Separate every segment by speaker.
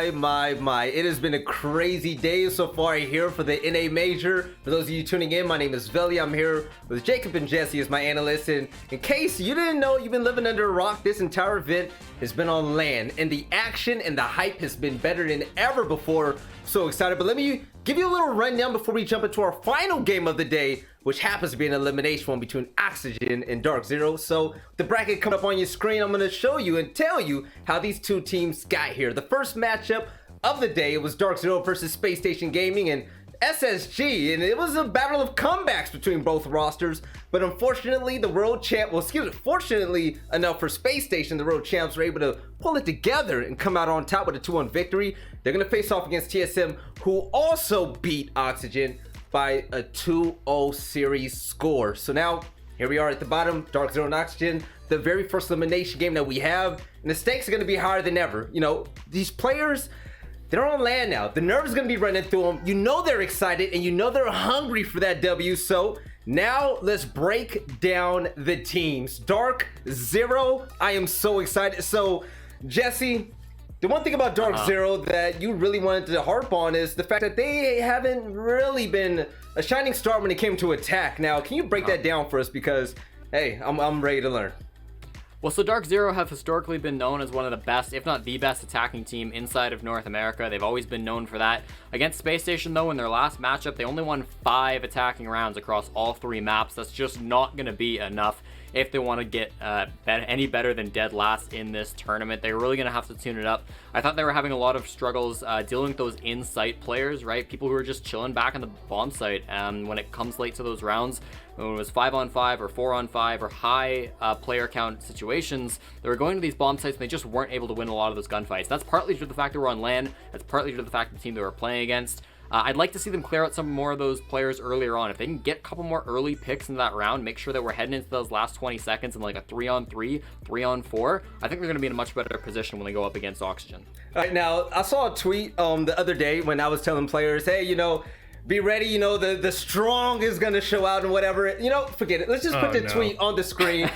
Speaker 1: my. It has been a crazy day so far here for the NA Major. For those of you tuning in, my name is Veli. I'm here with Jacob and Jesse as my analysts. And in case you didn't know, you've been living under a rock, this entire event has been on LAN. And the action and the hype has been better than ever before. So excited. But let me give you a little rundown before we jump into our final game of the day, which happens to be an elimination one between Oxygen and DarkZero. So the bracket coming up on your screen, I'm going to show you and tell you how these two teams got here. The first matchup of the day was DarkZero versus Space Station Gaming and SSG, and it was a battle of comebacks between both rosters. But unfortunately, the world champ, fortunately enough for Space Station, the world champs were able to pull it together and come out on top with a 2-1 victory. They're going to face off against TSM, who also beat Oxygen by a 2-0 series score. So now here we are at the bottom, DarkZero and Oxygen, the very first elimination game that we have, and the stakes are going to be higher than ever. You know, these players, they're on LAN now. The nerves are going to be running through them. You know they're excited and you know they're hungry for that W. So now let's break down the teams. DarkZero, I am so excited. So Jesse, the one thing about DarkZero that you really wanted to harp on is the fact that they haven't really been a shining star when it came to attack. Now, can you break that down for us? Because, hey, I'm ready to learn.
Speaker 2: Well, so DarkZero have historically been known as one of the best, if not the best, attacking team inside of North America. They've always been known for that. Against Space Station, though, in their last matchup, they only won 5 attacking rounds across all 3 maps. That's just not going to be enough if they want to get any better than dead last in this tournament. They're really going to have to tune it up. I thought they were having a lot of struggles dealing with those in-site players, right? People who are just chilling back on the bomb site when it comes late to those rounds. When it was 5-on-5 or 4-on-5 or high player count situations, they were going to these bomb sites and they just weren't able to win a lot of those gunfights. That's partly due to the fact they were on LAN. That's partly due to the fact the team they were playing against. I'd like to see them clear out some more of those players earlier on. If they can get a couple more early picks in that round, make sure that we're heading into those last 20 seconds in like a 3-on-3, 3-on-4, I think they're going to be in a much better position when they go up against Oxygen.
Speaker 1: All right, now, I saw a tweet the other day when I was telling players, hey, you know, be ready, you know, the strong is going to show out and whatever. You know, forget it. Let's just put the tweet on the screen.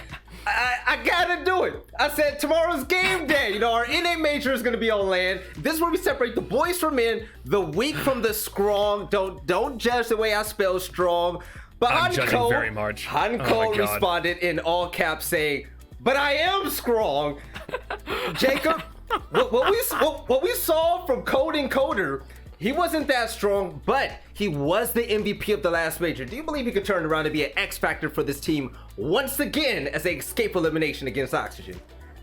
Speaker 1: I gotta do it. I said tomorrow's game day. You know, our NA Major is gonna be on LAN. This is where we separate the boys from men, the weak from the strong. Don't judge the way I spell strong. But
Speaker 3: I'm judging very much.
Speaker 1: Hanko responded in all caps saying, "But I am strong." Jacob, what we saw from Code Encoder, he wasn't that strong, but he was the MVP of the last major. Do you believe he could turn around and be an X factor for this team once again as they escape elimination against Oxygen?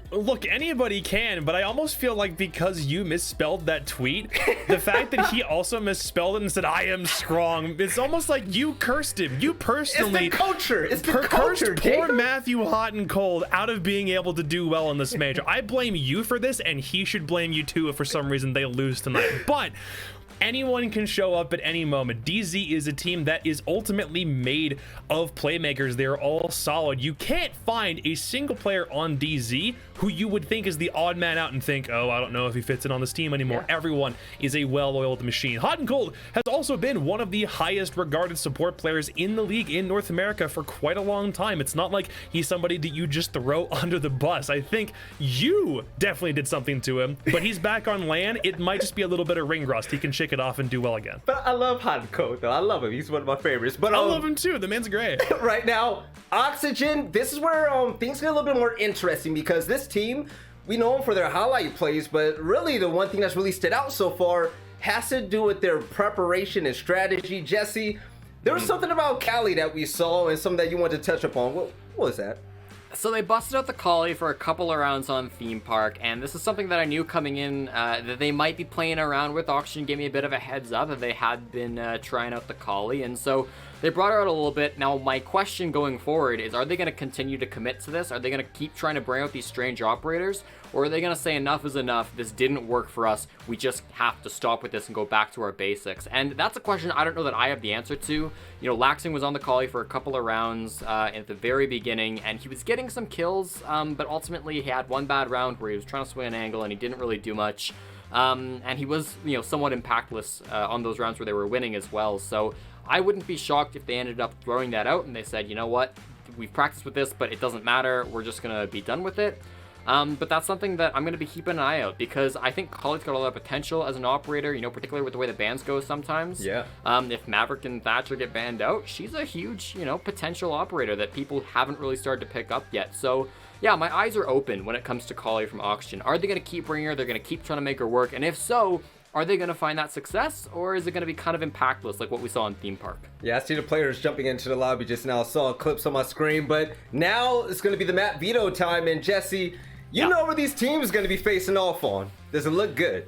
Speaker 3: Look, anybody can, but I almost feel like because you misspelled that tweet, the fact that he also misspelled it and said, "I am strong," it's almost like you cursed him. You personally
Speaker 1: It's the culture. It's the culture,
Speaker 3: cursed poor
Speaker 1: Jacob.
Speaker 3: Matthew hot and cold out of being able to do well in this major. I blame you for this, and he should blame you too if for some reason they lose tonight. But anyone can show up at any moment. DZ is a team that is ultimately made of playmakers. They're all solid. You can't find a single player on DZ who you would think is the odd man out and think, oh, I don't know if he fits in on this team anymore. Yeah. Everyone is a well-oiled machine. Hot and Cold has also been one of the highest regarded support players in the league in North America for quite a long time. It's not like he's somebody that you just throw under the bus. I think you definitely did something to him, but he's back on LAN. It might just be a little bit of ring rust. He can shake it off and do well again.
Speaker 1: But I love Hanko, though. I love him. He's one of my favorites. But
Speaker 3: I love him too. The man's great.
Speaker 1: Right now, Oxygen, this is where things get a little bit more interesting because this team, we know them for their highlight plays, but really the one thing that's really stood out so far has to do with their preparation and strategy. Jesse, there was something about Cali that we saw and something that you wanted to touch upon. What was that?
Speaker 2: So they busted out the Collie for a couple of rounds on Theme Park, and this is something that I knew coming in that they might be playing around with. Oxygen gave me a bit of a heads up that they had been trying out the Collie, and so they brought her out a little bit. Now, my question going forward is, are they going to continue to commit to this? Are they going to keep trying to bring out these strange operators? Or are they going to say enough is enough, this didn't work for us, we just have to stop with this and go back to our basics? And that's a question I don't know that I have the answer to. You know, Laxing was on the Collie for a couple of rounds at the very beginning, and he was getting some kills, but ultimately he had one bad round where he was trying to swing an angle and he didn't really do much. And he was, you know, somewhat impactless on those rounds where they were winning as well. So I wouldn't be shocked if they ended up throwing that out and they said, you know what, we've practiced with this, but it doesn't matter, we're just going to be done with it. But that's something that I'm going to be keeping an eye out, because I think Collie's got a lot of potential as an operator, particularly with the way the bans go sometimes.
Speaker 1: Yeah.
Speaker 2: If Maverick and Thatcher get banned out, she's a huge, potential operator that people haven't really started to pick up yet. So, yeah, my eyes are open when it comes to Collie from Oxygen. Are they going to keep bringing her? They're going to keep trying to make her work. And if so, are they going to find that success, or is it going to be kind of impactless like what we saw in Theme Park?
Speaker 1: Yeah, I see the players jumping into the lobby just now. I saw clips on my screen, but now it's going to be the map veto time. And Jesse, you know where these teams are going to be facing off on. Does it look good?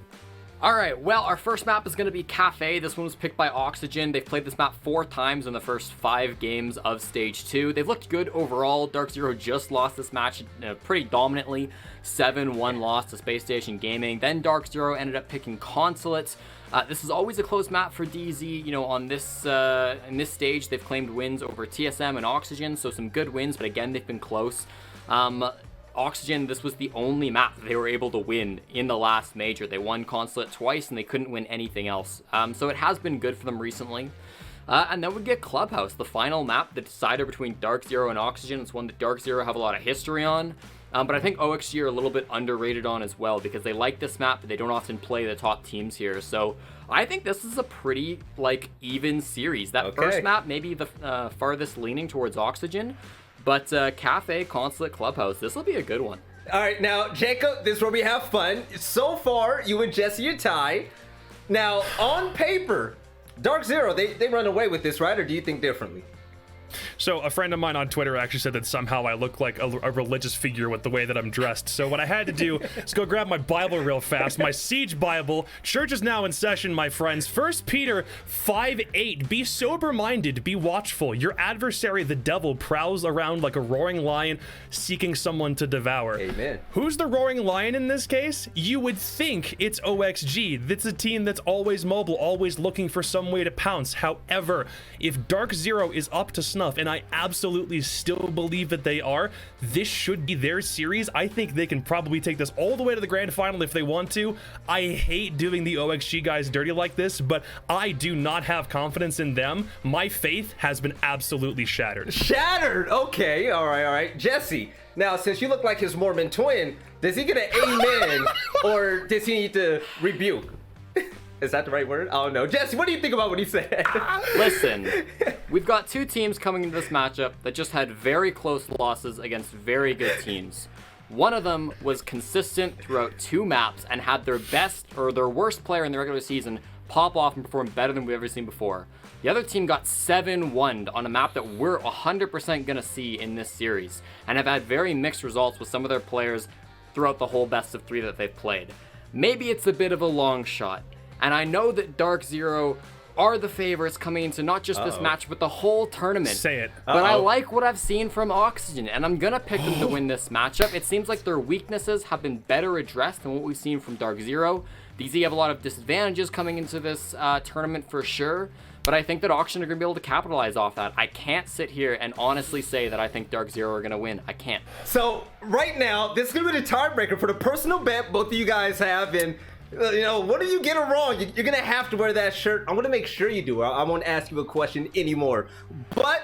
Speaker 2: All right, well, our first map is going to be Cafe. This one was picked by Oxygen. They've played this map 4 times in the first 5 games of Stage 2. They've looked good overall. DarkZero just lost this match pretty dominantly. 7-1 loss to Space Station Gaming. Then DarkZero ended up picking Consulate. This is always a close map for DZ. On this in this stage, they've claimed wins over TSM and Oxygen, so some good wins, but again, they've been close. Oxygen, this was the only map that they were able to win in the last major. They won Consulate twice, and they couldn't win anything else. So it has been good for them recently. And then we get Clubhouse, the final map, the decider between DarkZero and Oxygen. It's one that DarkZero have a lot of history on. But I think OXG are a little bit underrated on as well, because they like this map, but they don't often play the top teams here. So I think this is a pretty, even series. That first map, maybe the farthest leaning towards Oxygen. But Cafe, Consulate, Clubhouse, this will be a good one.
Speaker 1: All right, now, Jacob, this is where we have fun. So far, you and Jesse are tied. Now, on paper, DarkZero, they run away with this, right? Or do you think differently?
Speaker 3: So a friend of mine on Twitter actually said that somehow I look like a religious figure with the way that I'm dressed. So what I had to do is go grab my Bible real fast, my Siege Bible. Church is now in session, my friends. 1 Peter 5:8. Be sober-minded, be watchful. Your adversary, the devil, prowls around like a roaring lion, seeking someone to devour.
Speaker 1: Amen.
Speaker 3: Who's the roaring lion in this case? You would think it's OXG. That's a team that's always mobile, always looking for some way to pounce. However, if DarkZero is up to snuff, and I absolutely still believe that they are, this should be their series. I think they can probably take this all the way to the grand final if they want to. I hate doing the OXG guys dirty like this, but I do not have confidence in them. My faith has been absolutely shattered.
Speaker 1: Shattered? Okay, all right. Jesse, now, since you look like his Mormon twin, does he get an amen, or does he need to rebuke? Is that the right word? I don't know. Jesse, what do you think about what he said?
Speaker 2: Listen, we've got 2 teams coming into this matchup that just had very close losses against very good teams. One of them was consistent throughout 2 maps and had their best or their worst player in the regular season pop off and perform better than we've ever seen before. The other team got 7-1'd on a map that we're 100% going to see in this series, and have had very mixed results with some of their players throughout the whole best of 3 that they've played. Maybe it's a bit of a long shot. And I know that DarkZero are the favorites coming into not just this match, but the whole tournament.
Speaker 3: Say it.
Speaker 2: But I like what I've seen from Oxygen, and I'm going to pick them to win this matchup. It seems like their weaknesses have been better addressed than what we've seen from DarkZero. DZ have a lot of disadvantages coming into this tournament for sure, but I think that Oxygen are going to be able to capitalize off that. I can't sit here and honestly say that I think DarkZero are going to win. I can't.
Speaker 1: So, right now, this is going to be the tiebreaker for the personal bet both of you guys have, and what if you get it wrong? You're gonna have to wear that shirt. I'm gonna make sure you do. I won't ask you a question anymore. But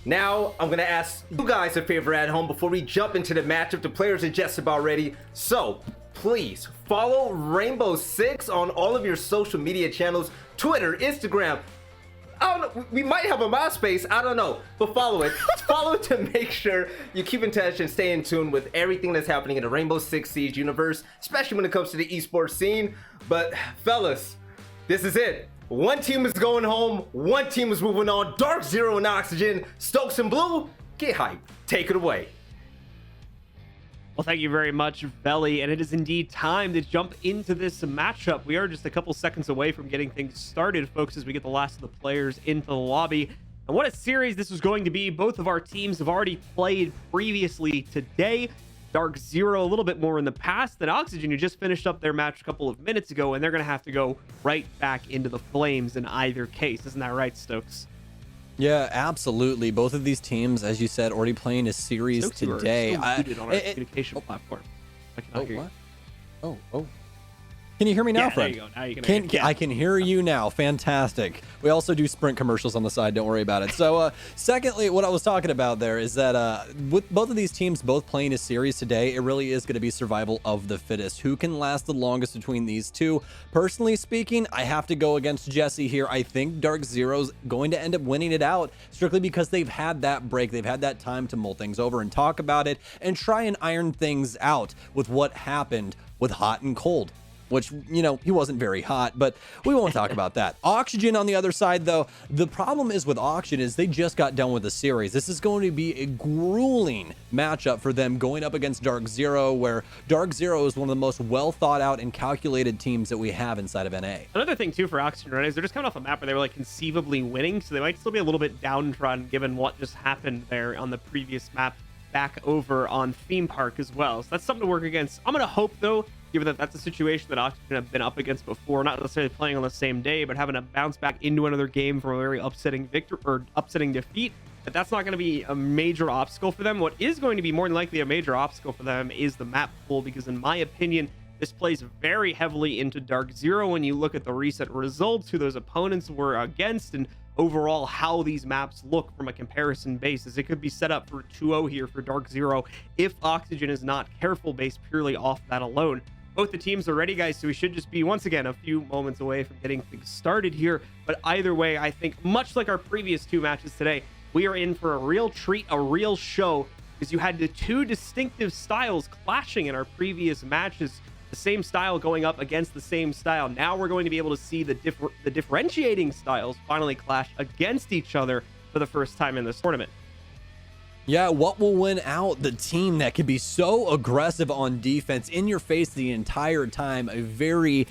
Speaker 1: now I'm gonna ask you guys a favor at home before we jump into the matchup. The players are just about ready. So please follow Rainbow Six on all of your social media channels: Twitter, Instagram. I don't know, we might have a MySpace, I don't know, but follow it. Follow it to make sure you keep in touch and stay in tune with everything that's happening in the Rainbow Six Siege universe, especially when it comes to the esports scene. But fellas, this is it. One team is going home, one team is moving on. DarkZero and Oxygen, Stokes and Blue, get hyped. Take it away.
Speaker 4: Well, thank you very much, Belly, and it is indeed time to jump into this matchup. We are just a couple seconds away from getting things started, folks, as we get the last of the players into the lobby. And what a series this is going to be. Both of our teams have already played previously today. DarkZero a little bit more in the past than Oxygen, who just finished up their match a couple of minutes ago, and they're going to have to go right back into the flames in either case. Isn't that right, Stokes?
Speaker 5: Yeah, absolutely. Both of these teams, as you said, already playing a series
Speaker 4: Stokes,
Speaker 5: today.
Speaker 4: you are still muted on our communication platform. I cannot hear you.
Speaker 5: What? Oh. Can you hear me now,
Speaker 4: Yeah,
Speaker 5: friend?
Speaker 4: there you go. Now you can hear me.
Speaker 5: I can hear you now. Fantastic. We also do Sprint commercials on the side. Don't worry about it. So, secondly, what I was talking about there is that with both of these teams both playing a series today, it really is going to be survival of the fittest. Who can last the longest between these two? Personally speaking, I have to go against Jesse here. I think DarkZero's going to end up winning it out strictly because they've had that break. They've had that time to mull things over and talk about it and try and iron things out with what happened with Hot and Cold. Which, you know, he wasn't very hot, but we won't talk about that. Oxygen on the other side, though, the problem is with Oxygen is they just got done with the series. This is going to be a grueling matchup for them going up against DarkZero, where DarkZero is one of the most well thought out and calculated teams that we have inside of NA.
Speaker 4: Another thing, too, for Oxygen, right, is they're just coming off a map where they were, like, conceivably winning, so they might still be a little bit downtrodden given what just happened there on the previous map back over on Theme Park as well. So that's something to work against. I'm going to hope, though, given that that's a situation that Oxygen have been up against before, not necessarily playing on the same day, but having to bounce back into another game from a very upsetting defeat, that's not going to be a major obstacle for them. What is going to be more than likely a major obstacle for them is the map pool, because in my opinion, this plays very heavily into DarkZero when you look at the recent results, who those opponents were against, and overall how these maps look from a comparison basis. It could be set up for 2-0 here for DarkZero if Oxygen is not careful based purely off that alone. Both the teams are ready, guys, so we should just be, once again, a few moments away from getting things started here. But either way, I think, much like our previous two matches today, we are in for a real treat, a real show, because you had the two distinctive styles clashing in our previous matches. The same style going up against the same style. Now we're going to be able to see the differentiating styles finally clash against each other for the first time in this tournament.
Speaker 5: Yeah, what will win out? The team that can be so aggressive on defense, in your face the entire time, a very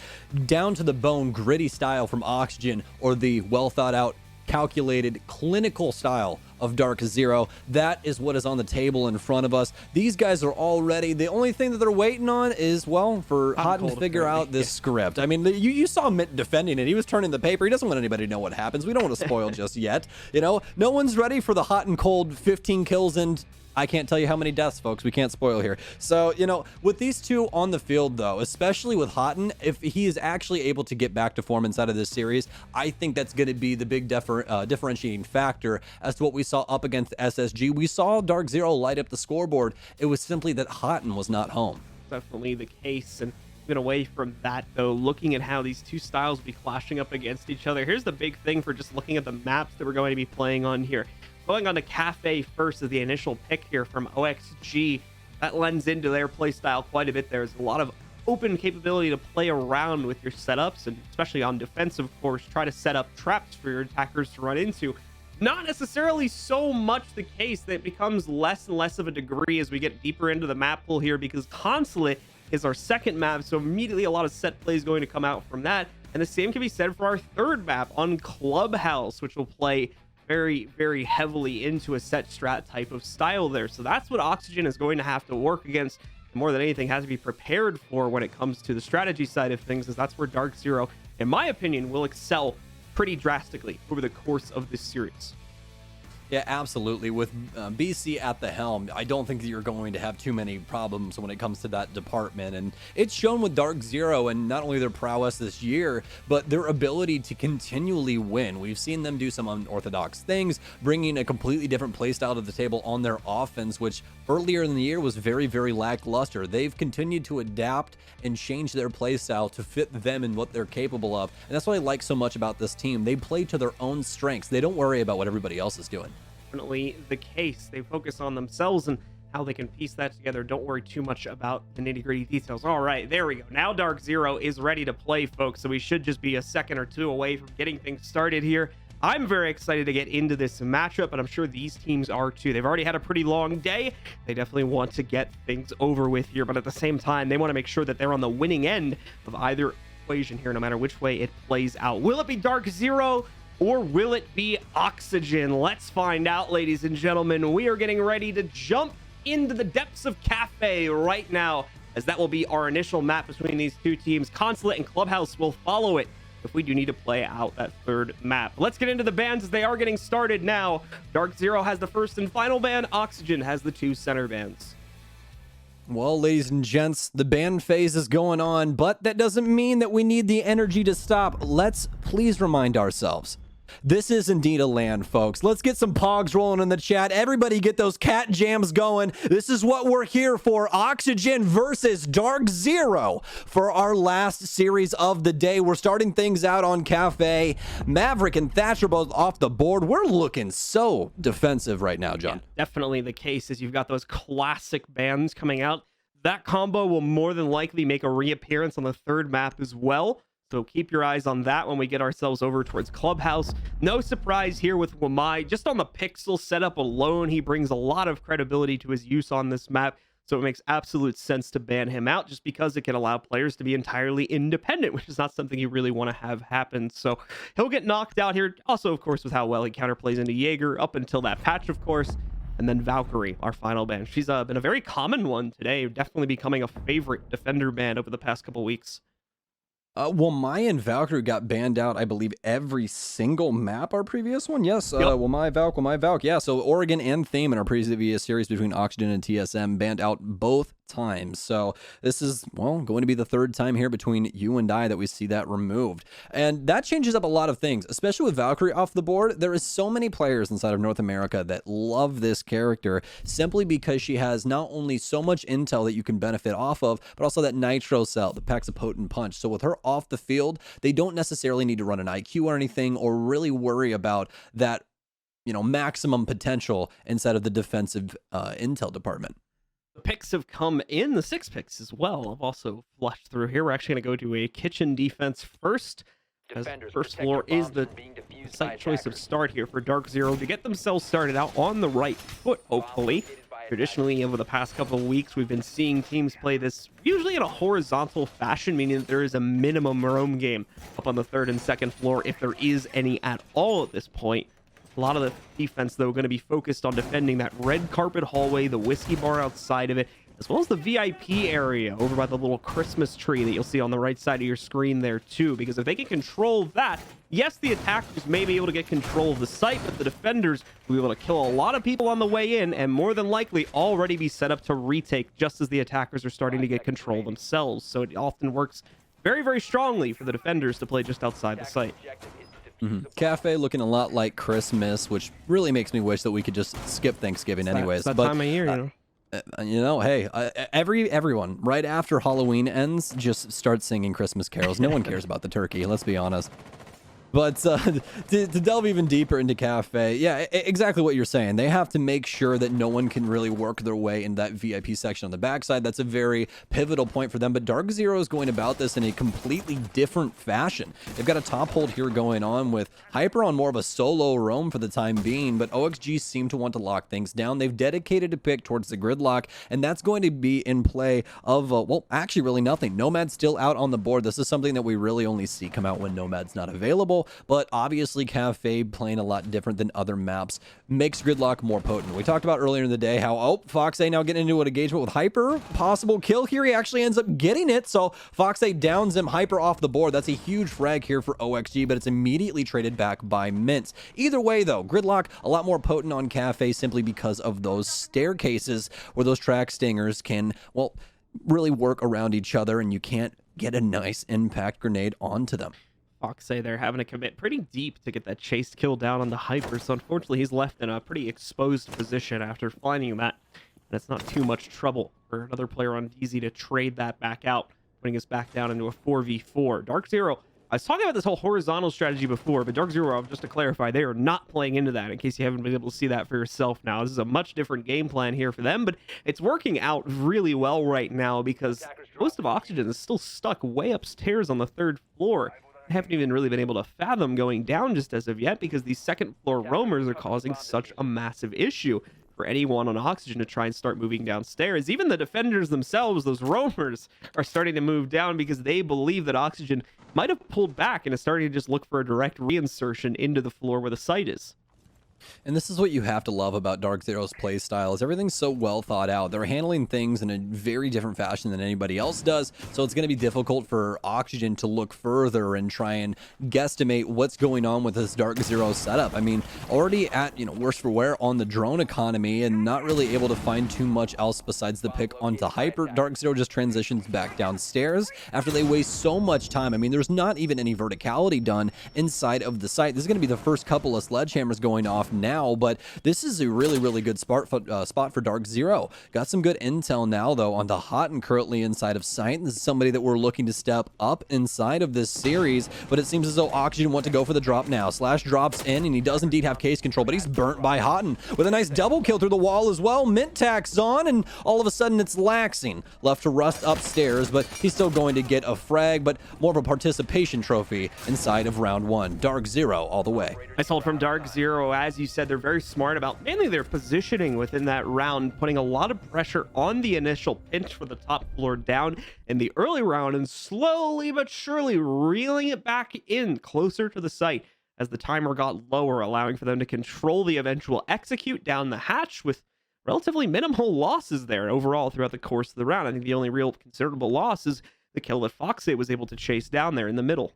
Speaker 5: down to the bone, gritty style from Oxygen, or the well thought out, calculated, clinical style of DarkZero. That is what is on the table in front of us. These guys are all ready. The only thing that they're waiting on is, well, for Hot to figure out this script. I mean, you saw Mint defending it. He was turning the paper. He doesn't want anybody to know what happens. We don't want to spoil just yet. You know, no one's ready for the Hot and Cold 15 kills and I can't tell you how many deaths, folks. We can't spoil here. So, you know, with these two on the field, though, especially with Houghton, if he is actually able to get back to form inside of this series, I think that's going to be the big differentiating factor as to what we saw up against SSG. We saw DarkZero light up the scoreboard. It was simply that Houghton was not home.
Speaker 4: Definitely the case. And even away from that, though, looking at how these two styles will be clashing up against each other, here's the big thing for just looking at the maps that we're going to be playing on here. Going on to Cafe first as the initial pick here from OXG. That lends into their playstyle quite a bit. There's a lot of open capability to play around with your setups, and especially on defense, of course, try to set up traps for your attackers to run into. Not necessarily so much the case that it becomes less and less of a degree as we get deeper into the map pool here, because Consulate is our second map, so immediately a lot of set plays going to come out from that. And the same can be said for our third map on Clubhouse, which will play very, very heavily into a set strat type of style there. So that's what Oxygen is going to have to work against. More than anything, has to be prepared for when it comes to the strategy side of things, as that's where DarkZero, in my opinion, will excel pretty drastically over the course of this series.
Speaker 5: Yeah, absolutely. With BC at the helm, I don't think that you're going to have too many problems when it comes to that department. And it's shown with DarkZero and not only their prowess this year, but their ability to continually win. We've seen them do some unorthodox things, bringing a completely different playstyle to the table on their offense, which earlier in the year was very, very lackluster. They've continued to adapt and change their playstyle to fit them and what they're capable of. And that's what I like so much about this team. They play to their own strengths. They don't worry about what everybody else is doing.
Speaker 4: Definitely the case. They focus on themselves and how they can piece that together. Don't worry too much about the nitty-gritty details. All right, there we go. Now DarkZero is ready to play, folks, so we should just be a second or two away from getting things started here. I'm very excited to get into this matchup, and I'm sure these teams are too. They've already had a pretty long day. They definitely want to get things over with here, but at the same time, they want to make sure that they're on the winning end of either equation here, no matter which way it plays out. Will it be DarkZero, or will it be Oxygen? Let's find out, ladies and gentlemen. We are getting ready to jump into the depths of Cafe right now, as that will be our initial map between these two teams. Consulate and Clubhouse will follow it if we do need to play out that third map. Let's get into the bans as they are getting started now. DarkZero has the first and final ban. Oxygen has the two center bans.
Speaker 5: Well, ladies and gents, the ban phase is going on, but that doesn't mean that we need the energy to stop. Let's please remind ourselves. This is indeed a land, folks. Let's get some pogs rolling in the chat. Everybody get those cat jams going. This is what we're here for. Oxygen versus DarkZero for our last series of the day. We're starting things out on Cafe. Maverick and Thatcher both off the board. We're looking so defensive right now, John.
Speaker 4: Yeah, definitely the case as you've got those classic bans coming out. That combo will more than likely make a reappearance on the third map as well. So keep your eyes on that when we get ourselves over towards Clubhouse. No surprise here with Wamai. Just on the pixel setup alone, he brings a lot of credibility to his use on this map. So it makes absolute sense to ban him out just because it can allow players to be entirely independent, which is not something you really want to have happen. So he'll get knocked out here. Also, of course, with how well he counterplays into Jaeger up until that patch, of course. And then Valkyrie, our final ban. She's been a very common one today, definitely becoming a favorite defender ban over the past couple weeks.
Speaker 5: Well, Maya and Valkyrie got banned out, I believe, every single map our previous one. Yes,
Speaker 4: Yep.
Speaker 5: well, my Valk. Yeah, so Oregon and Theme in our previous series between Oxygen and TSM banned out both times. So this is, well, going to be the third time here between you and I that we see that removed. And that changes up a lot of things, especially with Valkyrie off the board. There is so many players inside of North America that love this character simply because she has not only so much intel that you can benefit off of, but also that nitro cell that packs a potent punch. So with her off the field, they don't necessarily need to run an IQ or anything or really worry about that, maximum potential inside of the defensive intel department.
Speaker 4: The picks have come in, the 6 picks as well. I've also flushed through here. We're actually going to go to a kitchen defense first. As first floor is the site choice of start here for DarkZero to get themselves started out on the right foot, hopefully. Traditionally, over the past couple of weeks, we've been seeing teams play this usually in a horizontal fashion, meaning that there is a minimum roam game up on the third and second floor, if there is any at all at this point. A lot of the defense, though, going to be focused on defending that red carpet hallway, the whiskey bar outside of it, as well as the VIP area over by the little Christmas tree that you'll see on the right side of your screen there, too. Because if they can control that, yes, the attackers may be able to get control of the site, but the defenders will be able to kill a lot of people on the way in and more than likely already be set up to retake just as the attackers are starting to get control themselves. So it often works very, very strongly for the defenders to play just outside the site.
Speaker 5: Cafe looking a lot like Christmas, which really makes me wish that we could just skip Thanksgiving anyways.
Speaker 4: It's that time of year,
Speaker 5: Hey, everyone right after Halloween ends just start singing Christmas carols. No one cares about the turkey, let's be honest. But to delve even deeper into Cafe, yeah, exactly what you're saying. They have to make sure that no one can really work their way in that VIP section on the backside. That's a very pivotal point for them. But DarkZero is going about this in a completely different fashion. They've got a top hold here going on with Hyper on more of a solo roam for the time being, but OXG seem to want to lock things down. They've dedicated a pick towards the gridlock, and that's going to be in play of, well, actually really nothing. Nomad's still out on the board. This is something that we really only see come out when Nomad's not available. But obviously Cafe playing a lot different than other maps makes gridlock more potent. We talked about earlier in the day how, Fox A now getting into an engagement with Hyper. Possible kill here. He actually ends up getting it. So Fox A downs him, Hyper off the board. That's a huge frag here for OXG, but it's immediately traded back by Mints. Either way, though, gridlock a lot more potent on Cafe simply because of those staircases where those track stingers can, well, really work around each other and you can't get a nice impact grenade onto them.
Speaker 4: Fox say they're having to commit pretty deep to get that chase kill down on the Hyper, so unfortunately he's left in a pretty exposed position after finding that. And it's not too much trouble for another player on DZ to trade that back out, putting us back down into a 4v4. DarkZero, I was talking about this whole horizontal strategy before, but DarkZero, just to clarify, they are not playing into that, in case you haven't been able to see that for yourself now. This is a much different game plan here for them, but it's working out really well right now because most of Oxygen is still stuck way upstairs on the third floor. I haven't even really been able to fathom going down just as of yet because these second floor roamers are causing such a massive issue for anyone on Oxygen to try and start moving downstairs. Even the defenders themselves, those roamers, are starting to move down because they believe that Oxygen might have pulled back and is starting to just look for a direct reinsertion into the floor where the site is.
Speaker 5: And this is what you have to love about DarkZero's play style, is everything's so well thought out. They're handling things in a very different fashion than anybody else does, so it's going to be difficult for Oxygen to look further and try and guesstimate what's going on with this DarkZero setup. I mean, already at, worse for wear on the drone economy and not really able to find too much else besides the pick onto Hyper. DarkZero just transitions back downstairs after they waste so much time. I mean, there's not even any verticality done inside of the site. This is going to be the first couple of sledgehammers going off now, but this is a really good spot for DarkZero. Got some good intel now, though, on the Hotton currently inside of sight. This is somebody that we're looking to step up inside of this series, but it seems as though Oxygen want to go for the drop now. Slash drops in, and he does indeed have case control, but he's burnt by Hotton with a nice double kill through the wall as well. Mint tacks on, and all of a sudden it's Laxing left to rust upstairs, but he's still going to get a frag, but more of a participation trophy inside of round one. DarkZero all the way.
Speaker 4: Nice hold from DarkZero. As you said, they're very smart about mainly their positioning within that round, putting a lot of pressure on the initial pinch for the top floor down in the early round, and slowly but surely reeling it back in closer to the site as the timer got lower, allowing for them to control the eventual execute down the hatch with relatively minimal losses there overall throughout the course of the round. I think the only real considerable loss is the kill that Foxy was able to chase down there in the middle.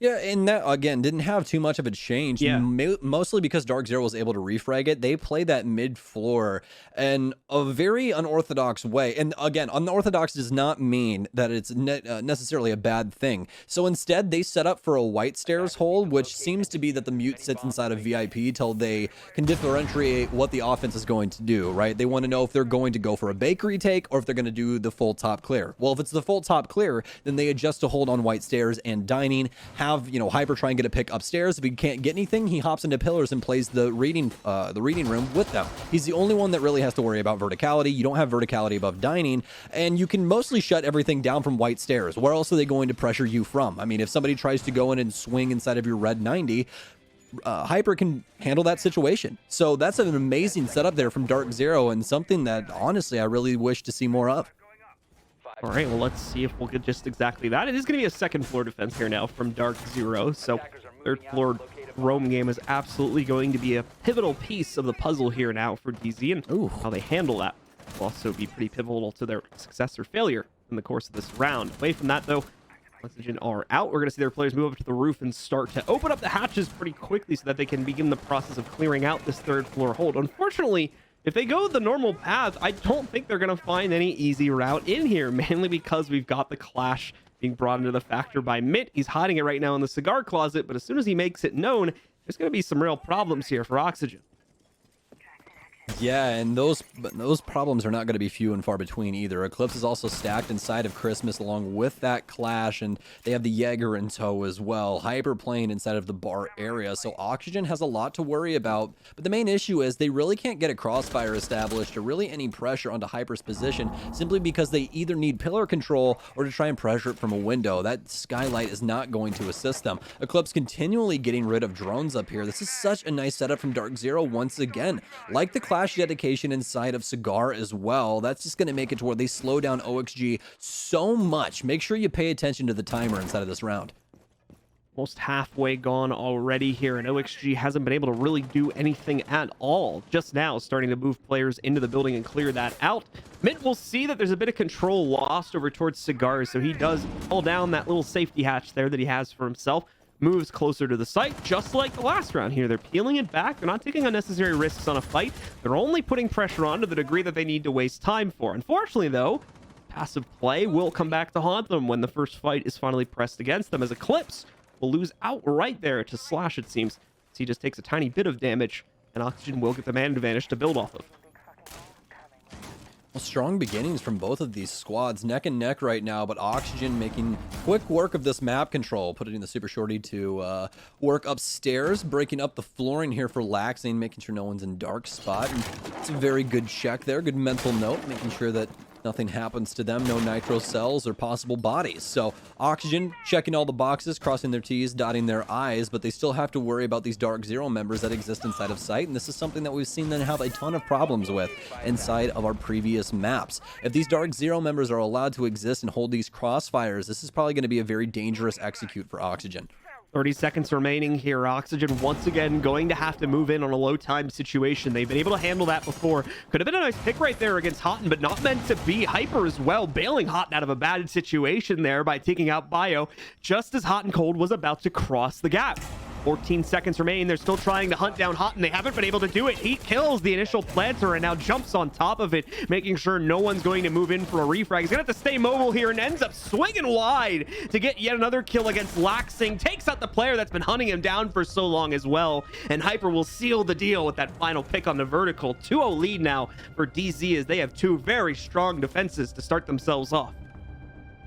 Speaker 5: Yeah, and that, again, didn't have too much of a change.
Speaker 4: Yeah.
Speaker 5: Mostly because DarkZero was able to refrag it. They played that mid-floor in a very unorthodox way. And again, unorthodox does not mean that it's necessarily a bad thing. So instead, they set up for a white stairs hold, which seems to be that the mute sits inside of VIP till they can differentiate what the offense is going to do, right? They want to know if they're going to go for a bakery take or if they're going to do the full top clear. Well, if it's the full top clear, then they adjust to hold on white stairs and dining. Have Hyper try and get a pick upstairs. If he can't get anything, he hops into pillars and plays the reading room with them. He's the only one that really has to worry about verticality. You don't have verticality above dining, and you can mostly shut everything down from white stairs. Where else are they going to pressure you from? I mean, if somebody tries to go in and swing inside of your red 90, Hyper can handle that situation. So that's an amazing setup there from DarkZero, and something that honestly I really wish to see more of.
Speaker 4: All right, well, let's see if we'll get just exactly that. It is going to be a second floor defense here now from DarkZero. So third floor roam game is absolutely going to be a pivotal piece of the puzzle here now for DZ, and how they handle that will also be pretty pivotal to their success or failure in the course of this round. Away from that, though, Oxygen are out. We're going to see their players move up to the roof and start to open up the hatches pretty quickly so that they can begin the process of clearing out this third floor hold. Unfortunately, if they go the normal path, I don't think they're going to find any easy route in here, mainly because we've got the clash being brought into the factor by Mitt. He's hiding it right now in the cigar closet, but as soon as he makes it known, there's going to be some real problems here for Oxygen.
Speaker 5: Yeah, and those problems are not going to be few and far between either. Eclipse is also stacked inside of Christmas along with that clash, and they have the Jaeger in tow as well. Hyper playing inside of the bar area, so Oxygen has a lot to worry about. But the main issue is they really can't get a crossfire established or really any pressure onto Hyper's position simply because they either need pillar control or to try and pressure it from a window. That skylight is not going to assist them. Eclipse continually getting rid of drones up here. This is such a nice setup from DarkZero once again. Like the clash dedication inside of Cigar as well. That's just going to make it to where they slow down OXG so much. Make sure you pay attention to the timer inside of this round.
Speaker 4: Almost halfway gone already here, and OXG hasn't been able to really do anything at all. Just now starting to move players into the building and clear that out. Mint will see that there's a bit of control lost over towards Cigar, so he does pull down that little safety hatch there that he has for himself. Moves closer to the site, just like the last round here. They're peeling it back. They're not taking unnecessary risks on a fight. They're only putting pressure on to the degree that they need to waste time for. Unfortunately, though, passive play will come back to haunt them when the first fight is finally pressed against them, as Eclipse will lose outright there to Slash, it seems. So he just takes a tiny bit of damage, and Oxygen will get the man advantage to build off of.
Speaker 5: Well, strong beginnings from both of these squads, neck and neck right now, but Oxygen making quick work of this map control, putting the super shorty to work upstairs, breaking up the flooring here for Laxing, making sure no one's in dark spot. And it's a very good check there, good mental note, making sure that nothing happens to them, no nitro cells or possible bodies. So Oxygen checking all the boxes, crossing their T's, dotting their I's, but they still have to worry about these DarkZero members that exist inside of sight, and this is something that we've seen them have a ton of problems with inside of our previous maps. If these DarkZero members are allowed to exist and hold these crossfires, this is probably going to be a very dangerous execute for Oxygen.
Speaker 4: 30 seconds remaining here. Oxygen once again going to have to move in on a low time situation. They've been able to handle that before. Could have been a nice pick right there against Houghton, but not meant to be. Hyper as well, bailing Houghton out of a bad situation there by taking out Bio just as Hot and Cold was about to cross the gap. 14 seconds remain. They're still trying to hunt down Houghton. They haven't been able to do it. He kills the initial planter and now jumps on top of it, making sure no one's going to move in for a refrag. He's going to have to stay mobile here and ends up swinging wide to get yet another kill against Laxing. Takes out the player that's been hunting him down for so long as well. And Hyper will seal the deal with that final pick on the vertical. 2-0 lead now for DZ as they have two very strong defenses to start themselves off.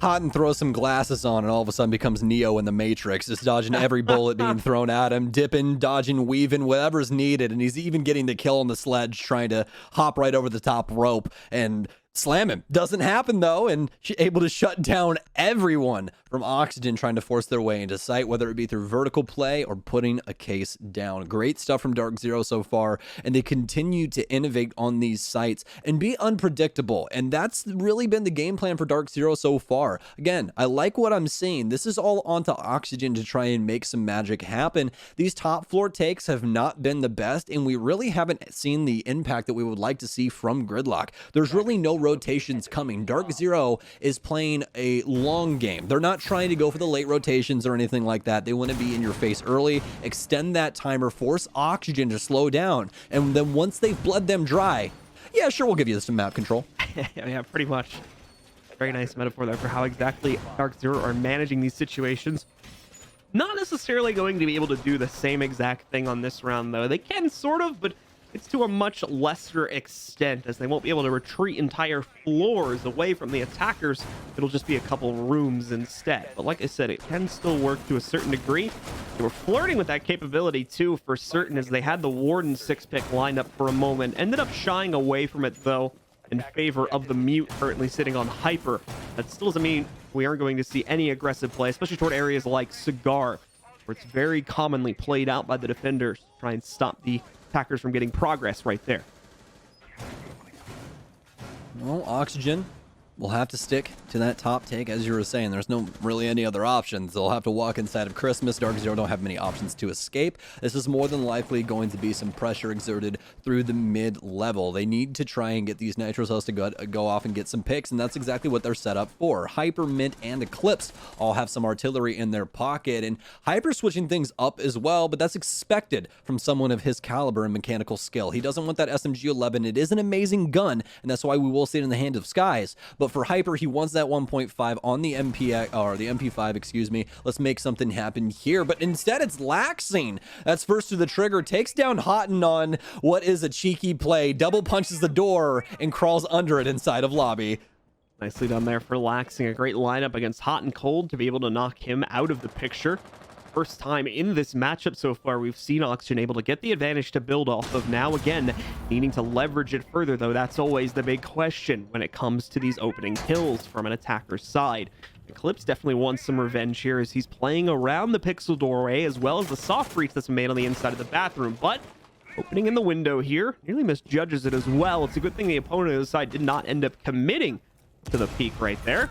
Speaker 5: Houghton throws some glasses on and all of a sudden becomes Neo in the Matrix, just dodging every bullet being thrown at him, dipping, dodging, weaving, whatever's needed. And he's even getting the kill on the sledge, trying to hop right over the top rope and slam him. Doesn't happen though, and able to shut down everyone from Oxygen trying to force their way into sight, whether it be through vertical play or putting a case down. Great stuff from DarkZero so far, and they continue to innovate on these sites and be unpredictable, and that's really been the game plan for DarkZero so far. Again, I like what I'm seeing. This is all onto Oxygen to try and make some magic happen. These top floor takes have not been the best, and we really haven't seen the impact that we would like to see from Gridlock. There's really no rotations coming. DarkZero is playing a long game. They're not trying to go for the late rotations or anything like that. They want to be in your face early, extend that timer, force Oxygen to slow down, and then once they've bled them dry, yeah, sure, we'll give you some map control.
Speaker 4: Yeah, pretty much. Very nice metaphor there for how exactly DarkZero are managing these situations. Not necessarily going to be able to do the same exact thing on this round, though. They can sort of, but it's to a much lesser extent, as they won't be able to retreat entire floors away from the attackers. It'll just be a couple rooms instead. But like I said, it can still work to a certain degree. They were flirting with that capability too, for certain, as they had the Warden 6-pick lined up for a moment. Ended up shying away from it, though, in favor of the Mute currently sitting on Hyper. That still doesn't mean we aren't going to see any aggressive play, especially toward areas like Cigar, where it's very commonly played out by the defenders to try and stop the attackers from getting progress right there.
Speaker 5: Well, Oxygen will have to stick to that top take, as you were saying. There's no really any other options. They'll have to walk inside of Christmas. DarkZero don't have many options to escape. This is more than likely going to be some pressure exerted through the mid-level. They need to try and get these Nitro cells to go off and get some picks, and that's exactly what they're set up for. Hyper, Mint, and Eclipse all have some artillery in their pocket, and Hyper switching things up as well, but that's expected from someone of his caliber and mechanical skill. He doesn't want that SMG-11. It is an amazing gun, and that's why we will see it in the hand of Skies. But for Hyper, he wants that 1.5 on the MP5, excuse me. Let's make something happen here. But instead, it's Laxing. That's first to the trigger, takes down Houghton on what is a cheeky play, double punches the door and crawls under it inside of lobby.
Speaker 4: Nicely done there for Laxing. A great lineup against Hot and Cold to be able to knock him out of the picture. First time in this matchup so far we've seen Oxygen able to get the advantage to build off of. Now again, needing to leverage it further, though. That's always the big question when it comes to these opening kills from an attacker's side. Eclipse definitely wants some revenge here, as he's playing around the pixel doorway as well as the soft breach that's been made on the inside of the bathroom. But opening in the window here nearly misjudges it as well. It's a good thing the opponent on the side did not end up committing to the peak right there.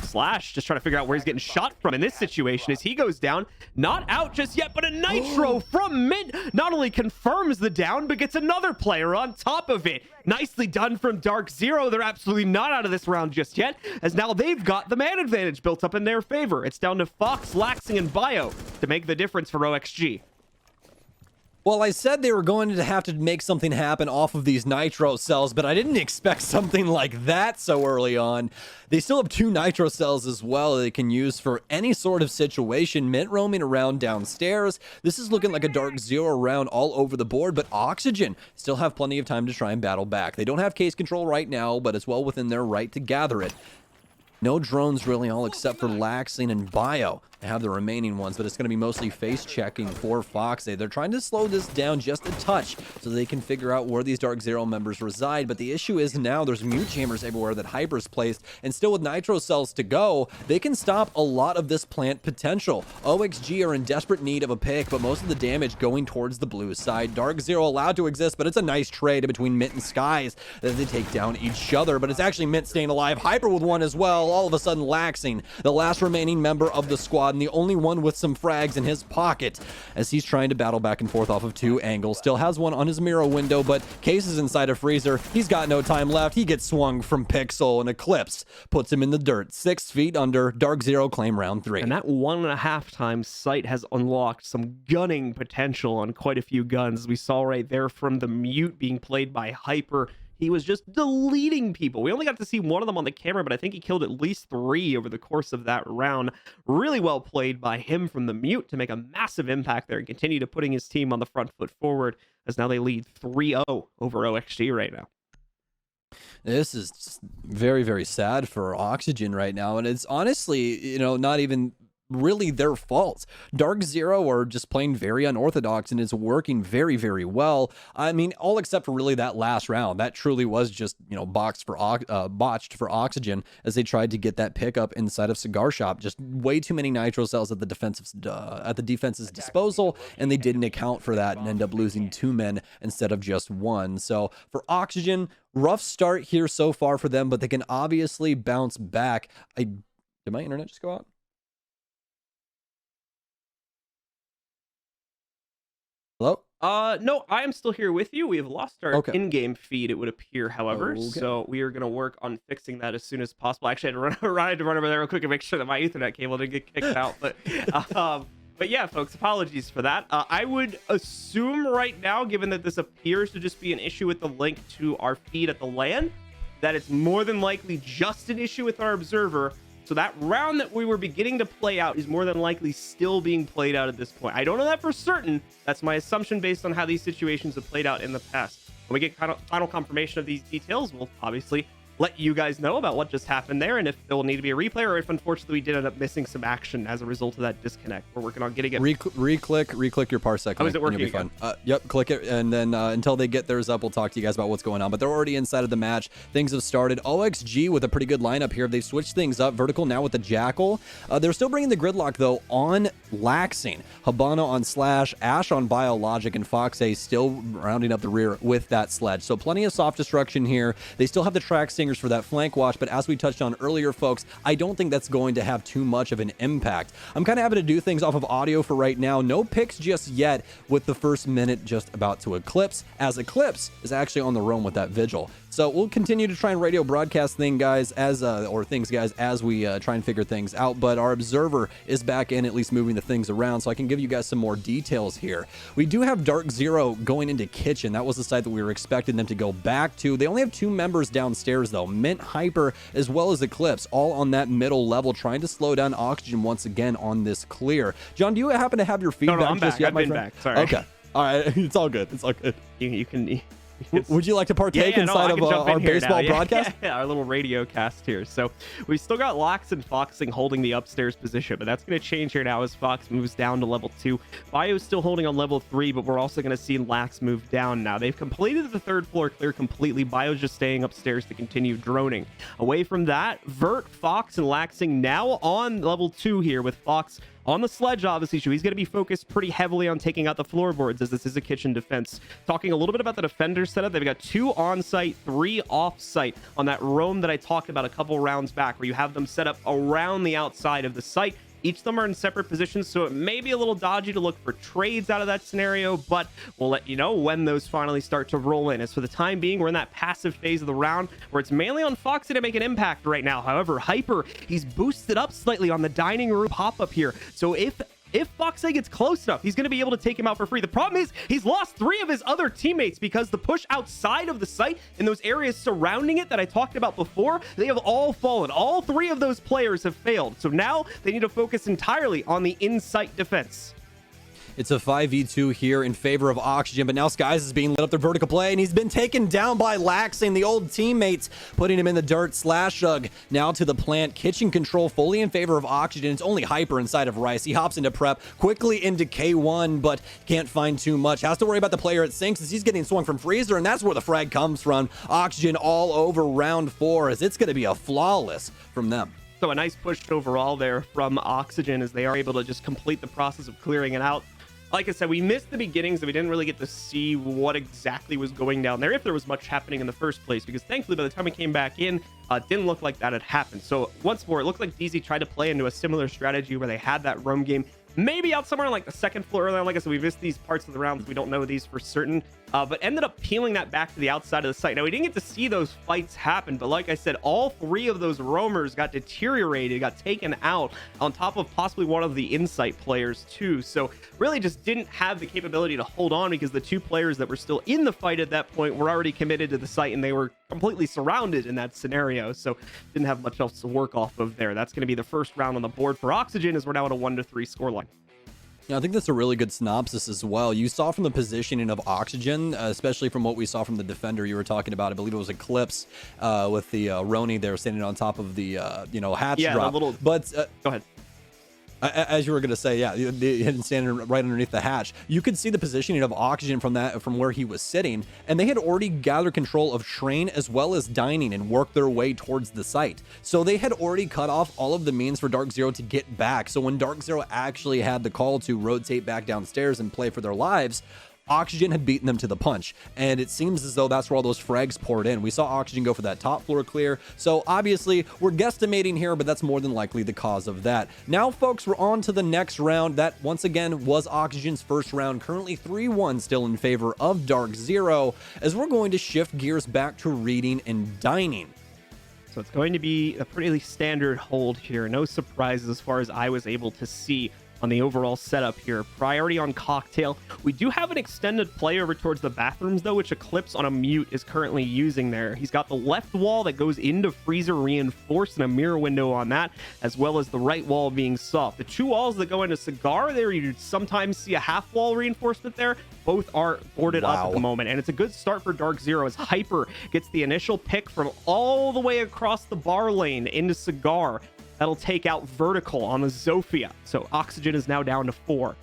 Speaker 4: Slash just trying to figure out where he's getting shot from in this situation as he goes down. Not out just yet, but a nitro from Mint not only confirms the down, but gets another player on top of it. Nicely done from DarkZero. They're absolutely not out of this round just yet, as now they've got the man advantage built up in their favor. It's down to Fox, Laxing, and Bio to make the difference for OXG.
Speaker 5: Well, I said they were going to have to make something happen off of these Nitro cells, but I didn't expect something like that so early on. They still have 2 Nitro cells as well they can use for any sort of situation. Mint roaming around downstairs. This is looking like a DarkZero round all over the board, but Oxygen still have plenty of time to try and battle back. They don't have case control right now, but it's well within their right to gather it. No drones really, all except for Laxing and Bio. They have the remaining ones, but it's going to be mostly face checking for Fox. They're trying to slow this down just a touch so they can figure out where these DarkZero members reside. But the issue is now there's mute chambers everywhere that Hyper's placed, and still with Nitro cells to go, they can stop a lot of this plant potential. OXG are in desperate need of a pick, but most of the damage going towards the blue side. DarkZero allowed to exist, but it's a nice trade between Mint and Skies as they take down each other. But it's actually Mint staying alive. Hyper with one as well. All of a sudden, Laxing, the last remaining member of the squad, squad and the only one with some frags in his pocket as he's trying to battle back and forth off of 2 angles. Still has one on his mirror window, but Case is inside a freezer. He's got no time left. He gets swung from Pixel, and Eclipse puts him in the dirt. 6 feet under. DarkZero claim round 3.
Speaker 4: And that 1.5 times sight has unlocked some gunning potential on quite a few guns. We saw right there from the mute being played by Hyper. He was just deleting people. We only got to see one of them on the camera, but I think he killed at least 3 over the course of that round. Really well played by him from the mute to make a massive impact there and continue to putting his team on the front foot forward, as now they lead 3-0 over OXG right now.
Speaker 5: This is just very, very sad for Oxygen right now. And it's honestly, not even really their fault. DarkZero are just playing very unorthodox, and it's working very, very well. I mean, all except for really that last round. That truly was just, botched for Oxygen as they tried to get that pickup inside of Cigar Shop. Just way too many nitro cells at the defense's disposal, and they didn't account for that and end up losing 2 men instead of just 1. So for Oxygen, rough start here so far for them, but they can obviously bounce back. Did my internet just go out? Hello?
Speaker 4: No, I am still here with you. We have lost our in-game feed, it would appear, however.
Speaker 5: Okay.
Speaker 4: So we are going to work on fixing that as soon as possible. Actually, I had to run over there real quick and make sure that my Ethernet cable didn't get kicked out. But yeah, folks, apologies for that. I would assume right now, given that this appears to just be an issue with the link to our feed at the LAN, that it's more than likely just an issue with our observer. So that round that we were beginning to play out is more than likely still being played out at this point. I don't know that for certain. That's my assumption based on how these situations have played out in the past. When we get final confirmation of these details, we'll obviously let you guys know about what just happened there, and if there will need to be a replay, or if unfortunately we did end up missing some action as a result of that disconnect. We're working on getting it.
Speaker 5: Re-click your parsec.
Speaker 4: How is it working again?
Speaker 5: Yep, click it, and then until they get theirs up, we'll talk to you guys about what's going on. But they're already inside of the match. Things have started. OXG with a pretty good lineup here. They've switched things up. Vertical now with the Jackal. They're still bringing the gridlock though on Laxing. Habana on Slash, Ash on Biologic, and Foxe still rounding up the rear with that sledge. So plenty of soft destruction here. They still have the track singers for that flank watch, but as we touched on earlier, folks, I don't think that's going to have too much of an impact. I'm kind of having to do things off of audio for right now. No picks just yet, with the first minute just about to Eclipse, as Eclipse is actually on the roam with that Vigil. So we'll continue to try and radio broadcast things, guys, as we try and figure things out. But our observer is back in, at least moving the things around, so I can give you guys some more details here. We do have DarkZero going into Kitchen. That was the site that we were expecting them to go back to. They only have 2 members downstairs, though. Mint, Hyper, as well as Eclipse, all on that middle level, trying to slow down Oxygen once again on this clear. John, do you happen to have your feedback?
Speaker 4: No, I'm back. I've been back. Sorry.
Speaker 5: Okay. All right. It's all good. It's all good.
Speaker 4: You can...
Speaker 5: Would you like to partake inside of our baseball broadcast?
Speaker 4: Yeah, our little radio cast here. So we've still got Lax and Foxing holding the upstairs position, but that's going to change here now as Fox moves down to level 2. Bio's still holding on level 3, but we're also going to see Lax move down now. They've completed the 3rd floor clear completely. Bio's just staying upstairs to continue droning. Away from that, Vert, Fox, and Laxing now on level 2 here, with Fox on the sledge, obviously. So he's going to be focused pretty heavily on taking out the floorboards, as this is a kitchen defense. Talking a little bit about the defender setup, they've got 2 on-site, 3 off-site on that roam that I talked about a couple rounds back, where you have them set up around the outside of the site. Each of them are in separate positions, so it may be a little dodgy to look for trades out of that scenario, but we'll let you know when those finally start to roll in. As for the time being, we're in that passive phase of the round where it's mainly on Foxy to make an impact right now. However, Hyper, he's boosted up slightly on the dining room pop-up here. So if Foxe gets close enough, he's going to be able to take him out for free. The problem is he's lost 3 of his other teammates because the push outside of the site in those areas surrounding it that I talked about before, they have all fallen. All 3 of those players have failed. So now they need to focus entirely on the in-site defense.
Speaker 5: It's a 5v2 here in favor of Oxygen, but now Skies is being lit up their vertical play, and he's been taken down by Laxing, the old teammates, putting him in the dirt. Slashug now to the plant. Kitchen control fully in favor of Oxygen. It's only Hyper inside of Rice. He hops into prep, quickly into K1, but can't find too much. Has to worry about the player at Sinks as he's getting swung from Freezer, and that's where the frag comes from. Oxygen all over round 4, as it's going to be a flawless from them.
Speaker 4: So a nice push overall there from Oxygen, as they are able to just complete the process of clearing it out. like I said, we missed the beginnings, and we didn't really get to see what exactly was going down there, if there was much happening in the first place, because thankfully by the time we came back in, it didn't look like that had happened. So once more, it looked like DZ tried to play into a similar strategy where they had that roam game, maybe out somewhere on like the second floor earlier. Like I said, we missed these parts of the rounds. We don't know these for certain, but ended up peeling that back to the outside of the site. Now, we didn't get to see those fights happen, but like I said, all three of those roamers got deteriorated, got taken out, on top of possibly one of the insight players too. So really just didn't have the capability to hold on, because the two players that were still in the fight at that point were already committed to the site, and they were completely surrounded in that scenario. So didn't have much else to work off of there. That's going to be the first round on the board for Oxygen, as we're now at a 1-3 scoreline.
Speaker 5: Yeah, I think that's a really good synopsis as well. You saw from the positioning of Oxygen, especially from what we saw from the defender you were talking about. I believe it was Eclipse with the Roni there standing on top of the hatch drop. But
Speaker 4: go ahead.
Speaker 5: As you were going to say, yeah, standing right underneath the hatch, you could see the positioning of Oxygen from where he was sitting, and they had already gathered control of Train as well as Dining and worked their way towards the site. So they had already cut off all of the means for DarkZero to get back. So when DarkZero actually had the call to rotate back downstairs and play for their lives, Oxygen had beaten them to the punch, and it seems as though that's where all those frags poured in. We saw Oxygen go for that top floor clear, so obviously we're guesstimating here, but that's more than likely the cause of that. Now, folks, we're on to the next round. That, once again, was Oxygen's first round, currently 3-1 still in favor of DarkZero, as we're going to shift gears back to reading and dining.
Speaker 4: So it's going to be a pretty standard hold here. No surprises as far as I was able to see on the overall setup here. Priority on Cocktail. We do have an extended play over towards the bathrooms, though, which Eclipse on a mute is currently using there. He's got the left wall that goes into freezer reinforced and a mirror window on that, as well as the right wall being soft. The two walls that go into Cigar there, you sometimes see a half wall reinforcement there. Both are boarded up at the moment, and it's a good start for DarkZero as Hyper gets the initial pick from all the way across the bar lane into Cigar. That'll take out Vertical on the Zofia. So Oxygen is now down to 4.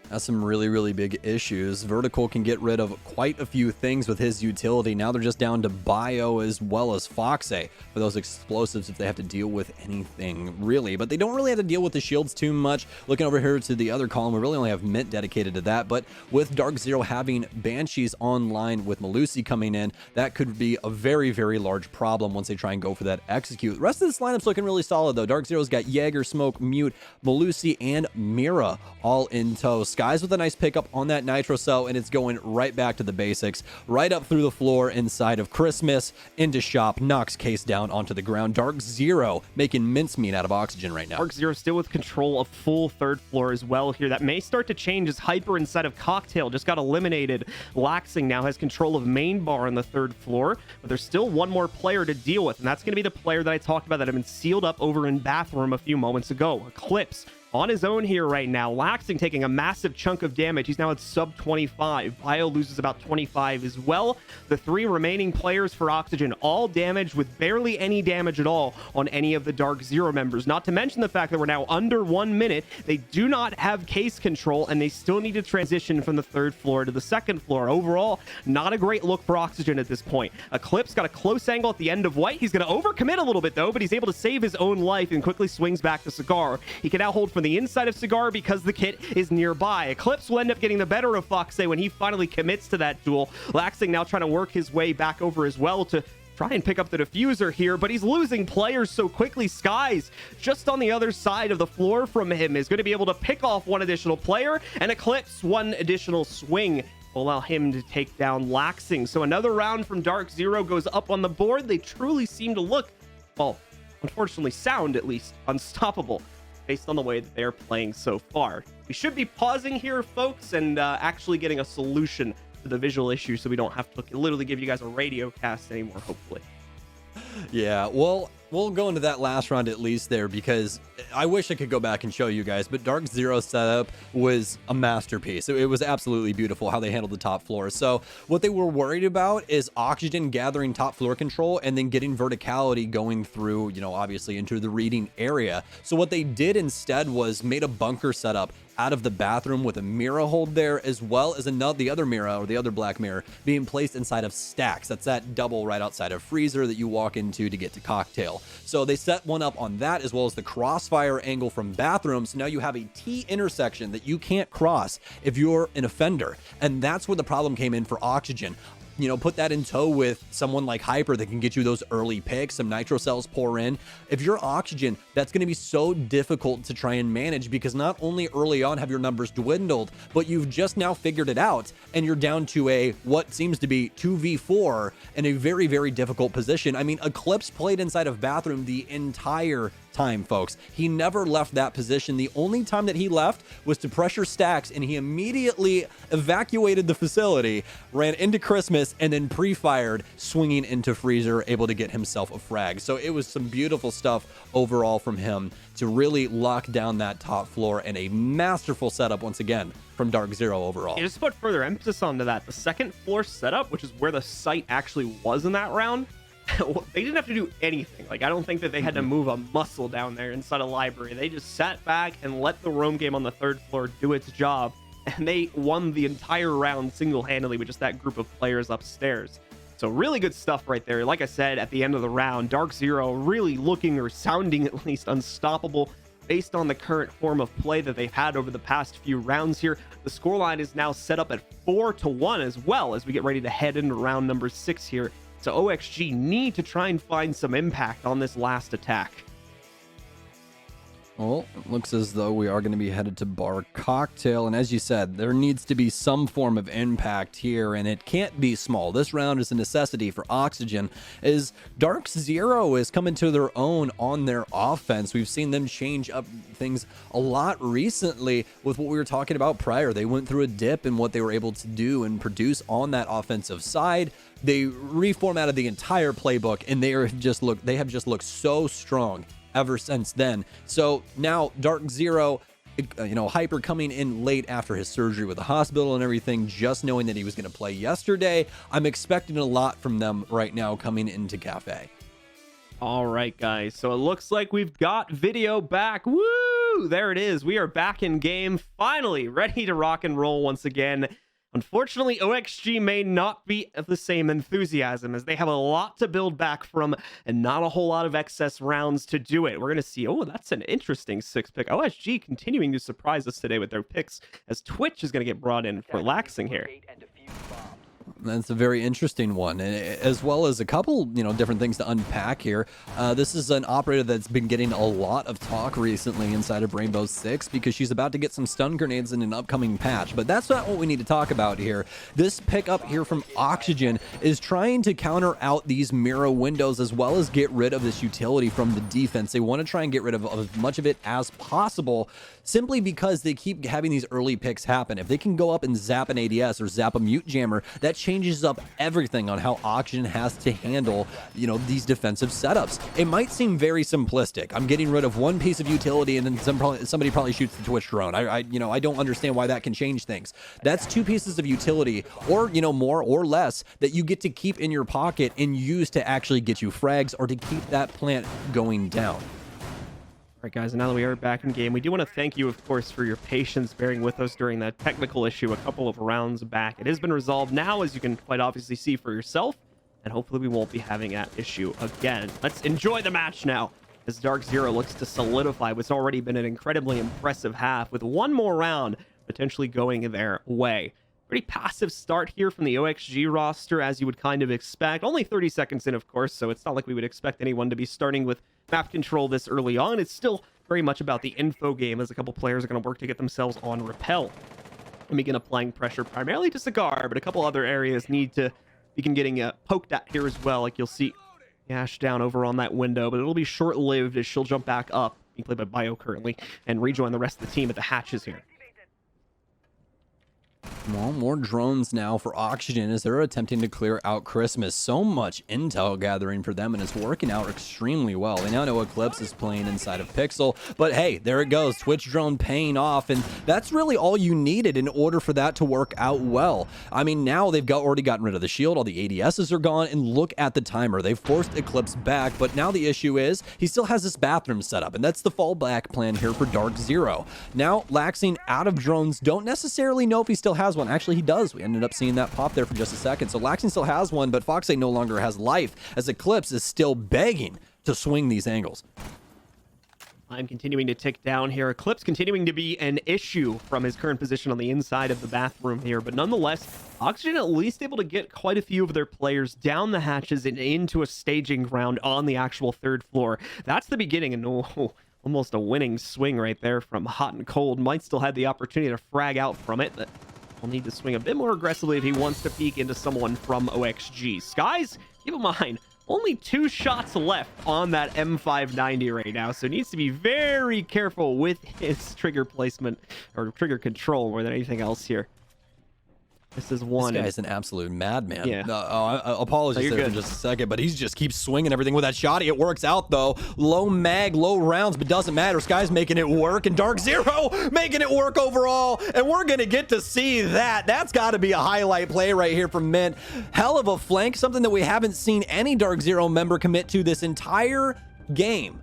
Speaker 5: That's some really, really big issues. Vertical can get rid of quite a few things with his utility. Now they're just down to Bio as well as Foxe for those explosives if they have to deal with anything, really. But they don't really have to deal with the shields too much. Looking over here to the other column, we really only have Mint dedicated to that. But with DarkZero having Banshees online with Malusi coming in, that could be a very, very large problem once they try and go for that execute. The rest of this lineup's looking really solid, though. DarkZero's got Jaeger, Smoke, Mute, Malusi, and Mira all in tow. Skies with a nice pickup on that Nitro Cell, and it's going right back to the basics, right up through the floor inside of Christmas, into shop, knocks Case down onto the ground. DarkZero making mincemeat out of Oxygen right now.
Speaker 4: DarkZero still with control of full third floor as well here. That may start to change as Hyper inside of Cocktail just got eliminated. Laxing now has control of main bar on the third floor, but there's still one more player to deal with, and that's going to be the player that I talked about that had been sealed up over in bathroom a few moments ago. Eclipse on his own here right now. Laxing taking a massive chunk of damage. He's now at sub 25. Bio loses about 25 as well. The three remaining players for Oxygen all damaged with barely any damage at all on any of the DarkZero members. Not to mention the fact that we're now under 1 minute. They do not have case control, and they still need to transition from the third floor to the second floor. Overall, not a great look for Oxygen at this point. Eclipse got a close angle at the end of White. He's going to overcommit a little bit, though, but he's able to save his own life and quickly swings back to Cigar. He can now hold from the inside of Cigar because the kit is nearby. Eclipse will end up getting the better of Foxe when he finally commits to that duel. Laxing now trying to work his way back over as well to try and pick up the diffuser here, but he's losing players so quickly. Skies just on the other side of the floor from him is going to be able to pick off one additional player, and Eclipse one additional swing will allow him to take down Laxing. So another round from DarkZero goes up on the board. They truly seem to look, well, unfortunately sound at least, unstoppable based on the way that they're playing so far. We should be pausing here, folks, and actually getting a solution to the visual issue so we don't have to literally give you guys a radio cast anymore, hopefully.
Speaker 5: Yeah, well, we'll go into that last round at least there, because I wish I could go back and show you guys, but DarkZero's setup was a masterpiece. It was absolutely beautiful how they handled the top floor. So what they were worried about is Oxygen gathering top floor control and then getting verticality going through, obviously into the reading area. So what they did instead was made a bunker setup out of the bathroom with a mirror hold there, as well as the other mirror, or the other black mirror, being placed inside of Stacks. That's that double right outside of Freezer that you walk into to get to Cocktail. So they set one up on that, as well as the Crossfire crossfire angle from bathroom. So now you have a T intersection that you can't cross if you're an offender. And that's where the problem came in for Oxygen. You know, put that in tow with someone like Hyper that can get you those early picks, some nitro cells pour in. If you're Oxygen, that's going to be so difficult to try and manage, because not only early on have your numbers dwindled, but you've just now figured it out and you're down to a what seems to be 2v4 in a very, very difficult position. I mean, Eclipse played inside of bathroom the entire time, folks. He never left that position. The only time that he left was to pressure Stacks, and he immediately evacuated the facility, ran into Christmas, and then pre-fired, swinging into Freezer, able to get himself a frag. So it was some beautiful stuff overall from him to really lock down that top floor, and a masterful setup once again from DarkZero overall.
Speaker 4: Yeah, just to put further emphasis onto that, the second floor setup, which is where the site actually was in that round, they didn't have to do anything. Like, I don't think that they had to move a muscle down there inside a library. They just sat back and let the roam game on the third floor do its job, and they won the entire round single-handedly with just that group of players upstairs. So really good stuff right there. Like I said, at the end of the round, DarkZero really looking, or sounding at least, unstoppable based on the current form of play that they've had over the past few rounds here. The scoreline is now set up at 4-1 as well, as we get ready to head into round number 6 here. So OXG need to try and find some impact on this last attack.
Speaker 5: Well, it looks as though we are going to be headed to Bar Cocktail, and as you said, there needs to be some form of impact here, and it can't be small. This round is a necessity for Oxygen, as DarkZero is coming to their own on their offense. We've seen them change up things a lot recently with what we were talking about prior. They went through a dip in what they were able to do and produce on that offensive side. They reformatted the entire playbook, and they have just looked so strong ever since then. So now DarkZero, Hyper coming in late after his surgery with the hospital and everything, just knowing that he was going to play yesterday. I'm expecting a lot from them right now coming into Cafe.
Speaker 4: All right, guys. So it looks like we've got video back. Woo! There it is. We are back in game, finally ready to rock and roll once again. Unfortunately, OXG may not be of the same enthusiasm, as they have a lot to build back from and not a whole lot of excess rounds to do it. We're going to see, oh, that's an interesting 6-pick. OXG continuing to surprise us today with their picks, as Twitch is going to get brought in for laxing here.
Speaker 5: That's a very interesting one, as well as a couple, different things to unpack here. This is an operator that's been getting a lot of talk recently inside of Rainbow Six, because she's about to get some stun grenades in an upcoming patch. But that's not what we need to talk about here. This pickup here from Oxygen is trying to counter out these mirror windows, as well as get rid of this utility from the defense. They want to try and get rid of as much of it as possible, simply because they keep having these early picks happen. If they can go up and zap an ADS or zap a mute jammer, that changes up everything on how Oxygen has to handle, these defensive setups. It might seem very simplistic. I'm getting rid of one piece of utility, and then somebody probably shoots the Twitch drone. I don't understand why that can change things. That's two pieces of utility, or more or less, that you get to keep in your pocket and use to actually get you frags or to keep that plant going down.
Speaker 4: All right, guys, and now that we are back in game, we do want to thank you, of course, for your patience bearing with us during that technical issue a couple of rounds back. It has been resolved now, as you can quite obviously see for yourself, and hopefully we won't be having that issue again. Let's enjoy the match now, as DarkZero looks to solidify what's already been an incredibly impressive half, with one more round potentially going their way. Pretty passive start here from the OXG roster, as you would kind of expect. Only 30 seconds in, of course, so it's not like we would expect anyone to be starting with map control this early on. It's still very much about the info game, as a couple players are going to work to get themselves on Repel and begin applying pressure primarily to Cigar, but a couple other areas need to begin getting poked at here as well. Like you'll see Yash down over on that window, but it'll be short-lived as she'll jump back up, being played by Bio currently, and rejoin the rest of the team at the hatches here.
Speaker 5: Well, more drones now for Oxygen as they're attempting to clear out Christmas. So much intel gathering for them, and it's working out extremely well. They now know Eclipse is playing inside of Pixel, but hey, there it goes. Twitch drone paying off, and that's really all you needed in order for that to work out well. I mean, now they've already gotten rid of the shield, all the ADSs are gone, and look at the timer. They've forced Eclipse back, but now the issue is he still has this bathroom set up, and that's the fallback plan here for DarkZero. Now, laxing out of drones, don't necessarily know if he still has one. Actually, he does. We ended up seeing that pop there for just a second. So Laxing still has one, but Foxay no longer has life, as Eclipse is still begging to swing these angles.
Speaker 4: Time continuing to tick down here. Eclipse continuing to be an issue from his current position on the inside of the bathroom here. But nonetheless, Oxygen at least able to get quite a few of their players down the hatches and into a staging ground on the actual third floor. That's the beginning, and almost a winning swing right there from Hot and Cold. Might still have the opportunity to frag out from it, but will need to swing a bit more aggressively if he wants to peek into someone from OXG. Skies, keep in mind, only 2 shots left on that M590 right now, so needs to be very careful with his trigger placement or trigger control more than anything else here. This is one.
Speaker 5: This guy's an absolute madman.
Speaker 4: Yeah.
Speaker 5: Apologies there for just a second, but he just keeps swinging everything with that shotty. It works out, though. Low mag, low rounds, but doesn't matter. Sky's making it work, and DarkZero making it work overall, and we're going to get to see that. That's got to be a highlight play right here from Mint. Hell of a flank, something that we haven't seen any DarkZero member commit to this entire game.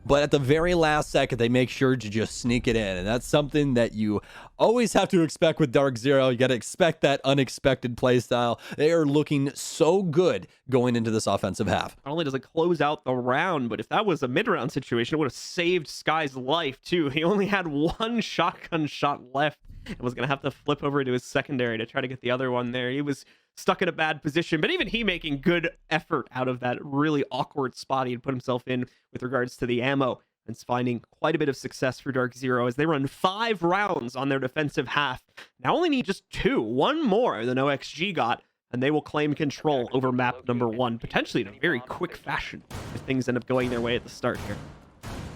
Speaker 5: But at the very last second, they make sure to just sneak it in. And that's something that you always have to expect with DarkZero. You got to expect that unexpected play style. They are looking so good going into this offensive half.
Speaker 4: Not only does it close out the round, but if that was a mid-round situation, it would have saved Sky's life, too. He only had 1 shotgun shot left and was going to have to flip over to his secondary to try to get the other one there. He was stuck in a bad position, but even he making good effort out of that really awkward spot he had put himself in with regards to the ammo, and it's finding quite a bit of success for DarkZero as they run 5 rounds on their defensive half. Now only need just 2, 1 more than OXG got, and they will claim control over map number 1, potentially in a very quick fashion if things end up going their way at the start here.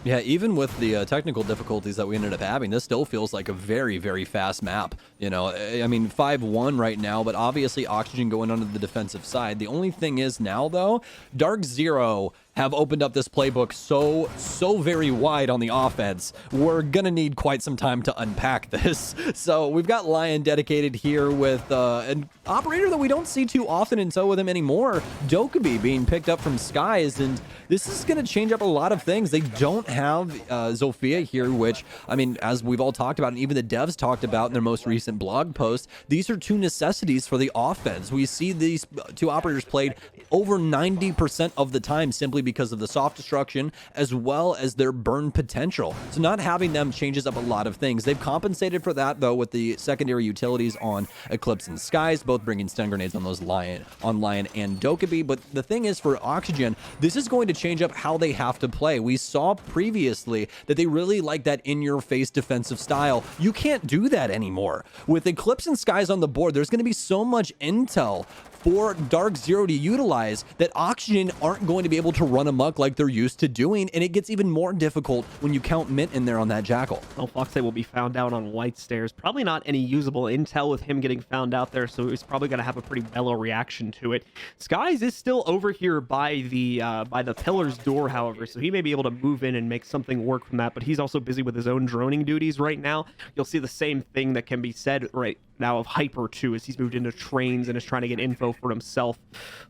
Speaker 5: Yeah, even with the technical difficulties that we ended up having, this still feels like a very, very fast map. You know, I mean, 5-1 right now, but obviously Oxygen going onto the defensive side. The only thing is now, though, DarkZero have opened up this playbook so very wide on the offense. We're gonna need quite some time to unpack this. So we've got Lion dedicated here with an operator that we don't see too often, and so with him anymore, Dokkaebi being picked up from Skies, and this is gonna change up a lot of things. They don't have Zofia here, which, I mean, as we've all talked about, and even the devs talked about in their most recent blog post, these are 2 necessities for the offense. We see these 2 operators played over 90% of the time simply because of the soft destruction as well as their burn potential. So not having them changes up a lot of things. They've compensated for that, though, with the secondary utilities on Eclipse and Skies, both bringing stun grenades on those Lion and Dokkaebi. But the thing is, for Oxygen, this is going to change up how they have to play. We saw previously that they really like that in-your-face defensive style. You can't do that anymore. With Eclipse and Skies on the board, there's going to be so much intel for DarkZero to utilize that Oxygen aren't going to be able to run amok like they're used to doing, and it gets even more difficult when you count Mint in there on that Jackal.
Speaker 4: Well, Foxe will be found out on White Stairs. Probably not any usable intel with him getting found out there, so he's probably going to have a pretty mellow reaction to it. Skies is still over here by the pillar's door, however, so he may be able to move in and make something work from that, but he's also busy with his own droning duties right now. You'll see the same thing that can be said right now of Hyper too, as he's moved into trains and is trying to get info for himself.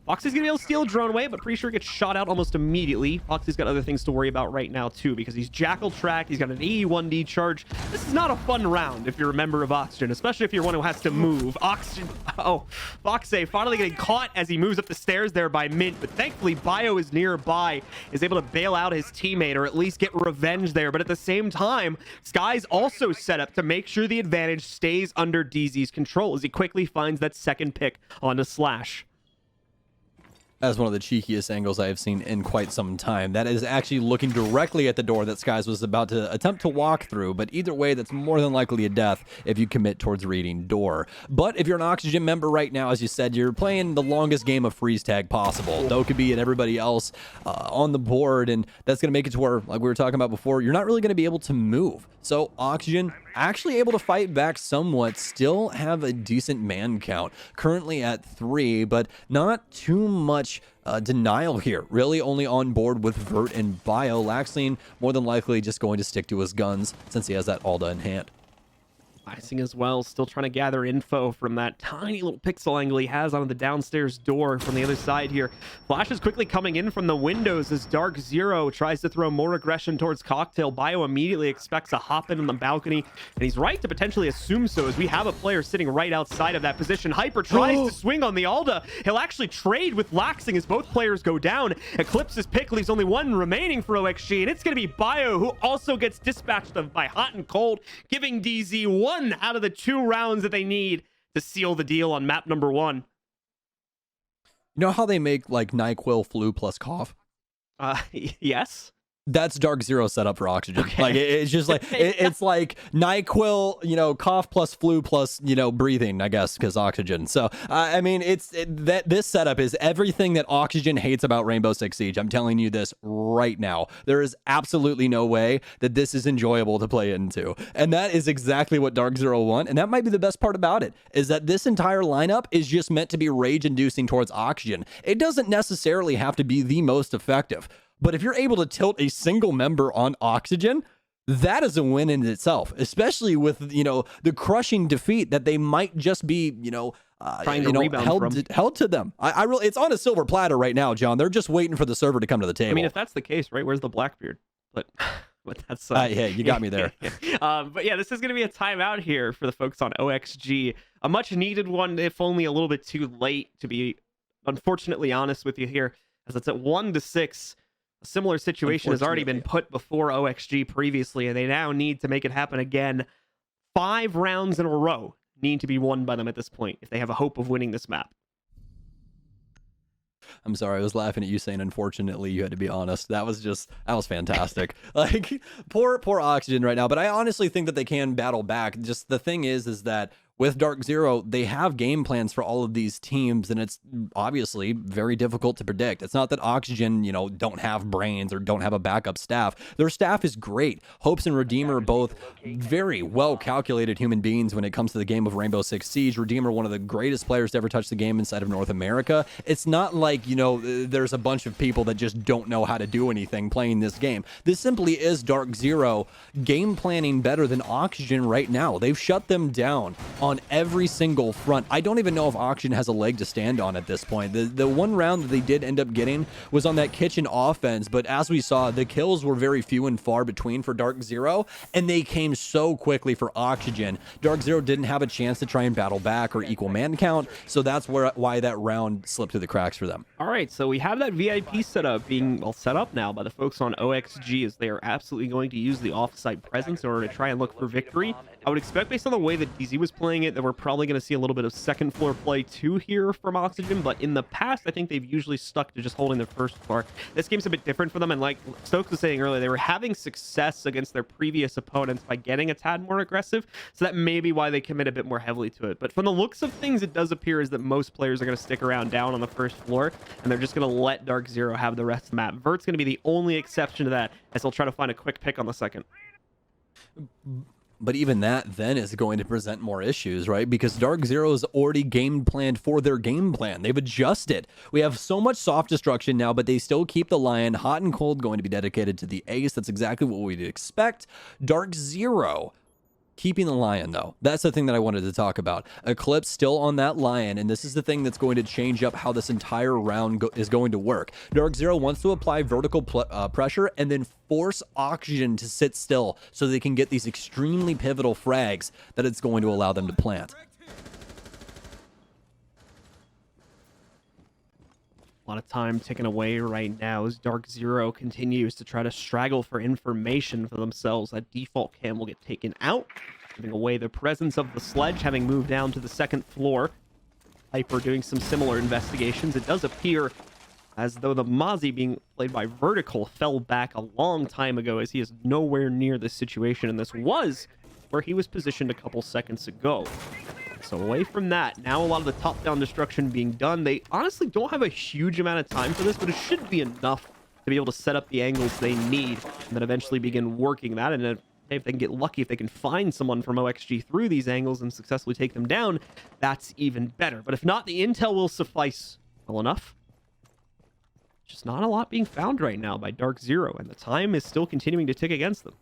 Speaker 4: Fox is gonna be able to steal a drone away, but pretty sure he gets shot out almost immediately. Fox has got other things to worry about right now too, because he's Jackal tracked, he's got an 81D charge. This is not a fun round if you're a member of Oxygen, especially if you're one who has to move. Oxygen, Fox finally getting caught as he moves up the stairs there by Mint, but thankfully Bio is nearby, is able to bail out his teammate or at least get revenge there. But at the same time, Sky's also set up to make sure the advantage stays under DZ's control as he quickly finds that second pick onto Slash.
Speaker 5: That's one of the cheekiest angles I have seen in quite some time. That is actually looking directly at the door that Skies was about to attempt to walk through, but either way, that's more than likely a death if you commit towards reading door. But if you're an Oxygen member right now, as you said, you're playing the longest game of freeze tag possible. Dokkaebi and everybody else on the board, and that's going to make it to where, like we were talking about before, you're not really going to be able to move. So Oxygen actually able to fight back somewhat, still have a decent man count, currently at 3, but not too much denial here. Really only on board with Vert and Bio. Laxlane more than likely just going to stick to his guns since he has that Alda in hand.
Speaker 4: Flashing as well, still trying to gather info from that tiny little pixel angle he has on the downstairs door from the other side here. Flash is quickly coming in from the windows as DarkZero tries to throw more aggression towards Cocktail. Bio immediately expects a hop in on the balcony, and he's right to potentially assume so, as we have a player sitting right outside of that position. Hyper tries to swing on the Alda. He'll actually trade with Laxing as both players go down. Eclipse's pick leaves only one remaining for OXG, and it's going to be Bio, who also gets dispatched by Hot and Cold, giving DZ one out of the 2 rounds that they need to seal the deal on map number 1.
Speaker 5: You know how they make like NyQuil, flu plus cough?
Speaker 4: Yes.
Speaker 5: That's DarkZero setup for Oxygen.
Speaker 4: Okay.
Speaker 5: Like it's just like it's like NyQuil, you know, cough plus flu plus, you know, breathing, I guess, because Oxygen. So I mean, this setup is everything that Oxygen hates about Rainbow Six Siege. I'm telling you this right now. There is absolutely no way that this is enjoyable to play into, and that is exactly what DarkZero want. And that might be the best part about it, is that this entire lineup is just meant to be rage-inducing towards Oxygen. It doesn't necessarily have to be the most effective. But if you're able to tilt a single member on Oxygen, that is a win in itself, especially with, you know, the crushing defeat that they might just be, you know, held to them. I really, it's on a silver platter right now, John. They're just waiting for the server to come to the table.
Speaker 4: I mean, if that's the case, right? Where's the Blackbeard? But that's
Speaker 5: hey, you got me there.
Speaker 4: But yeah, this is going to be a timeout here for the folks on OXG. A much needed one, if only a little bit too late, to be unfortunately honest with you here, as it's at 1-6. A similar situation has already been put before OXG previously, and they now need to make it happen again. 5 rounds in a row need to be won by them at this point if they have a hope of winning this map.
Speaker 5: I'm sorry, I was laughing at you saying unfortunately. You had to be honest. That was fantastic. Like poor Oxygen right now, but I honestly think that they can battle back. Just the thing is that with DarkZero, they have game plans for all of these teams, and it's obviously very difficult to predict. It's not that Oxygen, you know, don't have brains or don't have a backup staff. Their staff is great. Hopes and Redeemer are both very well-calculated human beings when it comes to the game of Rainbow Six Siege. Redeemer, one of the greatest players to ever touch the game inside of North America. It's not like, you know, there's a bunch of people that just don't know how to do anything playing this game. This simply is DarkZero game planning better than Oxygen right now. They've shut them down on every single front. I don't even know if Oxygen has a leg to stand on at this point. The one round that they did end up getting was on that kitchen offense, but as we saw, the kills were very few and far between for DarkZero, and they came so quickly for Oxygen. DarkZero didn't have a chance to try and battle back or equal man count, so that's why that round slipped through the cracks for them.
Speaker 4: All right, so we have that VIP setup being set up now by the folks on OXG, as they are absolutely going to use the off-site presence in order to try and look for victory. I would expect, based on the way that DZ was playing it, that we're probably going to see a little bit of second floor play too here from Oxygen, but in the past, I think they've usually stuck to just holding the first floor. This game's a bit different for them, and like Stokes was saying earlier, they were having success against their previous opponents by getting a tad more aggressive, so that may be why they commit a bit more heavily to it. But from the looks of things, it does appear as that most players are going to stick around down on the first floor, and they're just going to let DarkZero have the rest of the map. Vert's going to be the only exception to that, as they'll try to find a quick pick on the second.
Speaker 5: But even that then is going to present more issues, right? Because DarkZero is already game planned for their game plan. They've adjusted. We have so much soft destruction now, but they still keep the Lion. Hot and Cold going to be dedicated to the Ace. That's exactly what we'd expect. DarkZero keeping the Lion, though. That's the thing that I wanted to talk about. Eclipse still on that Lion, and this is the thing that's going to change up how this entire round is going to work. DarkZero wants to apply vertical pressure and then force Oxygen to sit still so they can get these extremely pivotal frags that it's going to allow them to plant.
Speaker 4: A lot of time taken away right now as DarkZero continues to try to straggle for information for themselves. That default cam will get taken out, giving away the presence of the sledge, having moved down to the second floor. Hyper doing some similar investigations. It does appear as though the Mozzie being played by Vertical fell back a long time ago, as he is nowhere near this situation, and this was where he was positioned a couple seconds ago. So away from that, now a lot of the top-down destruction being done. They honestly don't have a huge amount of time for this, but it should be enough to be able to set up the angles they need and then eventually begin working that. And if they can get lucky, if they can find someone from OXG through these angles and successfully take them down, that's even better. But if not, the intel will suffice well enough. Just not a lot being found right now by DarkZero, and the time is still continuing to tick against them.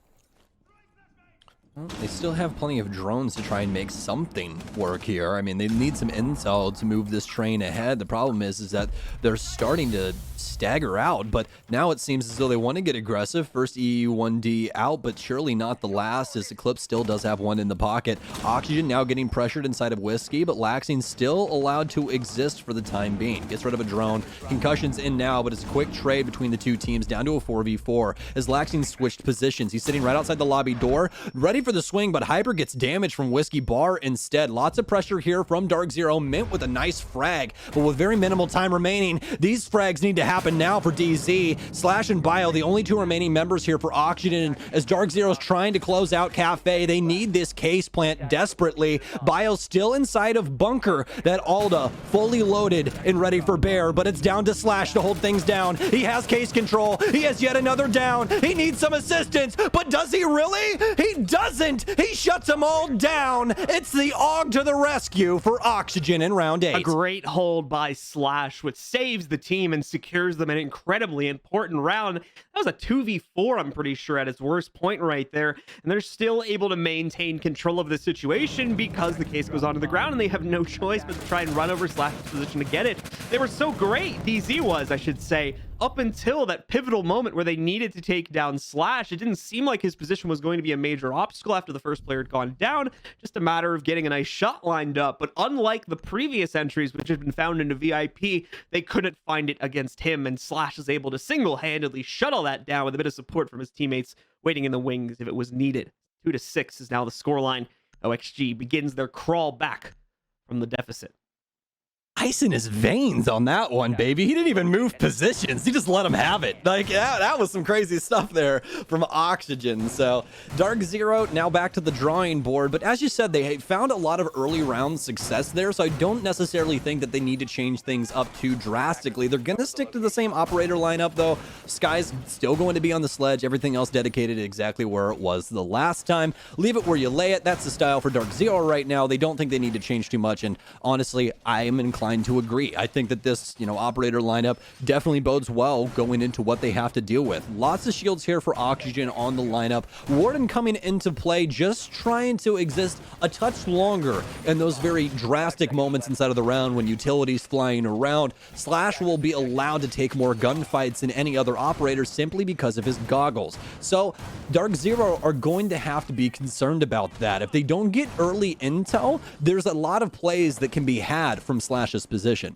Speaker 5: They still have plenty of drones to try and make something work here. I mean, they need some intel to move this train ahead. The problem is that they're starting to stagger out, but now it seems as though they want to get aggressive. First EU1D out, but surely not the last, as Eclipse still does have one in the pocket. Oxygen now getting pressured inside of Whiskey, but Laxing still allowed to exist for the time being. Gets rid of a drone. Concussion's in now, but it's a quick trade between the two teams down to a 4v4 as Laxing switched positions. He's sitting right outside the lobby door, ready for the swing, but Hyper gets damage from Whiskey Bar instead. Lots of pressure here from DarkZero, Mint with a nice frag, but with very minimal time remaining. These frags need to happen now for DZ. Slash and Bio, the only two remaining members here for Oxygen, as DarkZero's trying to close out Cafe. They need this case plant desperately. Bio still inside of Bunker. That Alda fully loaded and ready for Bear, but it's down to Slash to hold things down. He has case control. He has yet another down. He needs some assistance, but does he really? He doesn't. He shuts them all down. It's the AUG to the rescue for Oxygen in round 8.
Speaker 4: A great hold by Slash, which saves the team and secures them an incredibly important round. That was a 2v4, I'm pretty sure, at its worst point right there. And they're still able to maintain control of the situation because the case goes onto the ground and they have no choice but to try and run over Slash's position to get it. They were so great, DZ was, I should say, up until that pivotal moment where they needed to take down Slash. It didn't seem like his position was going to be a major obstacle after the first player had gone down, just a matter of getting a nice shot lined up. But unlike the previous entries, which had been found into VIP, they couldn't find it against him, and Slash is able to single-handedly shuttle that down with a bit of support from his teammates waiting in the wings if it was needed. 2-6 is now the scoreline. OXG begins their crawl back from the deficit.
Speaker 5: Ice in his veins on that one, baby. He didn't even move positions. He just let him have it. Like, yeah, that was some crazy stuff there from Oxygen. So DarkZero now back to the drawing board. But as you said, they found a lot of early round success there. So I don't necessarily think that they need to change things up too drastically. They're going to stick to the same operator lineup, though. Sky's still going to be on the sledge. Everything else dedicated exactly where it was the last time. Leave it where you lay it. That's the style for DarkZero right now. They don't think they need to change too much. And honestly, I am inclined to agree. I think that this, operator lineup definitely bodes well going into what they have to deal with. Lots of shields here for Oxygen on the lineup. Warden coming into play, just trying to exist a touch longer in those very drastic moments inside of the round when utilities flying around. Slash will be allowed to take more gunfights than any other operator simply because of his goggles. So DarkZero are going to have to be concerned about that. If they don't get early intel, there's a lot of plays that can be had from Slash's position.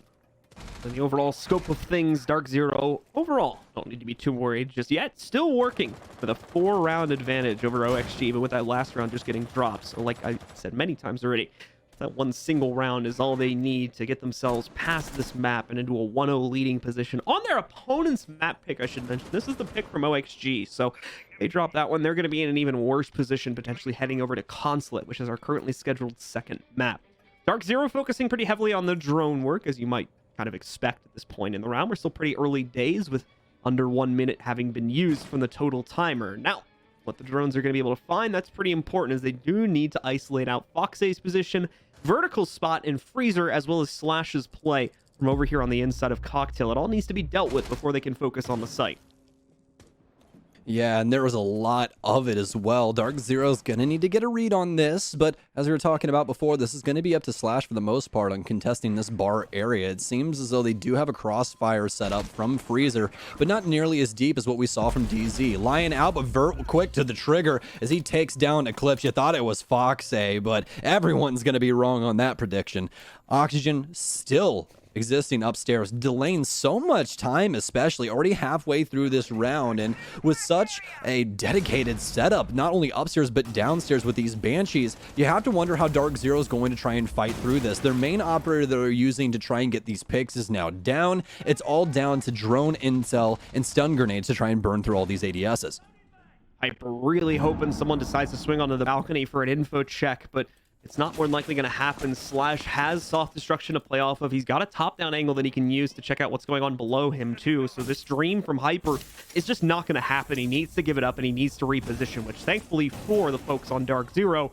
Speaker 4: In the overall scope of things, DarkZero overall don't need to be too worried just yet. Still working for the 4-round advantage over OXG, even with that last round just getting dropped. So like I said many times already, that one single round is all they need to get themselves past this map and into a 1-0 leading position on their opponent's map pick, I should mention. This is the pick from OXG, so they drop that one. They're going to be in an even worse position, potentially heading over to Consulate, which is our currently scheduled second map. DarkZero focusing pretty heavily on the drone work, as you might kind of expect at this point in the round. We're still pretty early days with under 1 minute having been used from the total timer. Now, what the drones are going to be able to find, that's pretty important, as they do need to isolate out Foxay's position, vertical spot, and Freezer, as well as Slash's play from over here on the inside of Cocktail. It all needs to be dealt with before they can focus on the site.
Speaker 5: Yeah, and there was a lot of it as well. DarkZero's gonna need to get a read on this, but as we were talking about before, this is gonna be up to Slash for the most part on contesting this bar area. It seems as though they do have a crossfire set up from Freezer, but not nearly as deep as what we saw from DZ. Lion out, but Vert quick to the trigger as he takes down Eclipse. You thought it was Foxay, but everyone's gonna be wrong on that prediction. Oxygen still existing upstairs, delaying so much time, especially already halfway through this round, and with such a dedicated setup, not only upstairs but downstairs with these Banshees, you have to wonder how DarkZero is going to try and fight through this. Their main operator that they're using to try and get these picks is now down. It's all down to drone intel and stun grenades to try and burn through all these ADSs.
Speaker 4: Hyper really hoping someone decides to swing onto the balcony for an info check, but it's not more than likely going to happen. Slash has soft destruction to play off of. He's got a top-down angle that he can use to check out what's going on below him, too. So this dream from Hyper is just not going to happen. He needs to give it up, and he needs to reposition, which thankfully for the folks on DarkZero,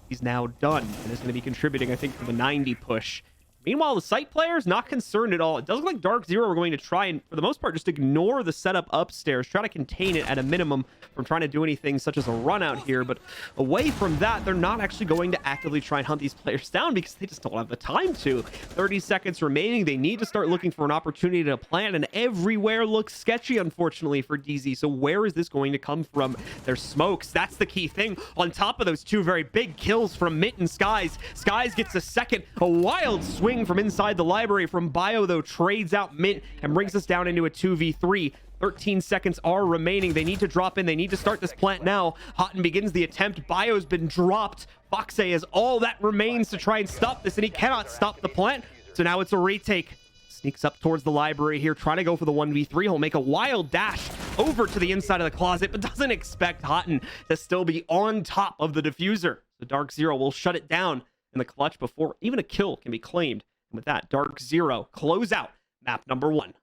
Speaker 4: he's now done and is going to be contributing, I think, to the 90 push. Meanwhile, the site players not concerned at all. It does look like DarkZero are going to try and, for the most part, just ignore the setup upstairs, try to contain it at a minimum from trying to do anything such as a run out here. But away from that, they're not actually going to actively try and hunt these players down because they just don't have the time to. 30 seconds remaining. They need to start looking for an opportunity to plant, and everywhere looks sketchy, unfortunately, for DZ. So where is this going to come from? There's smokes. That's the key thing. On top of those two very big kills from Mint and Skies. Skies gets a second. A wild swing from inside the library from Bio, though, trades out Mint and brings us down into a 2v3. 13 seconds are remaining. They need to drop in. They need to start this plant now. Houghton begins the attempt. Bio's been dropped. Foxe is all that remains to try and stop this, and he cannot stop the plant. So now it's a retake. Sneaks up towards the library here, trying to go for the 1v3. He'll make a wild dash over to the inside of the closet, but doesn't expect Houghton to still be on top of the diffuser. So DarkZero will shut it down in the clutch before even a kill can be claimed. And with that, DarkZero close out map number 1.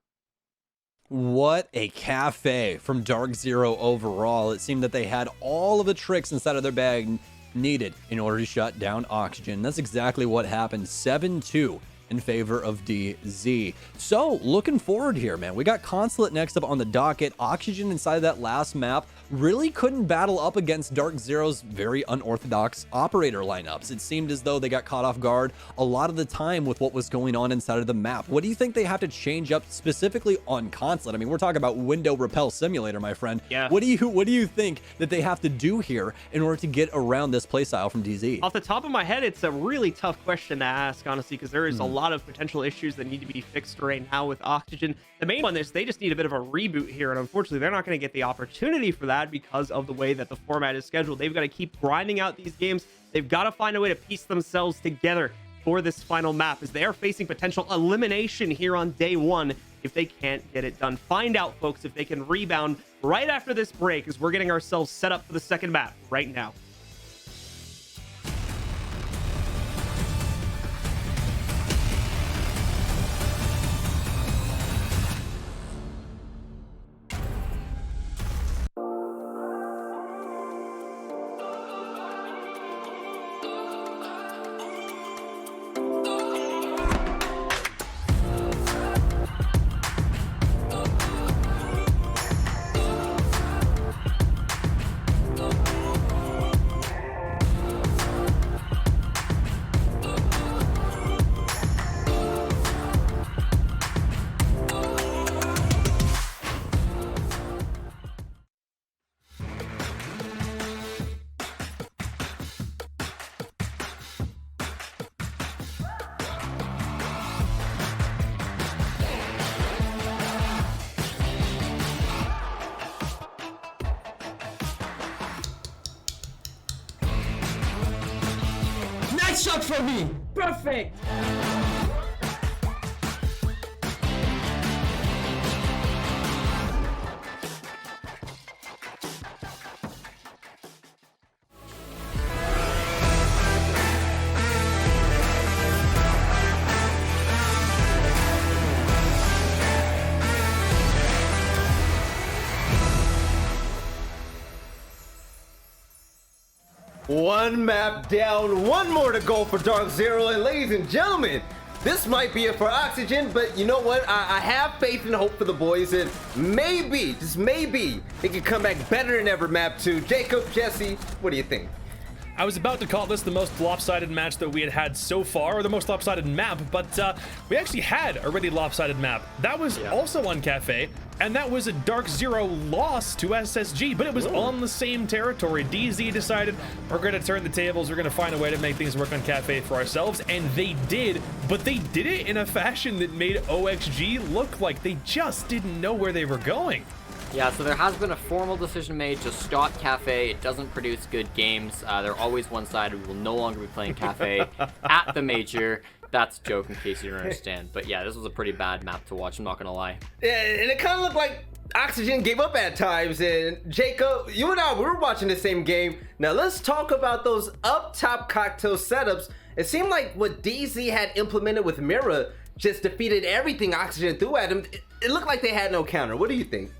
Speaker 5: What a cafe from DarkZero overall. It seemed that they had all of the tricks inside of their bag needed in order to shut down Oxygen. That's exactly what happened. 7-2 in favor of DZ. So looking forward here, man. We got Consulate next up on the docket. Oxygen inside of that last map really couldn't battle up against DarkZero's very unorthodox operator lineups. It seemed as though they got caught off guard a lot of the time with what was going on inside of the map. What do you think they have to change up specifically on Consulate? I mean, we're talking about window repel simulator, my friend.
Speaker 4: Yeah.
Speaker 5: What do you think that they have to do here in order to get around this playstyle from DZ?
Speaker 4: Off the top of my head, it's a really tough question to ask, honestly, because there is a lot of potential issues that need to be fixed right now with Oxygen. The main one is they just need a bit of a reboot here, and unfortunately, they're not going to get the opportunity for that because of the way that the format is scheduled. They've got to keep grinding out these games. They've got to find a way to piece themselves together for this final map, as they are facing potential elimination here on day 1 if they can't get it done. Find out, folks, if they can rebound right after this break, as we're getting ourselves set up for the second map right now.
Speaker 6: Nice shot for me! Perfect!
Speaker 1: One map down, one more to go for DarkZero, and ladies and gentlemen, this might be it for Oxygen, but you know what? I have faith and hope for the boys, and maybe, just maybe, they can come back better than ever map 2. Jacob, Jesse, what do you think?
Speaker 3: I was about to call this the most lopsided match that we had so far, or the most lopsided map, but we actually had a really lopsided map. That was also on Cafe, and that was a DarkZero loss to SSG, but it was on the same territory. DZ decided, we're going to turn the tables, we're going to find a way to make things work on Cafe for ourselves, and they did, but they did it in a fashion that made OXG look like they just didn't know where they were going.
Speaker 2: Yeah, so there has been a formal decision made to stop Cafe. It doesn't produce good games. They're always one-sided. We will no longer be playing Cafe at the Major. That's a joke in case you don't understand. But yeah, this was a pretty bad map to watch, I'm not going to lie.
Speaker 1: Yeah, and it kind of looked like Oxygen gave up at times. And Jacob, you and I, we were watching the same game. Now let's talk about those up-top cocktail setups. It seemed like what DZ had implemented with Mira just defeated everything Oxygen threw at him. It looked like they had no counter. What do you think?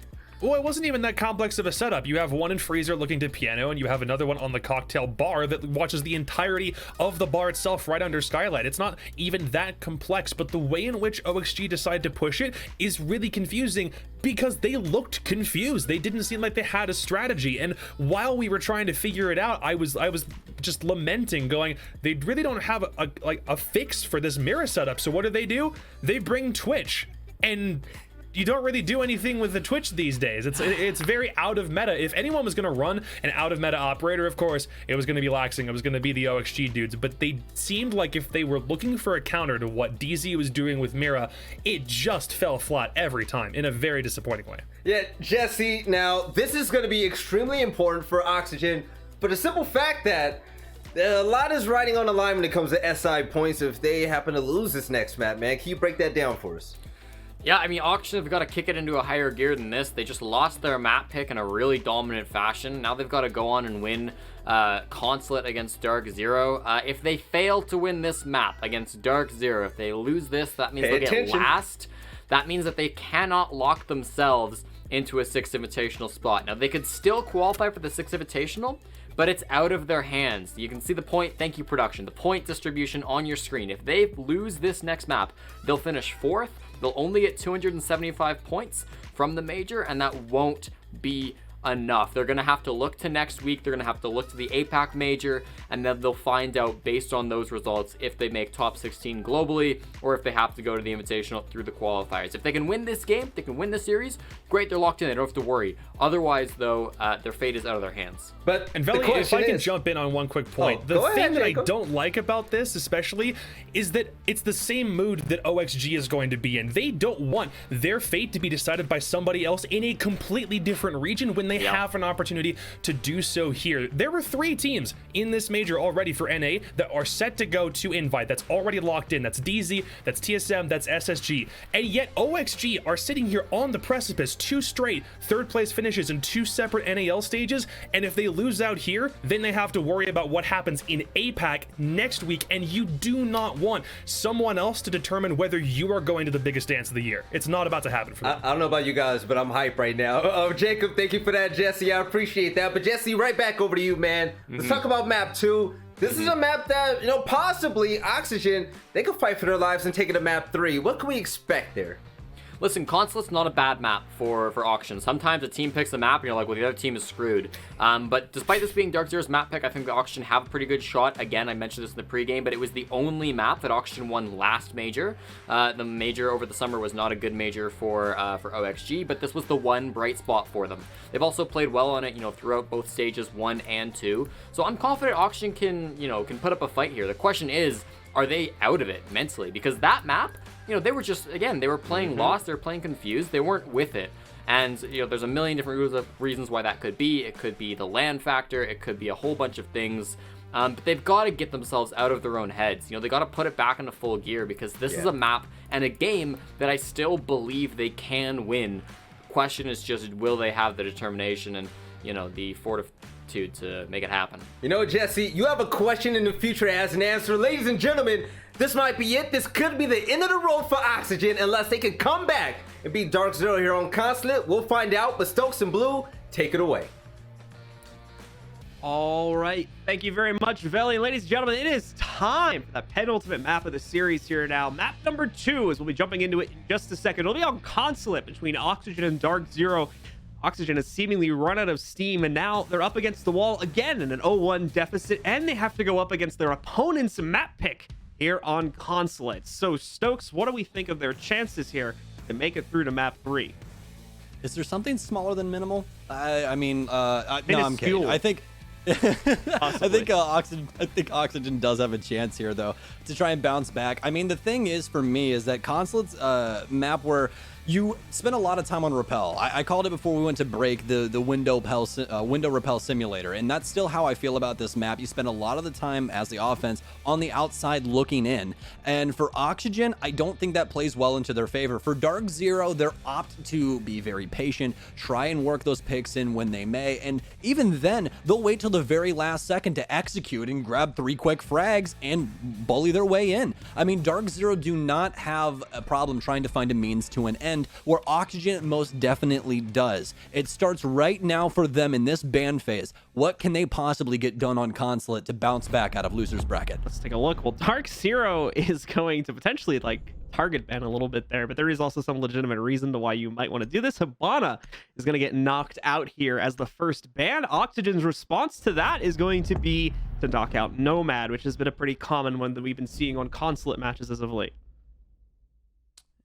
Speaker 3: Well, it wasn't even that complex of a setup. You have one in freezer looking to piano, and you have another one on the cocktail bar that watches the entirety of the bar itself right under skylight. It's not even that complex, but the way in which OXG decided to push it is really confusing because they looked confused. They didn't seem like they had a strategy. And while we were trying to figure it out, I was just lamenting, going, they really don't have a fix for this mirror setup. So what do? They bring Twitch, and you don't really do anything with the Twitch these days. It's very out of meta. If anyone was going to run an out of meta operator, of course, it was going to be Laxing. It was going to be the OXG dudes. But they seemed like if they were looking for a counter to what DZ was doing with Mira, it just fell flat every time in a very disappointing way.
Speaker 1: Yeah, Jesse, now this is going to be extremely important for Oxygen, but a simple fact that a lot is riding on the line when it comes to SI points if they happen to lose this next map, man. Can you break that down for us?
Speaker 2: Yeah, I mean, Oxygen have got to kick it into a higher gear than this. They just lost their map pick in a really dominant fashion. Now they've got to go on and win Consulate against DarkZero. If they fail to win this map against DarkZero, if they lose this, that means they'll get last. That means that they cannot lock themselves into a 6th Invitational spot. Now, they could still qualify for the 6th Invitational, but it's out of their hands. You can see the point, thank you production, the point distribution on your screen. If they lose this next map, they'll finish 4th. They'll only get 275 points from the major, and that won't be enough. They're going to have to look to next week. They're going to have to look to the APAC major, and then they'll find out based on those results if they make top 16 globally or if they have to go to the Invitational through the qualifiers. If they can win this game, they can win the series, great, they're locked in. They don't have to worry. Otherwise, though, their fate is out of their hands.
Speaker 1: But
Speaker 3: and Veli, if I can jump in on one quick point, the thing that I don't like about this especially is that it's the same mood that OXG is going to be in. They don't want their fate to be decided by somebody else in a completely different region when they have an opportunity to do so here. There were 3 teams in this major already for NA that are set to go to Invite. That's already locked in. That's DZ, that's TSM, that's SSG. And yet OXG are sitting here on the precipice, 2 straight 3rd place finishes in 2 separate NAL stages. And if they lose out here, then they have to worry about what happens in APAC next week. And you do not want someone else to determine whether you are going to the biggest dance of the year. It's not about to happen for them.
Speaker 1: I don't know about you guys, but I'm hyped right now. Jacob, thank you for that, Jesse. I appreciate that. But Jesse, right back over to you, man. Let's talk about map 2. This is a map that, you know, possibly Oxygen, they could fight for their lives and take it to map 3. What can we expect there?
Speaker 2: Listen, Consulate's not a bad map for Oxygen. Sometimes a team picks a map and you're like, well, the other team is screwed. But despite this being DarkZero's map pick, I think the Oxygen have a pretty good shot. Again, I mentioned this in the pregame, but it was the only map that Oxygen won last major. The major over the summer was not a good major for OXG, but this was the one bright spot for them. They've also played well on it, you know, throughout both stages 1 and 2. So I'm confident Oxygen can put up a fight here. The question is, are they out of it mentally? Because that map, you know, they were just, again, they were playing lost, they were playing confused, they weren't with it. And, you know, there's a million different reasons why that could be. It could be the land factor, it could be a whole bunch of things. But they've got to get themselves out of their own heads. You know, they got to put it back into full gear because this is a map and a game that I still believe they can win. Question is just, will they have the determination and, you know, the fortitude to make it happen?
Speaker 1: You know, Jesse, you have a question in the future as an answer. Ladies and gentlemen, this might be it. This could be the end of the road for Oxygen unless they can come back and beat DarkZero here on Consulate. We'll find out, but Stokes and Blue, take it away.
Speaker 4: All right. Thank you very much, Veli. Ladies and gentlemen, it is time for that penultimate map of the series here now. Map number 2, as we'll be jumping into it in just a second. It'll be on Consulate between Oxygen and DarkZero. Oxygen has seemingly run out of steam, and now they're up against the wall again in an 0-1 deficit, and they have to go up against their opponent's map pick here on Consulate. So, Stokes, what do we think of their chances here to make it through to map 3?
Speaker 5: Is there something smaller than minimal? No, I'm kidding. I think Oxygen does have a chance here, though, to try and bounce back. I mean, the thing is, for me, is that Consulate's map where you spend a lot of time on rappel. I called it before we went to break the window rappel simulator, and that's still how I feel about this map. You spend a lot of the time as the offense on the outside looking in, and for Oxygen, I don't think that plays well into their favor. For DarkZero, they're opt to be very patient, try and work those picks in when they may, and even then, they'll wait till the very last second to execute and grab 3 quick frags and bully their way in. I mean, DarkZero do not have a problem trying to find a means to an end. end where Oxygen most definitely does. It starts right now for them in this ban phase. What can they possibly get done on Consulate to bounce back out of loser's bracket?
Speaker 4: Let's take a look. Well, DarkZero is going to potentially target ban a little bit there, but there is also some legitimate reason to why you might want to do this. Hibana is going to get knocked out here as the first ban. Oxygen's response to that is going to be to knock out Nomad, which has been a pretty common one that we've been seeing on Consulate matches as of late.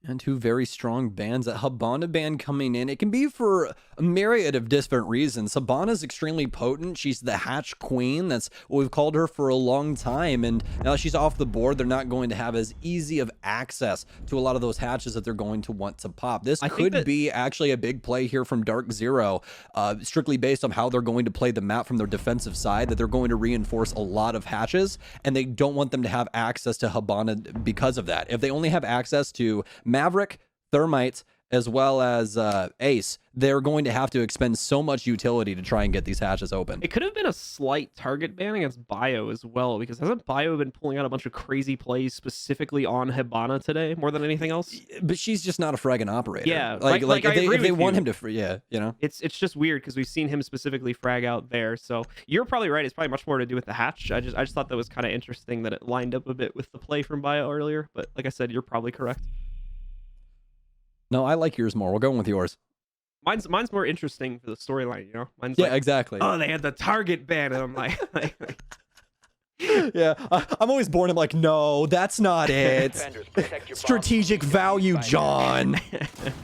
Speaker 5: And two very strong bans. That Hibana ban coming in, it can be for a myriad of different reasons. Hibana's extremely potent. She's the hatch queen. That's what we've called her for a long time. And now she's off the board, they're not going to have as easy of access to a lot of those hatches that they're going to want to pop. This could be actually a big play here from DarkZero, strictly based on how they're going to play the map from their defensive side, that they're going to reinforce a lot of hatches, and they don't want them to have access to Hibana because of that. If they only have access to Maverick, Thermite, as well as Ace, they're going to have to expend so much utility to try and get these hatches open.
Speaker 4: It could have been a slight target ban against Bio as well, because hasn't Bio been pulling out a bunch of crazy plays specifically on Hibana today more than anything else?
Speaker 5: But she's just not a fragging operator.
Speaker 4: Yeah,
Speaker 5: like if they want him to, you know,
Speaker 4: it's just weird because we've seen him specifically frag out there. So you're probably right. It's probably much more to do with the hatch. I just thought that was kind of interesting that it lined up a bit with the play from Bio earlier. But like I said, you're probably correct.
Speaker 5: No, I like yours more. We'll go with yours.
Speaker 4: Mine's more interesting for the storyline, you know? Mine's
Speaker 5: exactly.
Speaker 4: Oh, they had the target ban, and I'm like
Speaker 5: yeah, I'm always born. I'm like, no, that's not it. Strategic value, John.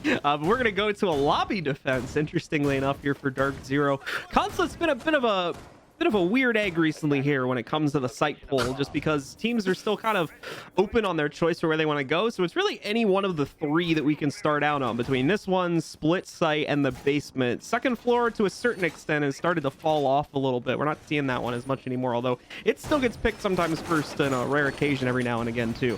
Speaker 4: We're going to go to a lobby defense, interestingly enough, here for DarkZero. Consulate's been a bit of a weird egg recently here when it comes to the site poll, just because teams are still kind of open on their choice for where they want to go. So it's really any one of the three that we can start out on between this one, split site, and the basement. Second floor, to a certain extent, has started to fall off a little bit. We're not seeing that one as much anymore, although it still gets picked sometimes first on a rare occasion every now and again, too.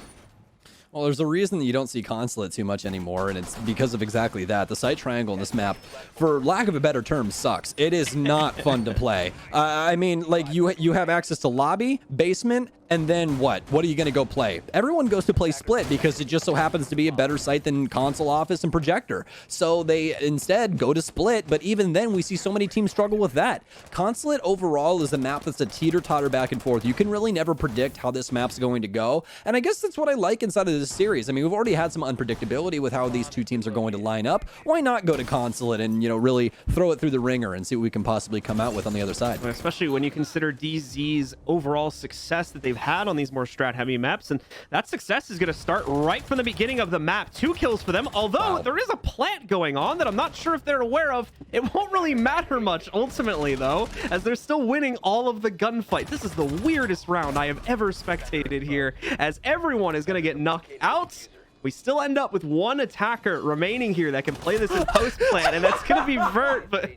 Speaker 5: Well, there's a reason that you don't see Consulate too much anymore, and it's because of exactly that. The site triangle in this map, for lack of a better term, sucks. It is not fun to play. I mean, like, you have access to lobby, basement, and then what? What are you going to go play? Everyone goes to play Split because it just so happens to be a better site than Console Office and Projector. So they instead go to Split, but even then we see so many teams struggle with that. Consulate overall is a map that's a teeter-totter back and forth. You can really never predict how this map's going to go, and I guess that's what I like inside of this series. I mean, we've already had some unpredictability with how these two teams are going to line up. Why not go to Consulate and, you know, really throw it through the ringer and see what we can possibly come out with on the other side?
Speaker 4: Especially when you consider DZ's overall success that they've had on these more strat heavy maps, and that success is going to start right from the beginning of the map. 2 kills for them, although there is a plant going on that I'm not sure if they're aware of. It won't really matter much ultimately though, as they're still winning all of the gunfight. This is the weirdest round I have ever spectated here, as everyone is going to get knocked out. We still end up with one attacker remaining here that can play this in post plant, and that's going to be Vert, but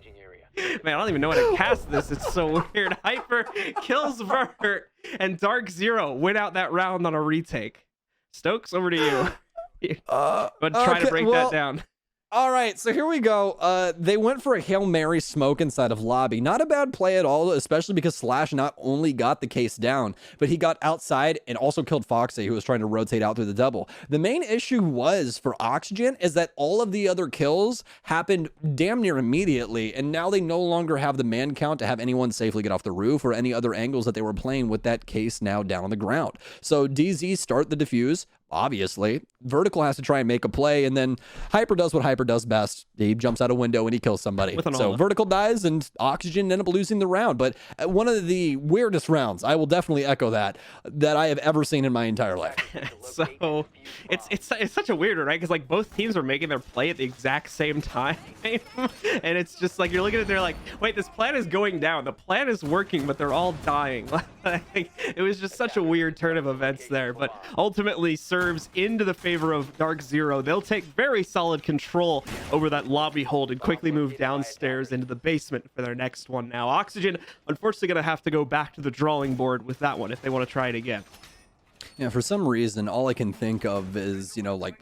Speaker 4: man, I don't even know how to cast this. It's so weird. Hyper kills Vert, and DarkZero win out that round on a retake. Stokes, over to you. But try to break that down.
Speaker 5: All right, so here we go. They went for a Hail Mary smoke inside of lobby. Not a bad play at all, especially because Slash not only got the case down, but he got outside and also killed Foxy, who was trying to rotate out through the double. The main issue was for Oxygen is that all of the other kills happened damn near immediately, and now they no longer have the man count to have anyone safely get off the roof or any other angles that they were playing with that case now down on the ground. So DZ start the defuse. Obviously, Vertical has to try and make a play, and then Hyper does what Hyper does best. He jumps out a window and he kills somebody. So Vertical dies and Oxygen end up losing the round. But one of the weirdest rounds, I will definitely echo that I have ever seen in my entire life.
Speaker 4: So it's such a weird one, right? Because like both teams are making their play at the exact same time, and it's just like you're looking at it, they're like, wait, this plan is going down. The plan is working, but they're all dying. It was just such a weird turn of events there, but ultimately serves into the favor of DarkZero. They'll take very solid control over that lobby hold and quickly move downstairs into the basement for their next one. Now Oxygen unfortunately gonna have to go back to the drawing board with that one if they want to try it again.
Speaker 5: Yeah, for some reason all I can think of is, you know, like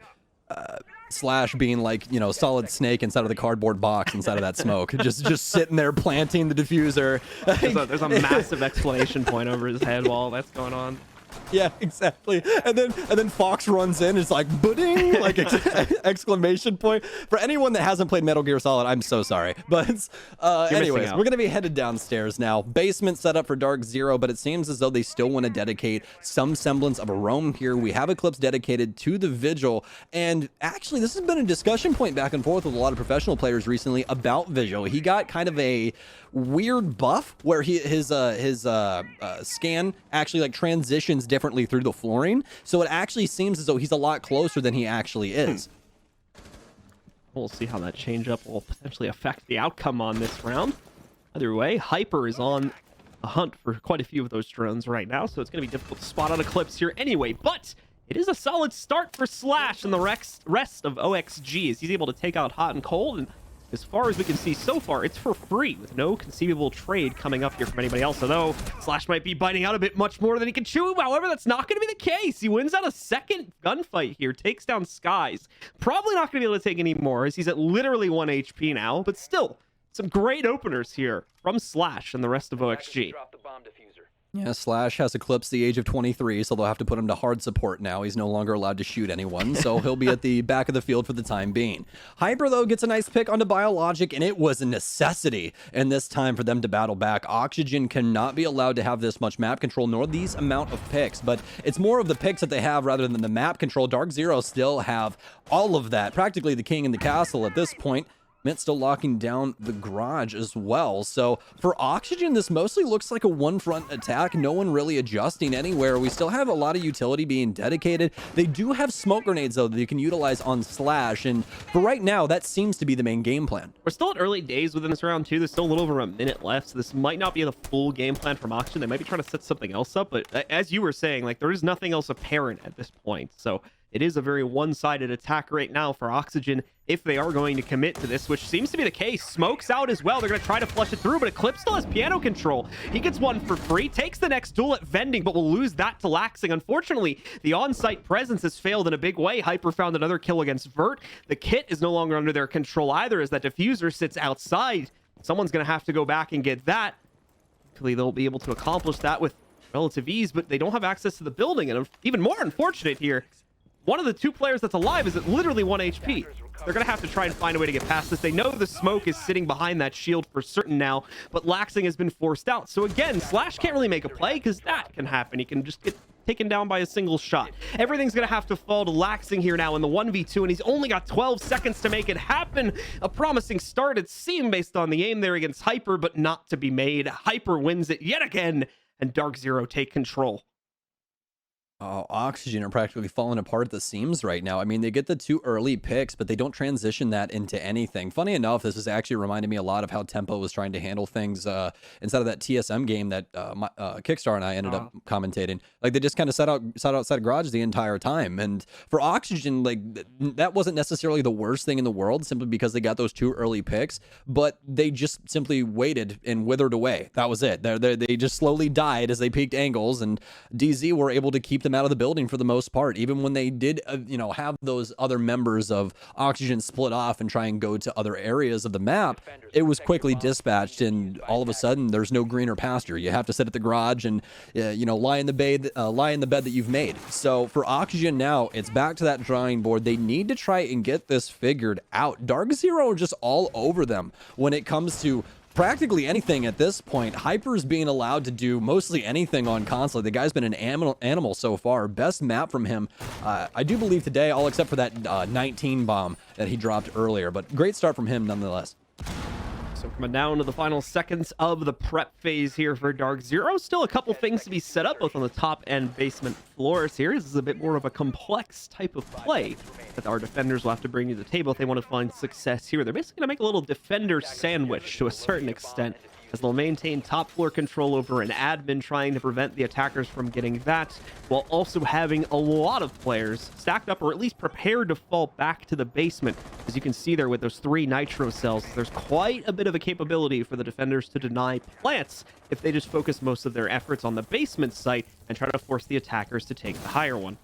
Speaker 5: Slash being like, you know, Solid Snake inside of the cardboard box inside of that smoke, just sitting there planting the diffuser.
Speaker 4: There's a massive exclamation point over his head while that's going on.
Speaker 5: Yeah, exactly. And then Fox runs in. It's like budding, like exclamation point. For anyone that hasn't played Metal Gear Solid, I'm so sorry. But anyways, we're gonna be headed downstairs now. Basement set up for DarkZero, but it seems as though they still want to dedicate some semblance of a roam here. We have Eclipse dedicated to the Vigil, and actually, this has been a discussion point back and forth with a lot of professional players recently about Vigil. He got kind of a weird buff where his scan actually like transitions differently through the flooring, so it actually seems as though he's a lot closer than he actually is.
Speaker 4: We'll see how that change-up will potentially affect the outcome on this round. Either way, Hyper is on a hunt for quite a few of those drones right now, so it's going to be difficult to spot on Eclipse here anyway, but it is a solid start for Slash and the rest of OXG as he's able to take out Hot and Cold, and as far as we can see so far, it's for free with no conceivable trade coming up here from anybody else. Although Slash might be biting out a bit much more than he can chew. However, that's not going to be the case. He wins out a second gunfight here, takes down Skies. Probably not going to be able to take any more as he's at literally 1 HP now, but still some great openers here from Slash and the rest of OXG.
Speaker 5: Yeah, Slash has eclipsed the age of 23, so they'll have to put him to hard support now. He's no longer allowed to shoot anyone, so he'll be at the back of the field for the time being. Hyper, though, gets a nice pick onto Biologic, and it was a necessity in this time for them to battle back. Oxygen cannot be allowed to have this much map control, nor these amount of picks, but it's more of the picks that they have rather than the map control. DarkZero still have all of that, practically the king in the castle at this point. Mint still locking down the garage as well. So for Oxygen, this mostly looks like a one-front attack. No one really adjusting anywhere. We still have a lot of utility being dedicated. They do have smoke grenades, though, that you can utilize on Slash. And for right now, that seems to be the main game plan.
Speaker 4: We're still at early days within this round, too. There's still a little over a minute left, so this might not be the full game plan from Oxygen. They might be trying to set something else up, but as you were saying, like, there is nothing else apparent at this point. So it is a very one-sided attack right now for Oxygen if they are going to commit to this, which seems to be the case. Smoke's out as well. They're going to try to flush it through, but Eclipse still has piano control. He gets one for free, takes the next duel at Vending, but will lose that to Laxing. Unfortunately, the on-site presence has failed in a big way. Hyper found another kill against Vert. The kit is no longer under their control either as that diffuser sits outside. Someone's going to have to go back and get that. Hopefully, they'll be able to accomplish that with relative ease, but they don't have access to the building. And even more unfortunate here, one of the two players that's alive is at literally 1 HP. They're going to have to try and find a way to get past this. They know the smoke is sitting behind that shield for certain now, but Laxing has been forced out. So again, Slash can't really make a play because that can happen. He can just get taken down by a single shot. Everything's going to have to fall to Laxing here now in the 1v2, and he's only got 12 seconds to make it happen. A promising start, it seemed, based on the aim there against Hyper, but not to be made. Hyper wins it yet again, and DarkZero take control.
Speaker 5: Oh, Oxygen are practically falling apart at the seams right now. I mean, they get the 2 early picks, but they don't transition that into anything. Funny enough, this is actually reminding me a lot of how Tempo was trying to handle things inside of that TSM game that Kickstar and I ended up commentating. Like, they just kind of sat outside garage the entire time. And for Oxygen, like, that wasn't necessarily the worst thing in the world, simply because they got those 2 early picks, but they just simply waited and withered away. That was it. They just slowly died as they peaked angles, and DZ were able to keep them out of the building for the most part. Even when they did have those other members of Oxygen split off and try and go to other areas of the map, it was quickly dispatched, and all of a sudden there's no greener pasture. You have to sit at the garage and lie in the bed that you've made. So for Oxygen now, it's back to that drawing board. They need to try and get this figured out. DarkZero are just all over them when it comes to practically anything at this point. Hyper's being allowed to do mostly anything on Consulate. The guy's been an animal so far. Best map from him, I do believe today, all except for that 19 bomb that he dropped earlier. But great start from him nonetheless.
Speaker 4: So coming down to the final seconds of the prep phase here for DarkZero. Still a couple things to be set up both on the top and basement floors here. This is a bit more of a complex type of play that our defenders will have to bring to the table if they want to find success here. They're basically going to make a little defender sandwich to a certain extent, as they'll maintain top floor control over an admin, trying to prevent the attackers from getting that, while also having a lot of players stacked up or at least prepared to fall back to the basement. As you can see there with those 3 nitro cells, there's quite a bit of a capability for the defenders to deny plants if they just focus most of their efforts on the basement site and try to force the attackers to take the higher one.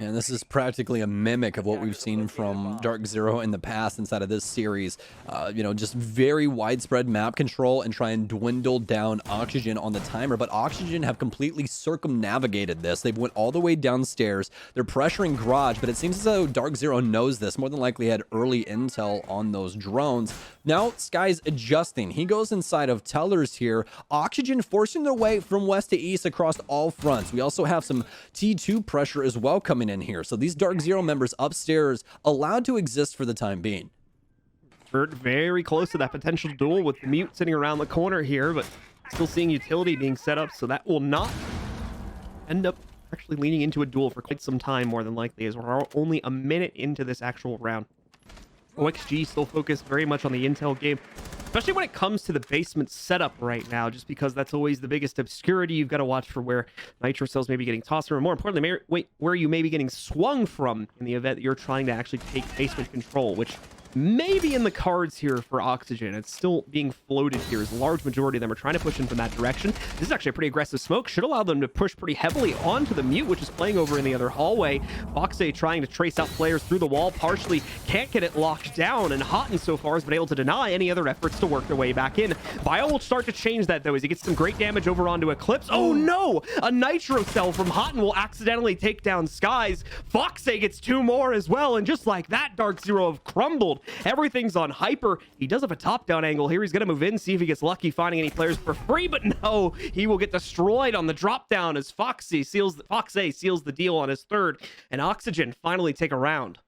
Speaker 5: And this is practically a mimic of what we've seen from DarkZero in the past inside of this series. Just very widespread map control and try and dwindle down Oxygen on the timer. But Oxygen have completely circumnavigated this. They've went all the way downstairs. They're pressuring Garage, but it seems as though DarkZero knows this. More than likely had early intel on those drones. Now Sky's adjusting. He goes inside of Tellers here. Oxygen forcing their way from west to east across all fronts. We also have some T2 pressure as well coming in here. So these DarkZero members upstairs allowed to exist for the time being.
Speaker 4: Vert very close to that potential duel with the Mute sitting around the corner here, but still seeing utility being set up, so that will not end up actually leaning into a duel for quite some time, more than likely, as we're only a minute into this actual round. OXG still focused very much on the intel game, especially when it comes to the basement setup right now, just because that's always the biggest obscurity. You've got to watch for where nitro cells may be getting tossed, or more importantly, where you may be getting swung from in the event that you're trying to actually take basement control, which may be in the cards here for Oxygen. It's still being floated here, as a large majority of them are trying to push in from that direction. This is actually a pretty aggressive smoke, should allow them to push pretty heavily onto the Mute, which is playing over in the other hallway. Foxay trying to trace out players through the wall, partially can't get it locked down, and Houghton so far has been able to deny any other efforts to work their way back in. Bio will start to change that, though, as he gets some great damage over onto Eclipse. Oh no! A nitro cell from Houghton will accidentally take down Skies. Foxay gets 2 more as well, and just like that, DarkZero have crumbled. Everything's on hyper. He does have a top-down angle here. He's going to move in, see if he gets lucky finding any players for free, but no, he will get destroyed on the drop-down as Foxay seals the deal on his third, and Oxygen finally take a round.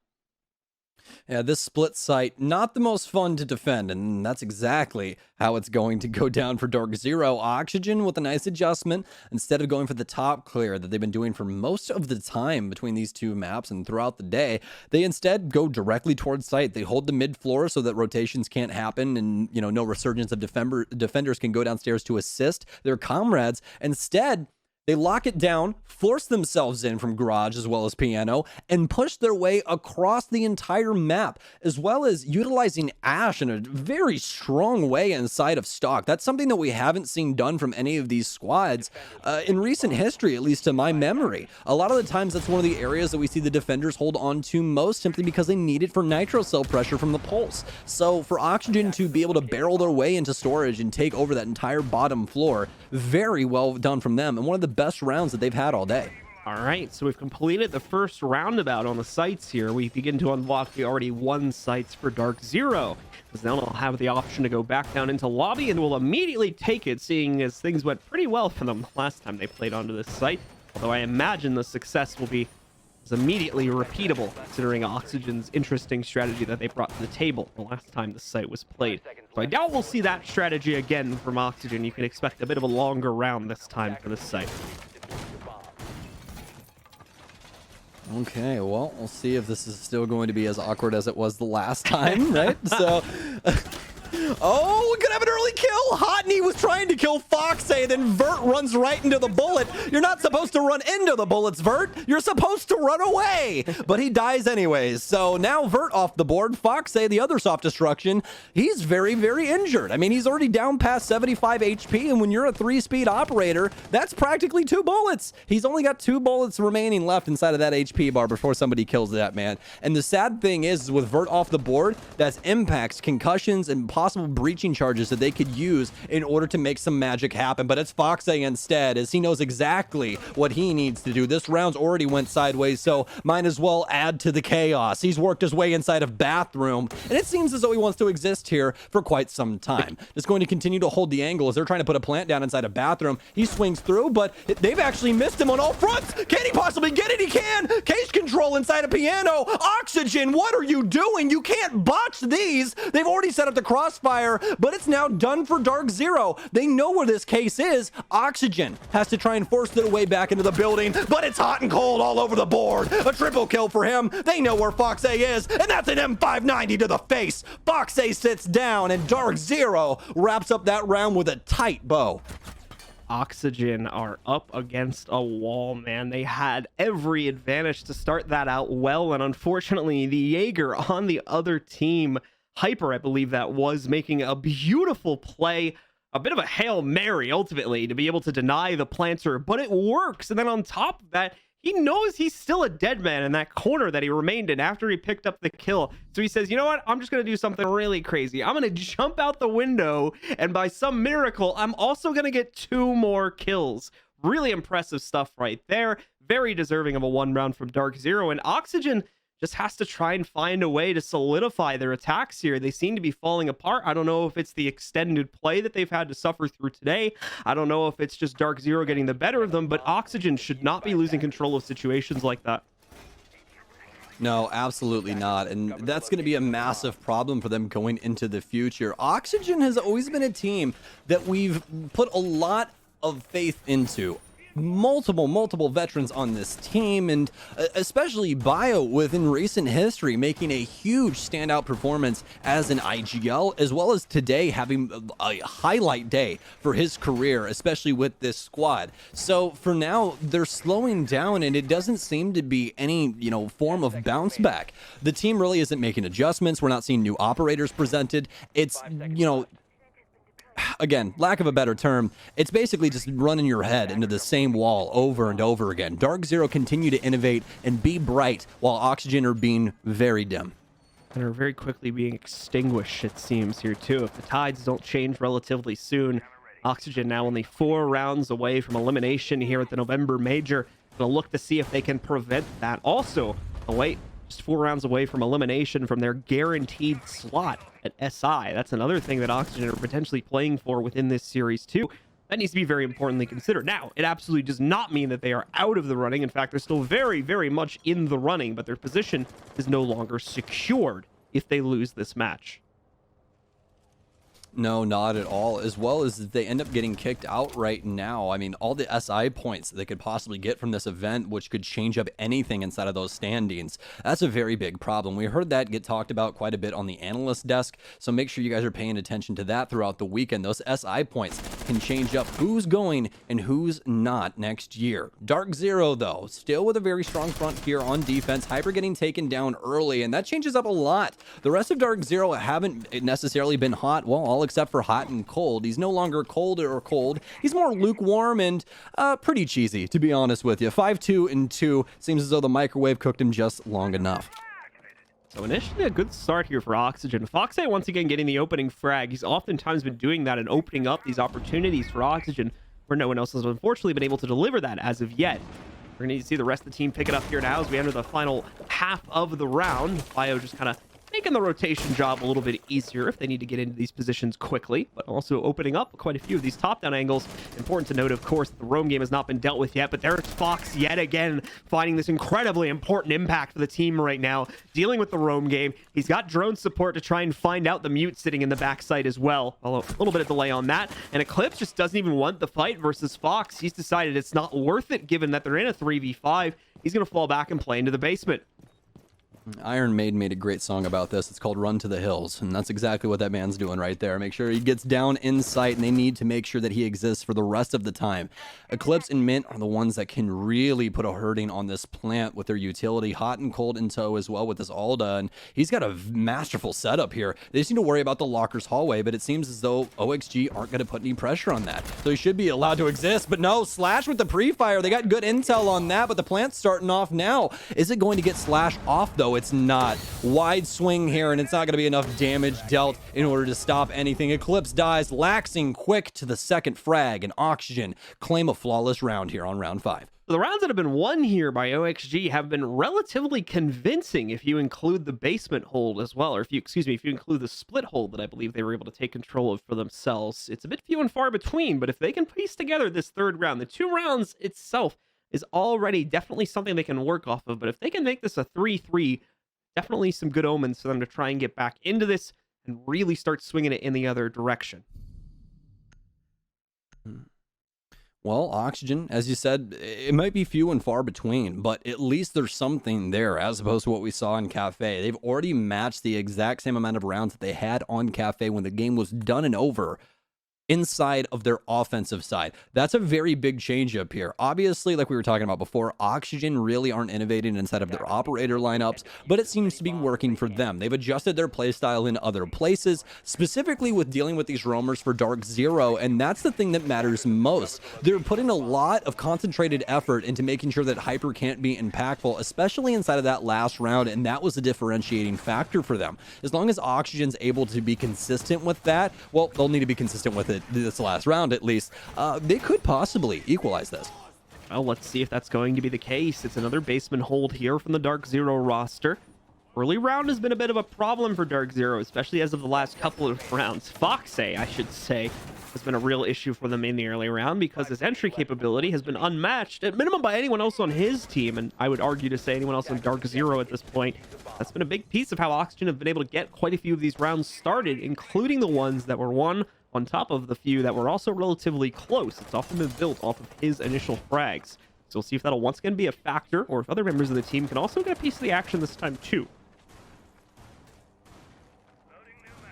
Speaker 5: Yeah, this split site, not the most fun to defend, and that's exactly how it's going to go down for DarkZero. Oxygen with a nice adjustment. Instead of going for the top clear that they've been doing for most of the time between these two maps and throughout the day, they instead go directly towards site. They hold the mid floor so that rotations can't happen and, no resurgence of defenders can go downstairs to assist their comrades. Instead, they lock it down, force themselves in from Garage as well as Piano, and push their way across the entire map, as well as utilizing Ash in a very strong way inside of stock. That's something that we haven't seen done from any of these squads in recent history, at least to my memory. A lot of the times, that's one of the areas that we see the defenders hold on to most, simply because they need it for nitro cell pressure from the pulse. So for Oxygen to be able to barrel their way into storage and take over that entire bottom floor, very well done from them, and one of the best rounds that they've had all day.
Speaker 4: All right, so we've completed the first roundabout on the sites here. We begin to unlock the already won sites for DarkZero, because now they'll have the option to go back down into lobby and will immediately take it, seeing as things went pretty well for them last time they played onto this site. Although I imagine the success will be immediately repeatable, considering Oxygen's interesting strategy that they brought to the table the last time the site was played. So I doubt we'll see that strategy again from Oxygen. You can expect a bit of a longer round this time for this site.
Speaker 5: Okay, well, we'll see if this is still going to be as awkward as it was the last time, right? So... Oh, we could have an early kill. Hotney was trying to kill Foxay, then Vert runs right into the bullet. You're not supposed to run into the bullets, Vert. You're supposed to run away. But he dies anyways. So now Vert off the board. Foxay, the other soft destruction, he's very, very injured. I mean, he's already down past 75 HP, and when you're a 3-speed operator, that's practically 2 bullets. He's only got 2 bullets remaining left inside of that HP bar before somebody kills that man. And the sad thing is with Vert off the board, that's impacts, concussions, and possible breaching charges that they could use in order to make some magic happen. But it's Foxay instead, as he knows exactly what he needs to do. This round's already went sideways, so might as well add to the chaos. He's worked his way inside of bathroom, and it seems as though he wants to exist here for quite some time. Just going to continue to hold the angle as they're trying to put a plant down inside a bathroom. He swings through, but they've actually missed him on all fronts. Can he possibly get it? He can. Case control inside a Piano. Oxygen, what are you doing? You can't botch these. They've already set up the crossfire, but it's now done for DarkZero. They know where this case is. Oxygen has to try and force their way back into the building, but it's hot and cold all over the board. A triple kill for him. They know where Foxay is, and that's an M590 to the face. Foxay sits down, and DarkZero wraps up that round with a tight bow.
Speaker 4: Oxygen are up against a wall, man. They had every advantage to start that out well, and unfortunately, the Jaeger on the other team, Hyper, I believe that was, making a beautiful play, a bit of a Hail Mary, ultimately, to be able to deny the planter, but it works. And then on top of that, he knows he's still a dead man in that corner that he remained in after he picked up the kill. So he says, you know what? I'm just going to do something really crazy. I'm going to jump out the window, and by some miracle, I'm also going to get 2 more kills. Really impressive stuff right there. Very deserving of a 1 round from DarkZero. And Oxygen just has to try and find a way to solidify their attacks here. They seem to be falling apart. I don't know if it's the extended play that they've had to suffer through today. I don't know if it's just DarkZero getting the better of them, but Oxygen should not be losing control of situations like that.
Speaker 5: No, absolutely not. And that's going to be a massive problem for them going into the future. Oxygen has always been a team that we've put a lot of faith into. Multiple veterans on this team, and especially Bio within recent history making a huge standout performance as an IGL, as well as today having a highlight day for his career, especially with this squad. So for now, they're slowing down, and it doesn't seem to be any, form of bounce back. The team really isn't making adjustments. We're not seeing new operators presented. It's, again, lack of a better term, it's basically just running your head into the same wall over and over again. DarkZero continue to innovate and be bright, while Oxygen are being very dim.
Speaker 4: And are very quickly being extinguished, it seems, here too. If the tides don't change relatively soon, Oxygen now only 4 rounds away from elimination here at the November Major. Gonna look to see if they can prevent that. Also, just 4 rounds away from elimination from their guaranteed slot at SI. That's another thing that Oxygen are potentially playing for within this series too. That needs to be very importantly considered. Now, it absolutely does not mean that they are out of the running. In fact, they're still very, very much in the running, but their position is no longer secured if they lose this match.
Speaker 5: No, not at all. As well as they end up getting kicked out right now. I mean, all the SI points they could possibly get from this event, which could change up anything inside of those standings. That's a very big problem. We heard that get talked about quite a bit on the analyst desk, so make sure you guys are paying attention to that throughout the weekend. Those SI points can change up who's going and who's not next year. DarkZero, though, still with a very strong front here on defense. Hyper getting taken down early, and that changes up a lot. The rest of DarkZero haven't necessarily been hot, well, all except for hot and cold. He's no longer cold or cold. He's more lukewarm and pretty cheesy, to be honest with you. 5-2 and 2. Seems as though the microwave cooked him just long enough.
Speaker 4: So initially a good start here for Oxygen. Foxay once again getting the opening frag. He's oftentimes been doing that and opening up these opportunities for Oxygen where no one else has unfortunately been able to deliver that as of yet. We're going to need to see the rest of the team pick it up here now as we enter the final half of the round. Bio just kind of making the rotation job a little bit easier if they need to get into these positions quickly, but also opening up quite a few of these top-down angles. Important to note, of course, that the roam game has not been dealt with yet, but there's Fox yet again finding this incredibly important impact for the team right now, dealing with the roam game. He's got drone support to try and find out the mute sitting in the backside as well. Although a little bit of delay on that, and Eclipse just doesn't even want the fight versus Fox. He's decided it's not worth it given that they're in a 3v5. He's going to fall back and play into the basement.
Speaker 5: Iron Maiden made a great song about this. It's called Run to the Hills, and that's exactly what that man's doing right there. Make sure he gets down in sight, and they need to make sure that he exists for the rest of the time. Eclipse and Mint are the ones that can really put a hurting on this plant with their utility, hot and cold in tow as well with this Alda, and he's got a masterful setup here. They just need to worry about the Locker's hallway, but it seems as though OXG aren't going to put any pressure on that. So he should be allowed to exist, but no, Slash with the pre-fire. They got good intel on that, but the plant's starting off now. Is it going to get Slash off, though? It's not. Wide swing here, and it's not going to be enough damage dealt in order to stop anything. Eclipse dies, laxing quick to the second frag, and Oxygen claim a flawless round here on round 5.
Speaker 4: The rounds that have been won here by OXG have been relatively convincing if you include the basement hold as well, or if you include the split hold that I believe they were able to take control of for themselves. It's a bit few and far between, but if they can piece together this third round, the 2 rounds itself is already definitely something they can work off of, but if they can make this a 3-3, definitely some good omens for them to try and get back into this and really start swinging it in the other direction.
Speaker 5: Well, Oxygen, as you said, it might be few and far between, but at least there's something there as opposed to what we saw in Cafe. They've already matched the exact same amount of rounds that they had on Cafe when the game was done and over. inside of their offensive side. That's a very big change up here. Obviously, like we were talking about before, Oxygen really aren't innovating inside of their operator lineups, but it seems to be working for them. They've adjusted their playstyle in other places, specifically with dealing with these roamers for DarkZero, and that's the thing that matters most. They're putting a lot of concentrated effort into making sure that Hyper can't be impactful, especially inside of that last round, and that was a differentiating factor for them. As long as Oxygen's able to be consistent with that, well, they'll need to be consistent with it this last round at least. They could possibly equalize this.
Speaker 4: Well, let's see if that's going to be the case. It's another basement hold here from the DarkZero roster. Early round has been a bit of a problem for DarkZero, especially as of the last couple of rounds. Foxay, I should say, has been a real issue for them in the early round because his entry capability has been unmatched, at minimum by anyone else on his team, and I would argue to say anyone else on DarkZero at this point. That's been a big piece of how Oxygen have been able to get quite a few of these rounds started, including the ones that were won on top of the few that were also relatively close. It's often been built off of his initial frags. So we'll see if that'll once again be a factor, or if other members of the team can also get a piece of the action this time too.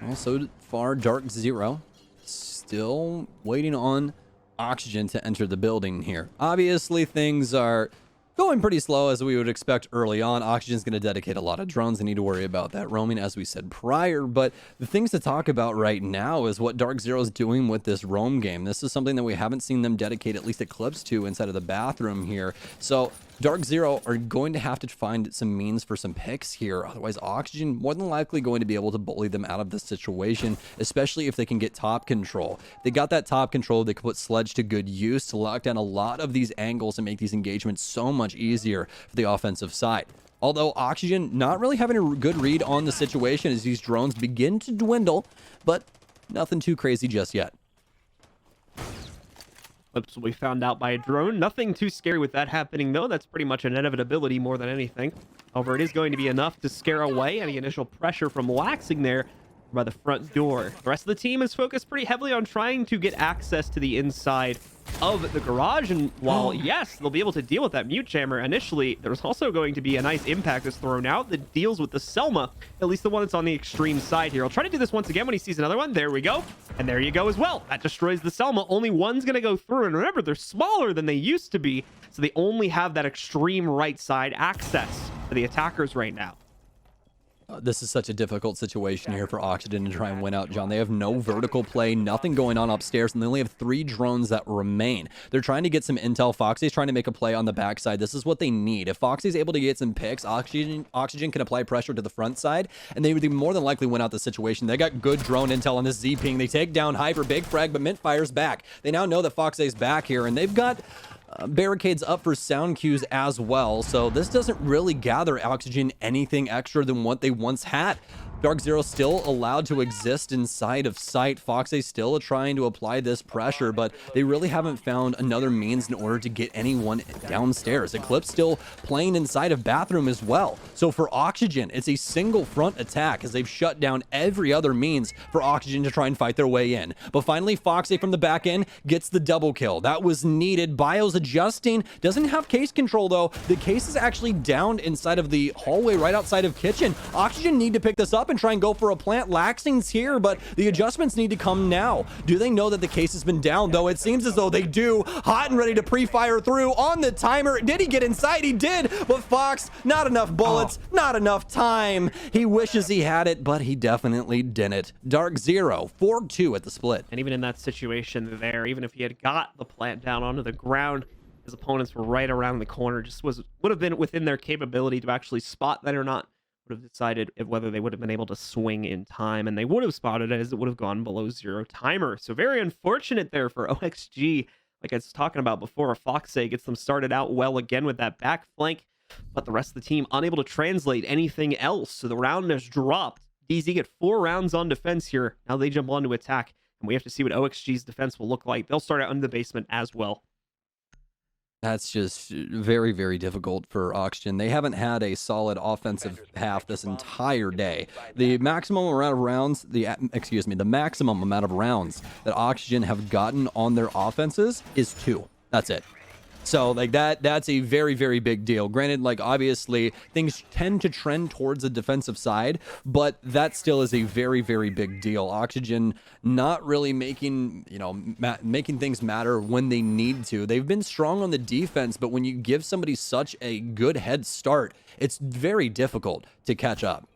Speaker 5: Well, so far, DarkZero still waiting on Oxygen to enter the building here. Obviously, things are going pretty slow as we would expect early on. Oxygen's going to dedicate a lot of drones. They need to worry about that roaming, as we said prior. But the things to talk about right now is what DarkZero is doing with this roam game. This is something that we haven't seen them dedicate at least a clips to inside of the bathroom here. So DarkZero are going to have to find some means for some picks here. Otherwise, Oxygen more than likely going to be able to bully them out of this situation, especially if they can get top control. If they got that top control, they could put Sledge to good use to lock down a lot of these angles and make these engagements so much easier for the offensive side. Although Oxygen not really having a good read on the situation as these drones begin to dwindle, but nothing too crazy just yet.
Speaker 4: Clips will be found out by a drone. Nothing too scary with that happening, though. That's pretty much an inevitability more than anything. However, it is going to be enough to scare away any initial pressure from laxing there by the front door. The rest of the team is focused pretty heavily on trying to get access to the inside of the garage, and while yes, they'll be able to deal with that mute jammer initially, there's also going to be a nice impact that's thrown out that deals with the Selma, at least the one that's on the extreme side here. I'll try to do this once again when he sees another one. There we go, and there you go as well. That destroys the Selma. Only one's gonna go through, and remember, they're smaller than they used to be, so they only have that extreme right side access for the attackers right now.
Speaker 5: This is such a difficult situation here for Oxygen to try and win out, John. They have no vertical play, nothing going on upstairs, and they only have 3 drones that remain. They're trying to get some intel. Foxy's trying to make a play on the backside. This is what they need. If Foxy's able to get some picks, Oxygen can apply pressure to the front side, and they would more than likely win out the situation. They got good drone intel on this Z-ping. They take down Hyper, big frag, but Mint fires back. They now know that Foxy's back here, and they've got barricades up for sound cues as well, so this doesn't really gather Oxygen anything extra than what they once had. DarkZero still allowed to exist inside of sight. Foxy still trying to apply this pressure, but they really haven't found another means in order to get anyone downstairs. Eclipse still playing inside of bathroom as well. So for Oxygen, it's a single front attack as they've shut down every other means for Oxygen to try and fight their way in. But finally, Foxy from the back end gets the double kill. That was needed. Bio's adjusting. Doesn't have case control though. The case is actually down inside of the hallway right outside of kitchen. Oxygen need to pick this up and try and go for a plant. Laxing's here, but the adjustments need to come now. Do they know that the case has been down, though? It seems as though they do. Hot and ready to pre-fire through on the timer. Did he get inside? He did, but Fox, not enough bullets, not enough time. He wishes he had it, but he definitely didn't. DarkZero, 4-2 at the split.
Speaker 4: And even in that situation there, even if he had got the plant down onto the ground, his opponents were right around the corner. Just would have been within their capability to actually spot that or not. Would have decided whether they would have been able to swing in time, and they would have spotted it as it would have gone below 0 timer. So very unfortunate there for OXG. Like I was talking about before, Foxay gets them started out well again with that back flank, but the rest of the team unable to translate anything else. So the round has dropped. DZ get 4 rounds on defense here. Now they jump on to attack, and we have to see what OXG's defense will look like. They'll start out in the basement as well.
Speaker 5: That's just very, very difficult for Oxygen. They haven't had a solid offensive half this entire day. The maximum amount of rounds, the maximum amount of rounds that Oxygen have gotten on their offenses is 2. That's it. So like that's a very, very big deal. Granted, like obviously things tend to trend towards the defensive side, but that still is a very, very big deal. Oxygen not really making, making things matter when they need to. They've been strong on the defense, but when you give somebody such a good head start, it's very difficult to catch up.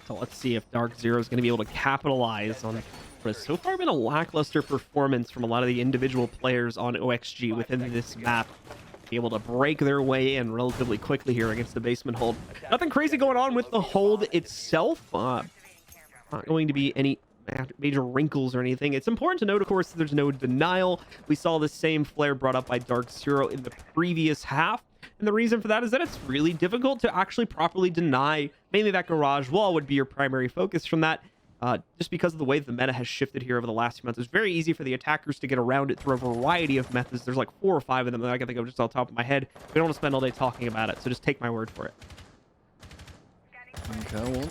Speaker 4: So let's see if DarkZero is going to be able to capitalize on what has so far been a lackluster performance from a lot of the individual players on OXG within this map. Be able to break their way in relatively quickly here against the basement hold. Nothing crazy going on with the hold itself. Not going to be any major wrinkles or anything. It's important to note, of course, that there's no denial. We saw the same flare brought up by DarkZero in the previous half. And the reason for that is that it's really difficult to actually properly deny. Mainly that garage wall would be your primary focus from that. Just because of the way the meta has shifted here over the last few months. It's very easy for the attackers to get around it through a variety of methods. There's like 4 or 5 of them that I can think of just off the top of my head. We don't want to spend all day talking about it, so just take my word for it.
Speaker 5: Okay, well,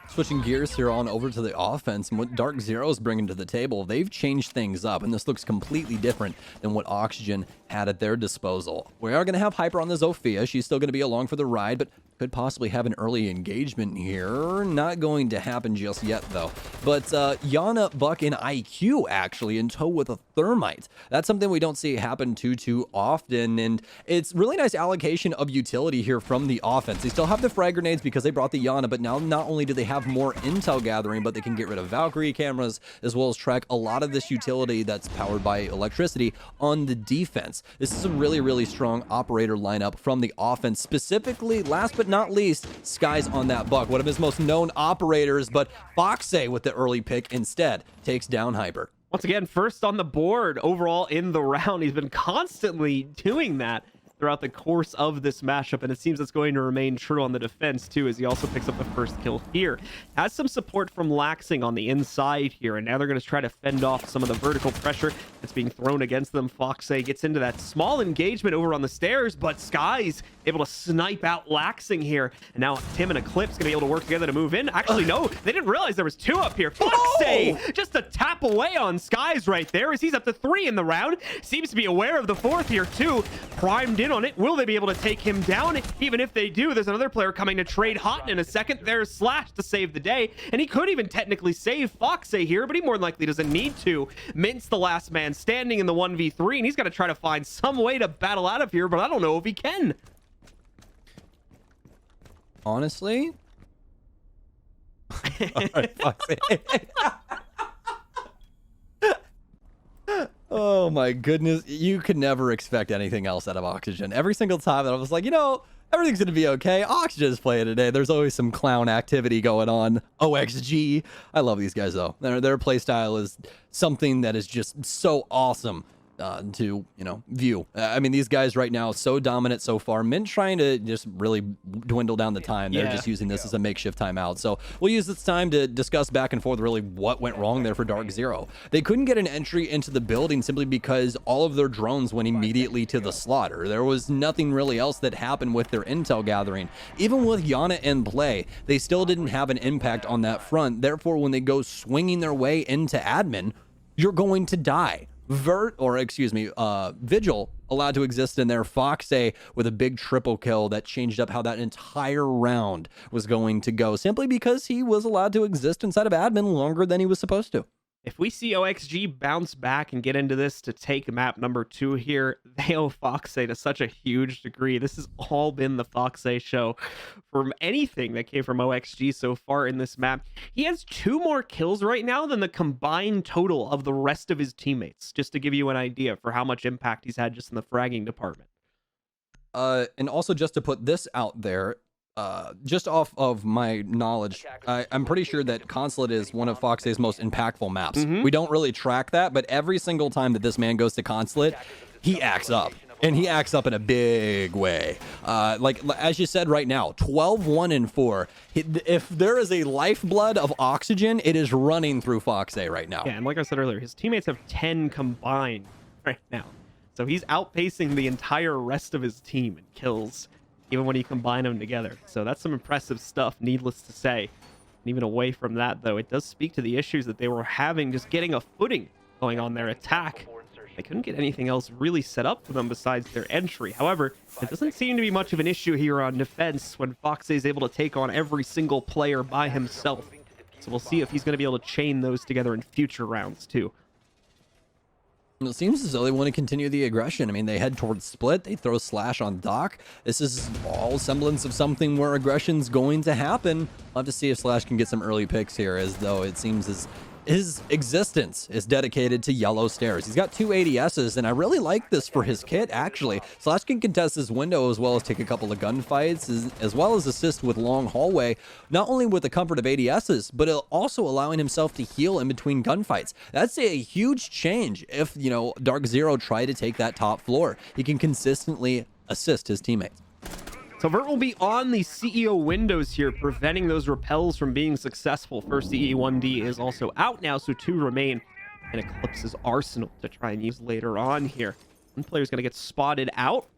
Speaker 5: switching gears here on over to the offense and what DarkZero is bringing to the table, they've changed things up, and this looks completely different than what Oxygen had at their disposal. We are going to have Hyper on the Zofia. She's still going to be along for the ride, but could possibly have an early engagement here. Not going to happen just yet, though. But Yana, Buck, and IQ actually in tow with a Thermite. That's something we don't see happen too often, and it's really nice allocation of utility here from the offense. They still have the frag grenades because they brought the Yana, but now not only do they have more intel gathering, but they can get rid of Valkyrie cameras as well as track a lot of this utility that's powered by electricity on the defense. This is a really, really strong operator lineup from the offense. Specifically, last but not least, Sky's on that Buck, one of his most known operators, but Foxay with the early pick instead takes down Hyper.
Speaker 4: Once again, first on the board overall in the round. He's been constantly doing that throughout the course of this matchup, and it seems it's going to remain true on the defense too, as he also picks up the first kill here. Has some support from Laxing on the inside here, and now they're going to try to fend off some of the vertical pressure that's being thrown against them. Foxay gets into that small engagement over on the stairs, but Sky's able to snipe out Laxing here, and now Tim and Eclipse going to be able to work together to move in. Actually, no, they didn't realize there was 2 up here. Foxay just a tap away on Sky's right there, as he's up to 3 in the round. Seems to be aware of the 4th here too. Primed in on it. Will they be able to take him down? Even if they do, there's another player coming to trade hot in a second. There's Slash to save the day, and he could even technically save Foxay here, but he more than likely doesn't need to. Mint's the last man standing in the 1v3, and he's got to try to find some way to battle out of here, but I don't know if he can.
Speaker 5: Honestly? All right, Foxay. Oh my goodness, you could never expect anything else out of Oxygen. Every single time that I was like, everything's gonna be okay. Oxygen's playing today. There's always some clown activity going on. OXG. I love these guys though. Their play style is something that is just so awesome to view. I mean, these guys right now so dominant so far. Mint trying to just really dwindle down the time. They're just using this as a makeshift timeout. So we'll use this time to discuss back and forth really what went wrong there for DarkZero. They couldn't get an entry into the building simply because all of their drones went immediately to the slaughter. There was nothing really else that happened with their intel gathering. Even with Yana in play, they still didn't have an impact on that front. Therefore, when they go swinging their way into admin, you're going to die. Vigil allowed to exist in there. Foxay with a big triple kill that changed up how that entire round was going to go, simply because he was allowed to exist inside of admin longer than he was supposed to.
Speaker 4: If we see OXG bounce back and get into this to take map number 2 here, they owe Foxay to such a huge degree. This has all been the Foxay show from anything that came from OXG so far in this map. He has 2 more kills right now than the combined total of the rest of his teammates, just to give you an idea for how much impact he's had just in the fragging department.
Speaker 5: And also just to put this out there, just off of my knowledge, I'm pretty sure that Consulate is one of Foxay's most impactful maps. We don't really track that, but every single time that this man goes to Consulate, he acts up. And he acts up in a big way. Like, as you said right now, 12, 1, and 4. If there is a lifeblood of Oxygen, it is running through Foxay right now.
Speaker 4: Yeah, and like I said earlier, his teammates have 10 combined right now. So he's outpacing the entire rest of his team in kills, even when you combine them together. So that's some impressive stuff, needless to say. And even away from that, though, it does speak to the issues that they were having just getting a footing going on their attack. They couldn't get anything else really set up for them besides their entry. However, it doesn't seem to be much of an issue here on defense when Foxe is able to take on every single player by himself. So we'll see if he's going to be able to chain those together in future rounds too.
Speaker 5: It seems as though they want to continue the aggression. I mean, they head towards split. They throw slash on Doc. This is all semblance of something where aggression's going to happen. I'll have to see if Slash can get some early picks here, as though it seems as his existence is dedicated to yellow stairs. He's got 2 ADSs, and I really like this for his kit, actually. Slash can contest his window as well as take a couple of gunfights, as well as assist with long hallway, not only with the comfort of ADSs, but also allowing himself to heal in between gunfights. That's a huge change if, you know, DarkZero try to take that top floor. He can consistently assist his teammates.
Speaker 4: So Vert will be on the CEO windows here, preventing those repels from being successful. First, the E1D is also out now, so 2 remain. And Eclipse's Arsenal to try and use later on here. One player's going to get spotted out.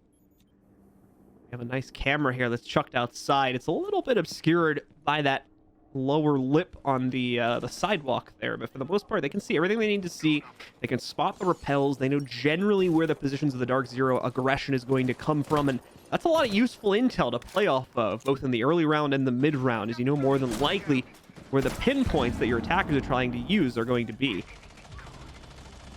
Speaker 4: We have a nice camera here that's chucked outside. It's a little bit obscured by that lower lip on the sidewalk there, but for the most part, they can see everything they need to see. They can spot the repels. They know generally where the positions of the DarkZero aggression is going to come from, and that's a lot of useful intel to play off of, both in the early round and the mid round, as you know more than likely where the pinpoints that your attackers are trying to use are going to be.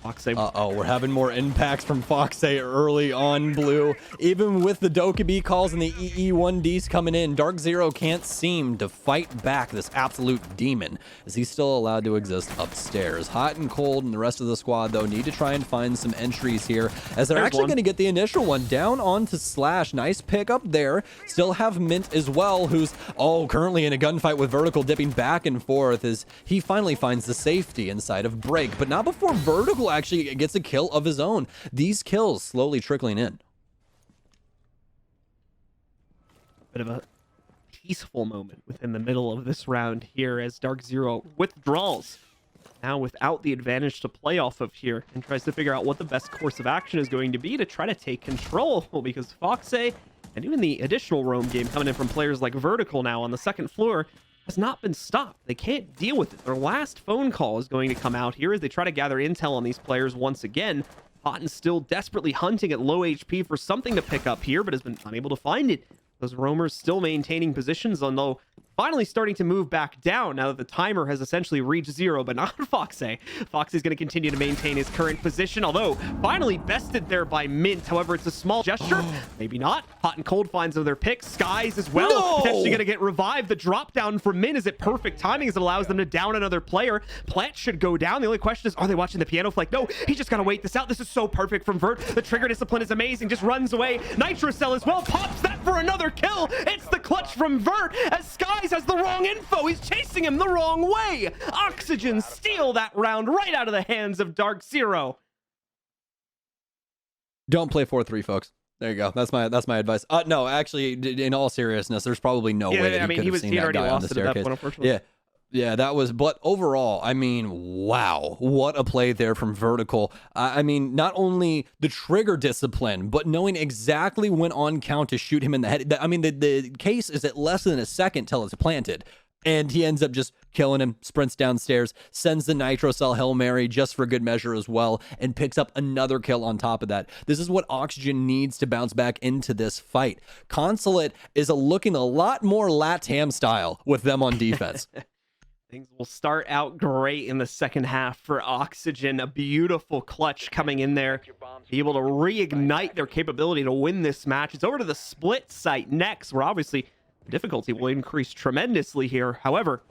Speaker 4: Foxe.
Speaker 5: Uh-oh, we're having more impacts from Foxe early on, Blue. Even with the Dokkaebi calls and the EE1Ds coming in, DarkZero can't seem to fight back this absolute demon, as he's still allowed to exist upstairs. Hot and Cold and the rest of the squad, though, need to try and find some entries here, as they're actually going to get the initial one down onto Slash. Nice pick up there. Still have Mint as well, who's, currently in a gunfight with Vertical, dipping back and forth as he finally finds the safety inside of Break, but not before Vertical actually gets a kill of his own. These kills slowly trickling in.
Speaker 4: Bit of a peaceful moment within the middle of this round here as DarkZero withdraws. Now without the advantage to play off of here, and tries to figure out what the best course of action is going to be to try to take control, because Foxe and even the additional roam game coming in from players like Vertical now on the second floor has not been stopped. They can't deal with it. Their last phone call is going to come out here as they try to gather intel on these players once again. Hotten's still desperately hunting at low HP for something to pick up here, but has been unable to find it. Those roamers still maintaining positions, although finally starting to move back down now that the timer has essentially reached 0, but not Foxe. Foxe is going to continue to maintain his current position, although finally bested there by Mint. However, it's a small gesture. Maybe not. Hot and Cold finds other picks. Skies as well.
Speaker 5: No!
Speaker 4: Potentially going to get revived. The drop down from Mint is at perfect timing as it allows them to down another player. Plant should go down. The only question is, are they watching the piano flick? No, he's just got to wait this out. This is so perfect from Vert. The trigger discipline is amazing. Just runs away. Nitro Cell as well. Pops that for another kill. It's the clutch from Vert as Skies has the wrong info. He's chasing him the wrong way. Oxygen steal that round right out of the hands of DarkZero.
Speaker 5: Don't play 4-3, folks. There you go. That's my advice. No, actually, in all seriousness, there's probably no way that he could have seen that guy on the staircase. Yeah, that was, but overall, I mean, wow, what a play there from Vertical. I mean, not only the trigger discipline, but knowing exactly when on count to shoot him in the head. I mean, the case is at less than a second till it's planted, and he ends up just killing him, sprints downstairs, sends the Nitro Cell Hail Mary just for good measure as well, and picks up another kill on top of that. This is what Oxygen needs to bounce back into this fight. Consulate is looking a lot more LATAM style with them on defense.
Speaker 4: Things will start out great in the second half for Oxygen. A beautiful clutch coming in there. Be able to reignite their capability to win this match. It's over to the split site next, where obviously the difficulty will increase tremendously here. However,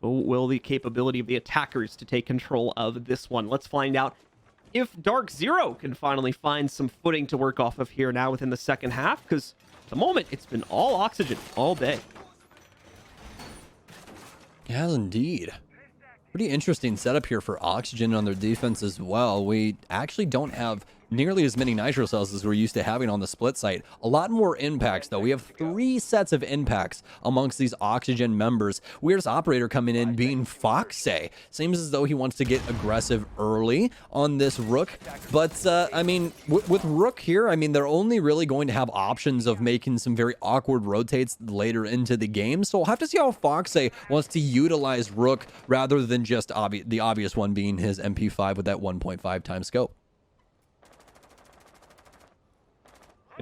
Speaker 4: will the capability of the attackers to take control of this one? Let's find out if DarkZero can finally find some footing to work off of here now within the second half, because at the moment it's been all Oxygen all day.
Speaker 5: Yeah, indeed. Pretty interesting setup here for Oxygen on their defense as well. We actually don't have nearly as many Nitro Cells as we're used to having on the split site. A lot more impacts, though. We have 3 sets of impacts amongst these Oxygen members. Weirdest operator coming in being Foxe. Seems as though he wants to get aggressive early on this Rook. But, I mean, with Rook here, I mean, they're only really going to have options of making some very awkward rotates later into the game. So we'll have to see how Foxe wants to utilize Rook rather than just the obvious one being his MP5 with that 1.5 times scope.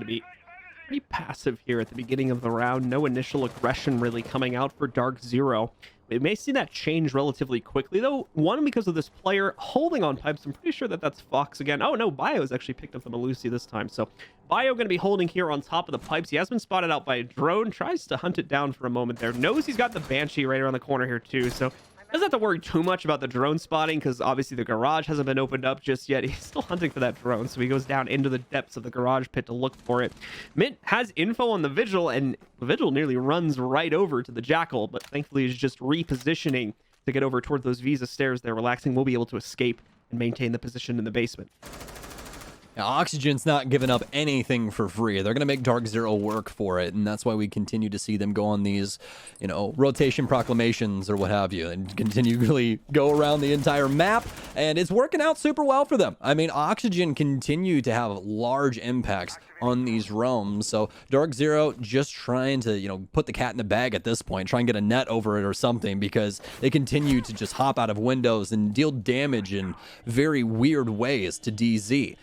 Speaker 4: going to be pretty passive here at the beginning of the round. No initial aggression really coming out for DarkZero. We may see that change relatively quickly, though. One, because of this player holding on pipes. I'm pretty sure that that's Fox again. Oh, no, Bio's actually picked up the Malusi this time. So Bio going to be holding here on top of the pipes. He has been spotted out by a drone. Tries to hunt it down for a moment there. Knows he's got the Banshee right around the corner here, too. So doesn't have to worry too much about the drone spotting because obviously the garage hasn't been opened up just yet. He's still hunting for that drone, so he goes down into the depths of the garage pit to look for it. Mint has info on the Vigil, and the Vigil nearly runs right over to the Jackal, but thankfully is just repositioning to get over toward those Visa stairs there. Relaxing will be able to escape and maintain the position in the basement.
Speaker 5: Now, Oxygen's not giving up anything for free. They're going to make DarkZero work for it, and that's why we continue to see them go on these, rotation proclamations or what have you, and continually go around the entire map, and it's working out super well for them. I mean, Oxygen continue to have large impacts on these realms, so DarkZero just trying to, put the cat in the bag at this point, try and get a net over it or something, because they continue to just hop out of windows and deal damage in very weird ways to DZ.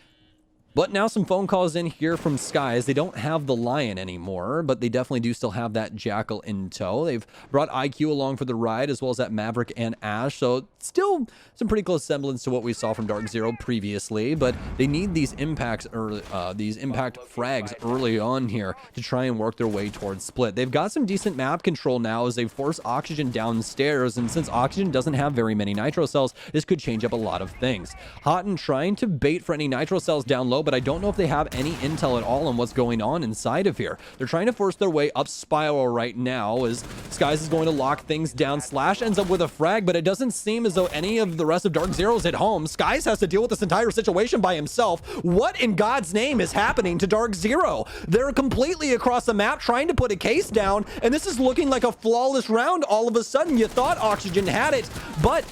Speaker 5: But now some phone calls in here from Skies. They don't have the Lion anymore, but they definitely do still have that Jackal in tow. They've brought IQ along for the ride, as well as that Maverick and Ash. So still some pretty close semblance to what we saw from DarkZero previously, but they need these impacts early, these impact frags early on here to try and work their way towards split. They've got some decent map control now as they force Oxygen downstairs, and since Oxygen doesn't have very many nitro cells, this could change up a lot of things. Houghton trying to bait for any nitro cells down low, but I don't know if they have any intel at all on what's going on inside of here. They're trying to force their way up spiral right now as Skies is going to lock things down. Slash ends up with a frag, but it doesn't seem as though any of the rest of DarkZero's at home. Skies has to deal with this entire situation by himself. What in God's name is happening to DarkZero? They're completely across the map trying to put a case down, and this is looking like a flawless round. All of a sudden, you thought Oxygen had it, but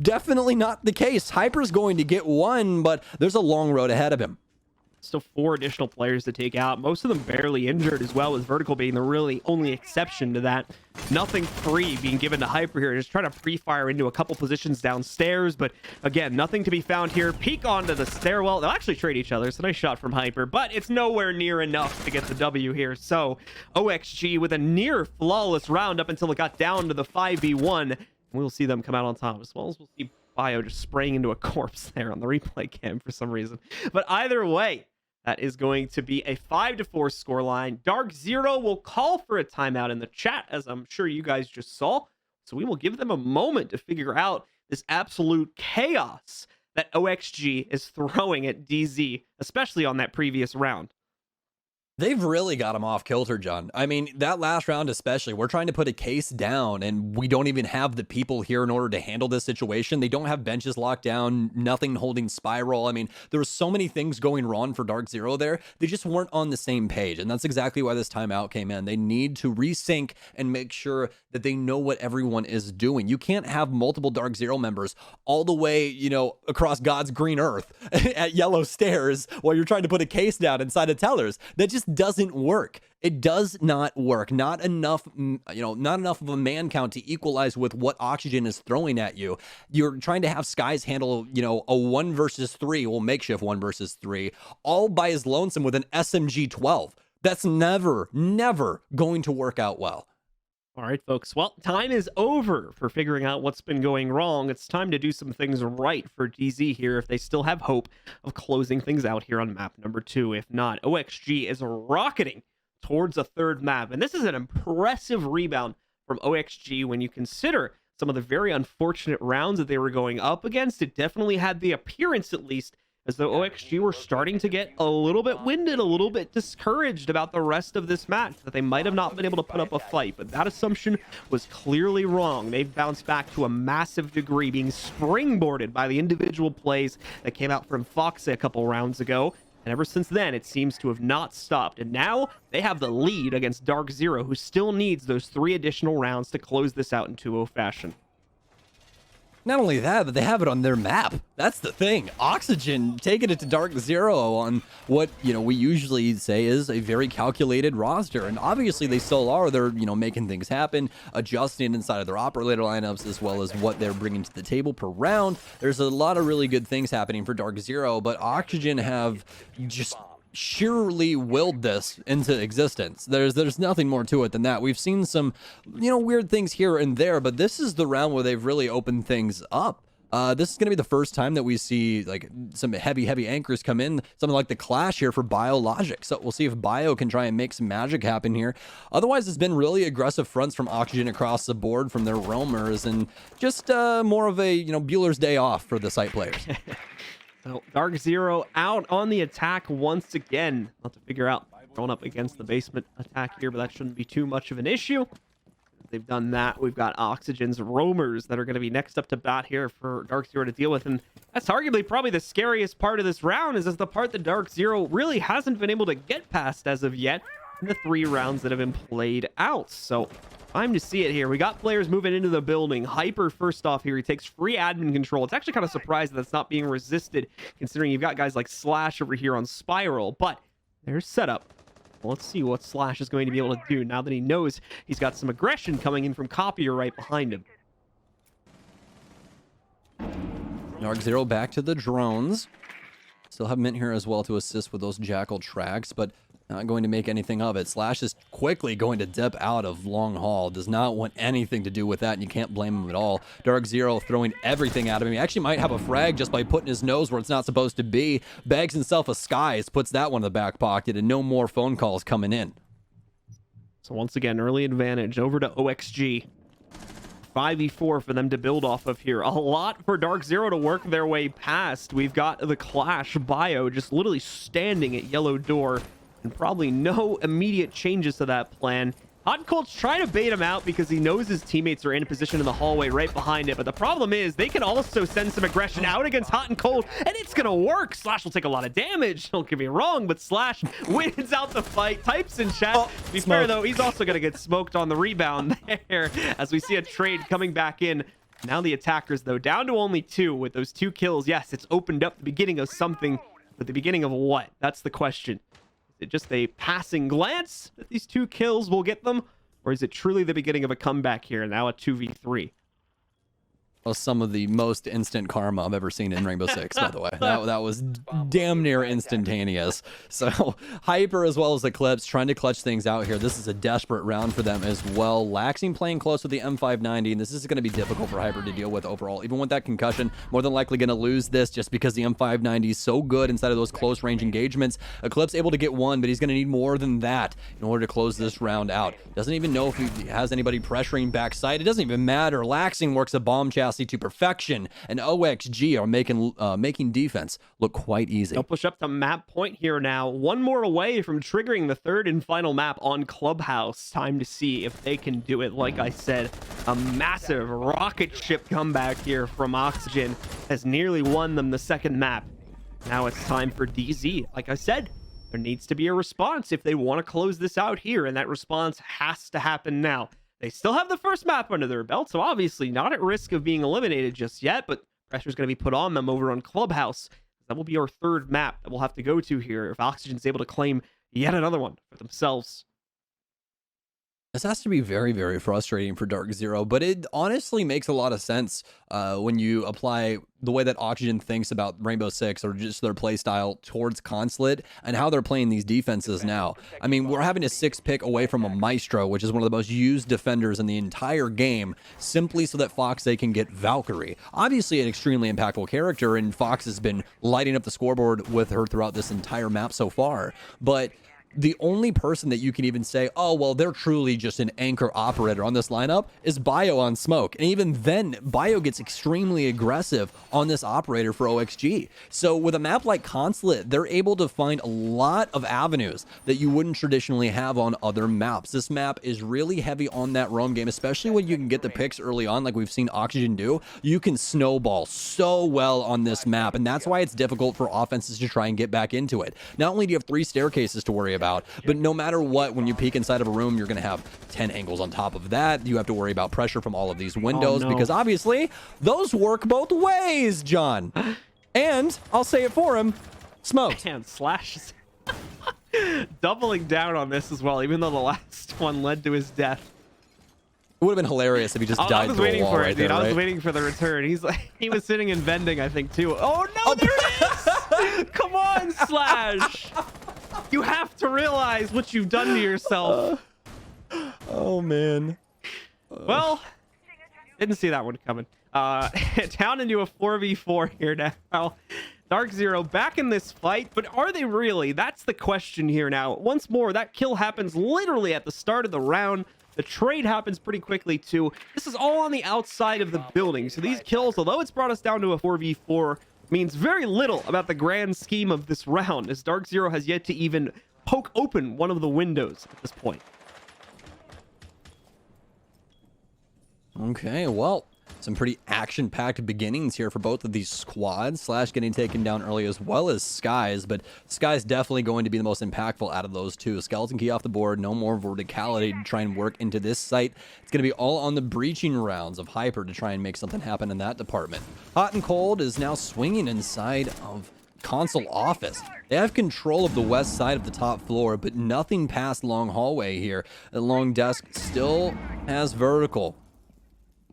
Speaker 5: definitely not the case. Hyper's going to get one, but there's a long road ahead of him.
Speaker 4: Still 4 additional players to take out, most of them barely injured, as well as Vertical being the really only exception to that. Nothing free being given to Hyper here, just trying to pre-fire into a couple positions downstairs, but again, nothing to be found here. Peek onto the stairwell. They'll actually trade each other, so nice shot from Hyper, but it's nowhere near enough to get the W here. So OXG with a near flawless round up until it got down to the 5v1. We'll see them come out on top, as well as we'll see Bio just spraying into a corpse there on the replay cam for some reason. But either way, that is going to be a 5-4 scoreline. DarkZero will call for a timeout in the chat, as I'm sure you guys just saw. So we will give them a moment to figure out this absolute chaos that OXG is throwing at DZ, especially on that previous round.
Speaker 5: They've really got him off kilter, John. I mean, that last round especially, we're trying to put a case down, and we don't even have the people here in order to handle this situation. They don't have benches locked down, nothing holding spiral. I mean, there were so many things going wrong for DarkZero there. They just weren't on the same page, and that's exactly why this timeout came in. They need to resync and make sure that they know what everyone is doing. You can't have multiple DarkZero members all the way, across God's green earth at yellow stairs while you're trying to put a case down inside of tellers. That just doesn't work. It does not work. Not enough, not enough of a man count to equalize with what Oxygen is throwing at you. You're trying to have Skies handle, a 1 versus 3, makeshift 1 versus 3, all by his lonesome with an SMG 12. That's never going to work out well.
Speaker 4: All right, folks. Well, time is over for figuring out what's been going wrong. It's time to do some things right for DZ here if they still have hope of closing things out here on map number 2. If not, OXG is rocketing towards a third map. And this is an impressive rebound from OXG when you consider some of the very unfortunate rounds that they were going up against. It definitely had the appearance, at least, as though OXG were starting to get a little bit winded, a little bit discouraged about the rest of this match, that they might have not been able to put up a fight, but that assumption was clearly wrong. They've bounced back to a massive degree, being springboarded by the individual plays that came out from Fox a couple rounds ago, and ever since then, it seems to have not stopped, and now they have the lead against DarkZero, who still needs those 3 additional rounds to close this out in 2-0 fashion.
Speaker 5: Not only that, but they have it on their map. That's the thing. Oxygen taking it to DarkZero on what, we usually say is a very calculated roster. And obviously they still are. They're, making things happen, adjusting inside of their operator lineups, as well as what they're bringing to the table per round. There's a lot of really good things happening for DarkZero, but Oxygen have just sheerly willed this into existence. There's nothing more to it than that. We've seen some, weird things here and there, but this is the round where they've really opened things up. This is going to be the first time that we see like some heavy anchors come in, something like the Clash here for Biologic. So we'll see if Bio can try and make some magic happen here. Otherwise, it's been really aggressive fronts from Oxygen across the board from their roamers, and just more of a, Bueller's day off for the site players.
Speaker 4: So DarkZero out on the attack once again. I'll have to figure out going up against the basement attack here, but that shouldn't be too much of an issue. They've done that. We've got Oxygen's roamers that are going to be next up to bat here for DarkZero to deal with. And that's arguably probably the scariest part of this round, is the part that DarkZero really hasn't been able to get past as of yet in the 3 rounds that have been played out. So time to see it here. We got players moving into the building. Hyper first off here. He takes free admin control. It's actually kind of surprised that that's not being resisted, considering you've got guys like Slash over here on Spiral. But there's setup. Well, let's see what Slash is going to be able to do now that he knows he's got some aggression coming in from Copier right behind him.
Speaker 5: DarkZero back to the drones. Still have Mint here as well to assist with those Jackal tracks, but not going to make anything of it. Slash is quickly going to dip out of long haul. Does not want anything to do with that, and you can't blame him at all. DarkZero throwing everything at him. He actually might have a frag just by putting his nose where it's not supposed to be. Bags himself a skies, puts that one in the back pocket, and no more phone calls coming in.
Speaker 4: So once again, early advantage over to OXG. 5v4 for them to build off of here. A lot for DarkZero to work their way past. We've got the Clash Bio just literally standing at yellow door, and probably no immediate changes to that plan. Hot and Cold's trying to bait him out because he knows his teammates are in a position in the hallway right behind it. But the problem is they can also send some aggression out against Hot and Cold, and it's going to work. Slash will take a lot of damage. Don't get me wrong, but Slash wins out the fight. Types in chat. To be fair, though, he's also going to get smoked on the rebound there as we see a trade coming back in. Now the attackers, though, down to only 2 with those 2 kills. Yes, it's opened up the beginning of something, but the beginning of what? That's the question. Is it just a passing glance that these 2 kills will get them? Or is it truly the beginning of a comeback here, now a 2v3?
Speaker 5: Well, some of the most instant karma I've ever seen in Rainbow Six, by the way. That was damn near instantaneous. So Hyper as well as Eclipse trying to clutch things out here. This is a desperate round for them as well. Laxing playing close with the M590, and this is going to be difficult for Hyper to deal with overall. Even with that concussion, more than likely going to lose this just because the M590 is so good inside of those close range engagements. Eclipse able to get 1, but he's going to need more than that in order to close this round out. Doesn't even know if he has anybody pressuring backside. It doesn't even matter. Laxing works a bomb chassis to perfection, and OXG are making defense look quite easy.
Speaker 4: They'll push up to map point here now. 1 more away from triggering the 3rd and final map on Clubhouse. Time to see if they can do it. Like I said, a massive rocket ship comeback here from Oxygen has nearly won them the 2nd map. Now it's time for DZ. Like I said, there needs to be a response if they want to close this out here, and that response has to happen now. They still have the 1st map under their belt, so obviously not at risk of being eliminated just yet, but pressure's going to be put on them over on Clubhouse. That will be our 3rd map that we'll have to go to here if Oxygen's able to claim yet another one for themselves.
Speaker 5: This has to be very, very frustrating for DarkZero, but it honestly makes a lot of sense when you apply the way that Oxygen thinks about Rainbow Six, or just their play style towards Consulate and how they're playing these defenses now. I mean, we're having a 6 pick away from a Maestro, which is one of the most used defenders in the entire game, simply so that Fox they can get Valkyrie. Obviously an extremely impactful character, and Fox has been lighting up the scoreboard with her throughout this entire map so far, but the only person that you can even say, oh, well, they're truly just an anchor operator on this lineup is Bio on Smoke. And even then, Bio gets extremely aggressive on this operator for OXG. So with a map like Consulate, they're able to find a lot of avenues that you wouldn't traditionally have on other maps. This map is really heavy on that roam game, especially when you can get the picks early on like we've seen Oxygen do. You can snowball so well on this map, and that's why it's difficult for offenses to try and get back into it. Not only do you have 3 staircases to worry about, but no matter what, when you peek inside of a room, you're going to have 10 angles on top of that. You have to worry about pressure from all of these windows, because obviously those work both ways, John. And I'll say it for him, Smoked.
Speaker 4: Man, Slash is doubling down on this as well, even though the last one led to his death.
Speaker 5: It would have been hilarious if he just died through a wall right there,
Speaker 4: I was waiting for the return. He was sitting and vending, I think, too. Oh no, there it is! Come on, Slash! You have to realize what you've done to yourself.
Speaker 5: Oh man.
Speaker 4: Well, didn't see that one coming. Down into a 4v4 here now. DarkZero back in this fight, but are they really? That's the question here now. Once more, that kill happens literally at the start of the round. The trade happens pretty quickly too. This is all on the outside of the building. So these kills, although it's brought us down to a 4v4, means very little about the grand scheme of this round, as DarkZero has yet to even poke open one of the windows at this point.
Speaker 5: Okay, well, some pretty action-packed beginnings here for both of these squads. Slash getting taken down early as well as Skies, but Skies definitely going to be the most impactful out of those two. Skeleton key off the board, no more verticality to try and work into this site. It's going to be all on the breaching rounds of Hyper to try and make something happen in that department. Hot and Cold is now swinging inside of Console office. They have control of the west side of the top floor, but nothing past long hallway here. The long desk still has vertical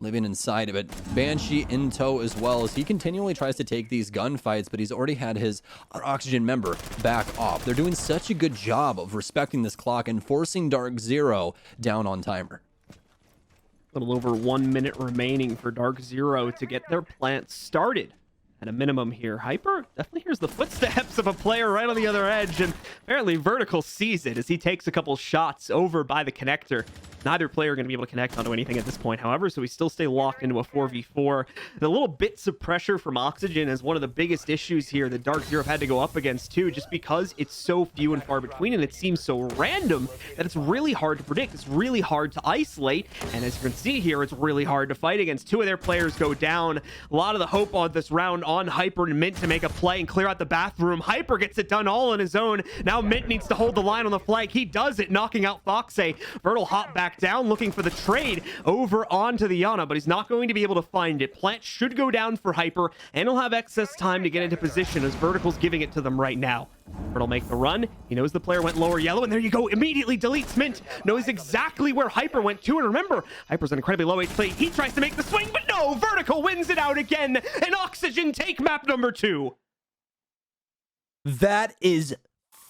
Speaker 5: living inside of it. Banshee in tow as well, as he continually tries to take these gunfights, but he's already had his Oxygen member back off. They're doing such a good job of respecting this clock and forcing DarkZero down on timer.
Speaker 4: A little over 1 minute remaining for DarkZero to get their plant started. At a minimum here, Hyper definitely hears the footsteps of a player right on the other edge, and apparently Vertical sees it as he takes a couple shots over by the connector. Neither player going to be able to connect onto anything at this point, however, so we still stay locked into a 4v4. The little bits of pressure from Oxygen is one of the biggest issues here that DarkZero have had to go up against too, just because it's so few and far between and it seems so random that it's really hard to predict. It's really hard to isolate, and as you can see here, it's really hard to fight against. Two of their players go down. A lot of the hope on this round on Hyper and Mint to make a play and clear out the bathroom. Hyper gets it done all on his own. Now Mint needs to hold the line on the flank. He does it, knocking out Foxay. Vertal hop back down, looking for the trade over onto the Yana, but he's not going to be able to find it. Plant should go down for Hyper, and he'll have excess time to get into position as Vertical's giving it to them right now. Vertal make the run. He knows the player went lower yellow, and there you go. Immediately deletes Mint. Knows exactly where Hyper went to, and remember, Hyper's an incredibly low HP. He tries to make the swing, but no! Vertical wins it out again, and Oxygen take map number 2.
Speaker 5: That is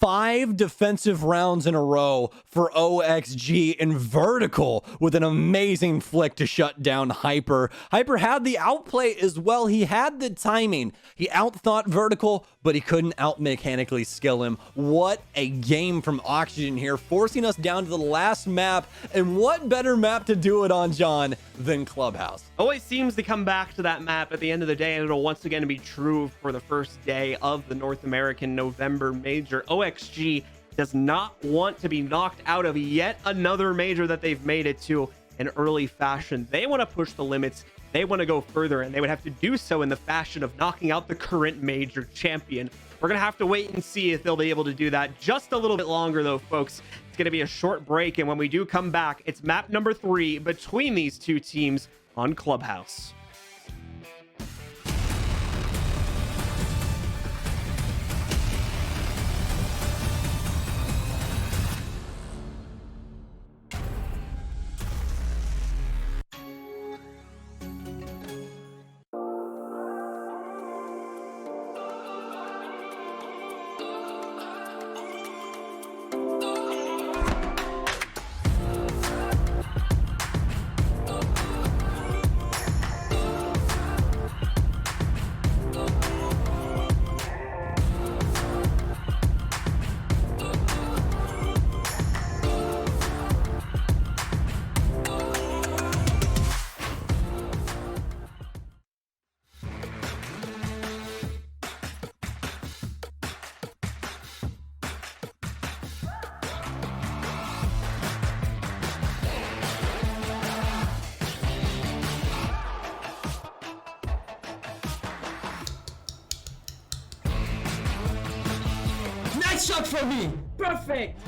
Speaker 5: 5 defensive rounds in a row for OXG, and Vertical with an amazing flick to shut down Hyper. Hyper had the outplay as well. He had the timing. He outthought Vertical, but he couldn't out-mechanically skill him. What a game from Oxygen here, forcing us down to the last map. And what better map to do it on, John, than Clubhouse?
Speaker 4: Always seems to come back to that map at the end of the day, and it'll once again be true for the first day of the North American November Major. OXG does not want to be knocked out of yet another major that they've made it to in early fashion. They want to push the limits. They want to go further, and they would have to do so in the fashion of knocking out the current major champion. We're going to have to wait and see if they'll be able to do that just a little bit longer, though, folks. It's going to be a short break, and when we do come back, it's map number 3 between these two teams on Clubhouse.
Speaker 6: Nice shot for me. Perfect.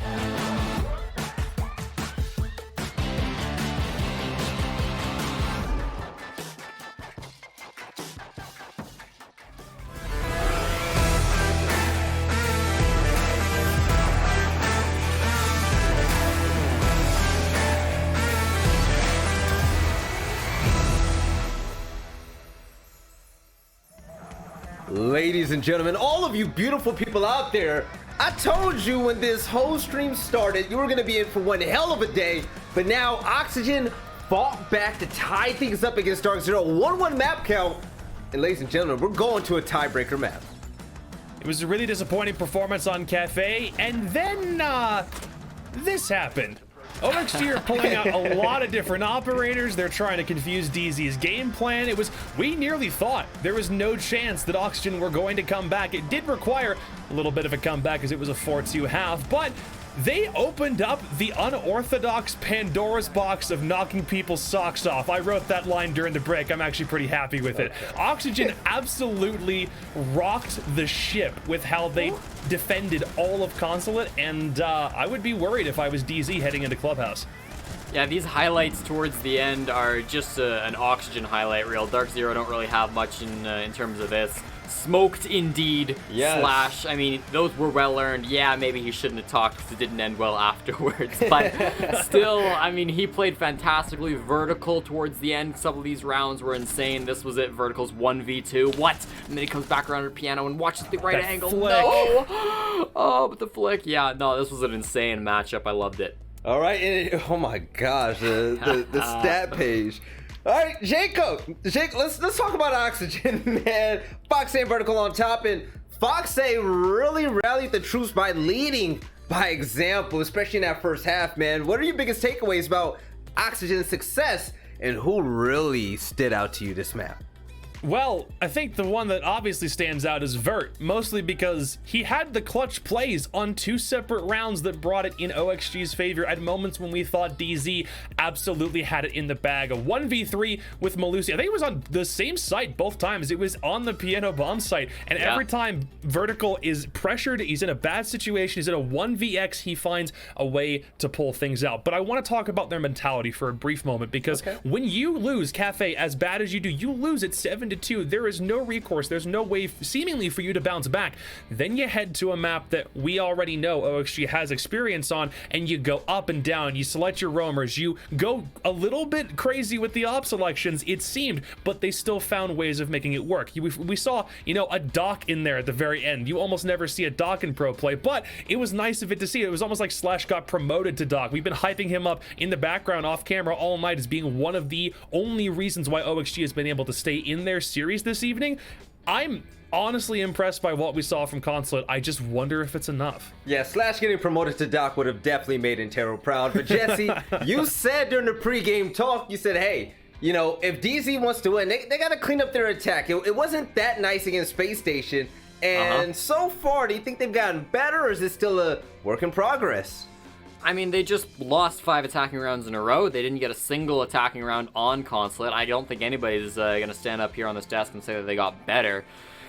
Speaker 1: Ladies and gentlemen, all of you beautiful people out there, I told you when this whole stream started, you were gonna be in for one hell of a day, but now Oxygen fought back to tie things up against DarkZero. 1-1 map count, and ladies and gentlemen, we're going to a tiebreaker map.
Speaker 3: It was a really disappointing performance on Cafe, and then this happened. OXG are pulling out a lot of different operators. They're trying to confuse DZ's game plan. We nearly thought there was no chance that Oxygen were going to come back. It did require a little bit of a comeback as it was a 4-2 half, but they opened up the unorthodox Pandora's box of knocking people's socks off. I wrote that line during the break. I'm actually pretty happy with it. Oxygen absolutely rocked the ship with how they defended all of Consulate, and I would be worried if I was DZ heading into Clubhouse.
Speaker 2: Yeah, these highlights towards the end are just an Oxygen highlight reel. DarkZero don't really have much in terms of this. Smoked indeed. Yes. / I mean, those were well earned. Yeah, maybe he shouldn't have talked because it didn't end well afterwards. But still, I mean, he played fantastically. Vertical towards the end. Some of these rounds were insane. This was it. Vertical's 1v2. What? And then he comes back around to the piano and watches the right angle.
Speaker 3: Flick.
Speaker 2: No! Oh, but the flick. Yeah, no, this was an insane matchup. I loved it.
Speaker 1: All right, and oh my gosh, the stat page. All right, Jacob, let's talk about Oxygen, man. Fox and Vertical on top, and Fox really rallied the troops by leading by example, especially in that first half, man. What are your biggest takeaways about Oxygen's success, and who really stood out to you this map?
Speaker 3: Well, I think the one that obviously stands out is Vert, mostly because he had the clutch plays on 2 separate rounds that brought it in OXG's favor at moments when we thought DZ absolutely had it in the bag. A 1v3 with Malusi. I think it was on the same site both times. It was on the piano bomb site, and every time Vertical is pressured, he's in a bad situation, he's in a 1vx, he finds a way to pull things out. But I want to talk about their mentality for a brief moment, because when you lose Cafe as bad as you do, you lose at 7-2. There is no recourse. There's no way seemingly for you to bounce back. Then you head to a map that we already know OXG has experience on, and you go up and down. You select your roamers. You go a little bit crazy with the op selections, it seemed, but they still found ways of making it work. We saw, a Doc in there at the very end. You almost never see a Doc in pro play, but it was nice of it to see. It was almost like Slash got promoted to Doc. We've been hyping him up in the background off camera all night as being one of the only reasons why OXG has been able to stay in their series this evening. I'm honestly impressed by what we saw from Consulate. I just wonder if it's enough.
Speaker 1: Yeah, Slash getting promoted to Doc would have definitely made Intero proud. But Jesse, you said during the pregame talk, you said, hey, if DZ wants to win, they got to clean up their attack. It wasn't that nice against Space Station. And so far, do you think they've gotten better, or is it still a work in progress?
Speaker 2: I mean, they just lost 5 attacking rounds in a row. They didn't get a single attacking round on Consulate. I don't think anybody's going to stand up here on this desk and say that they got better.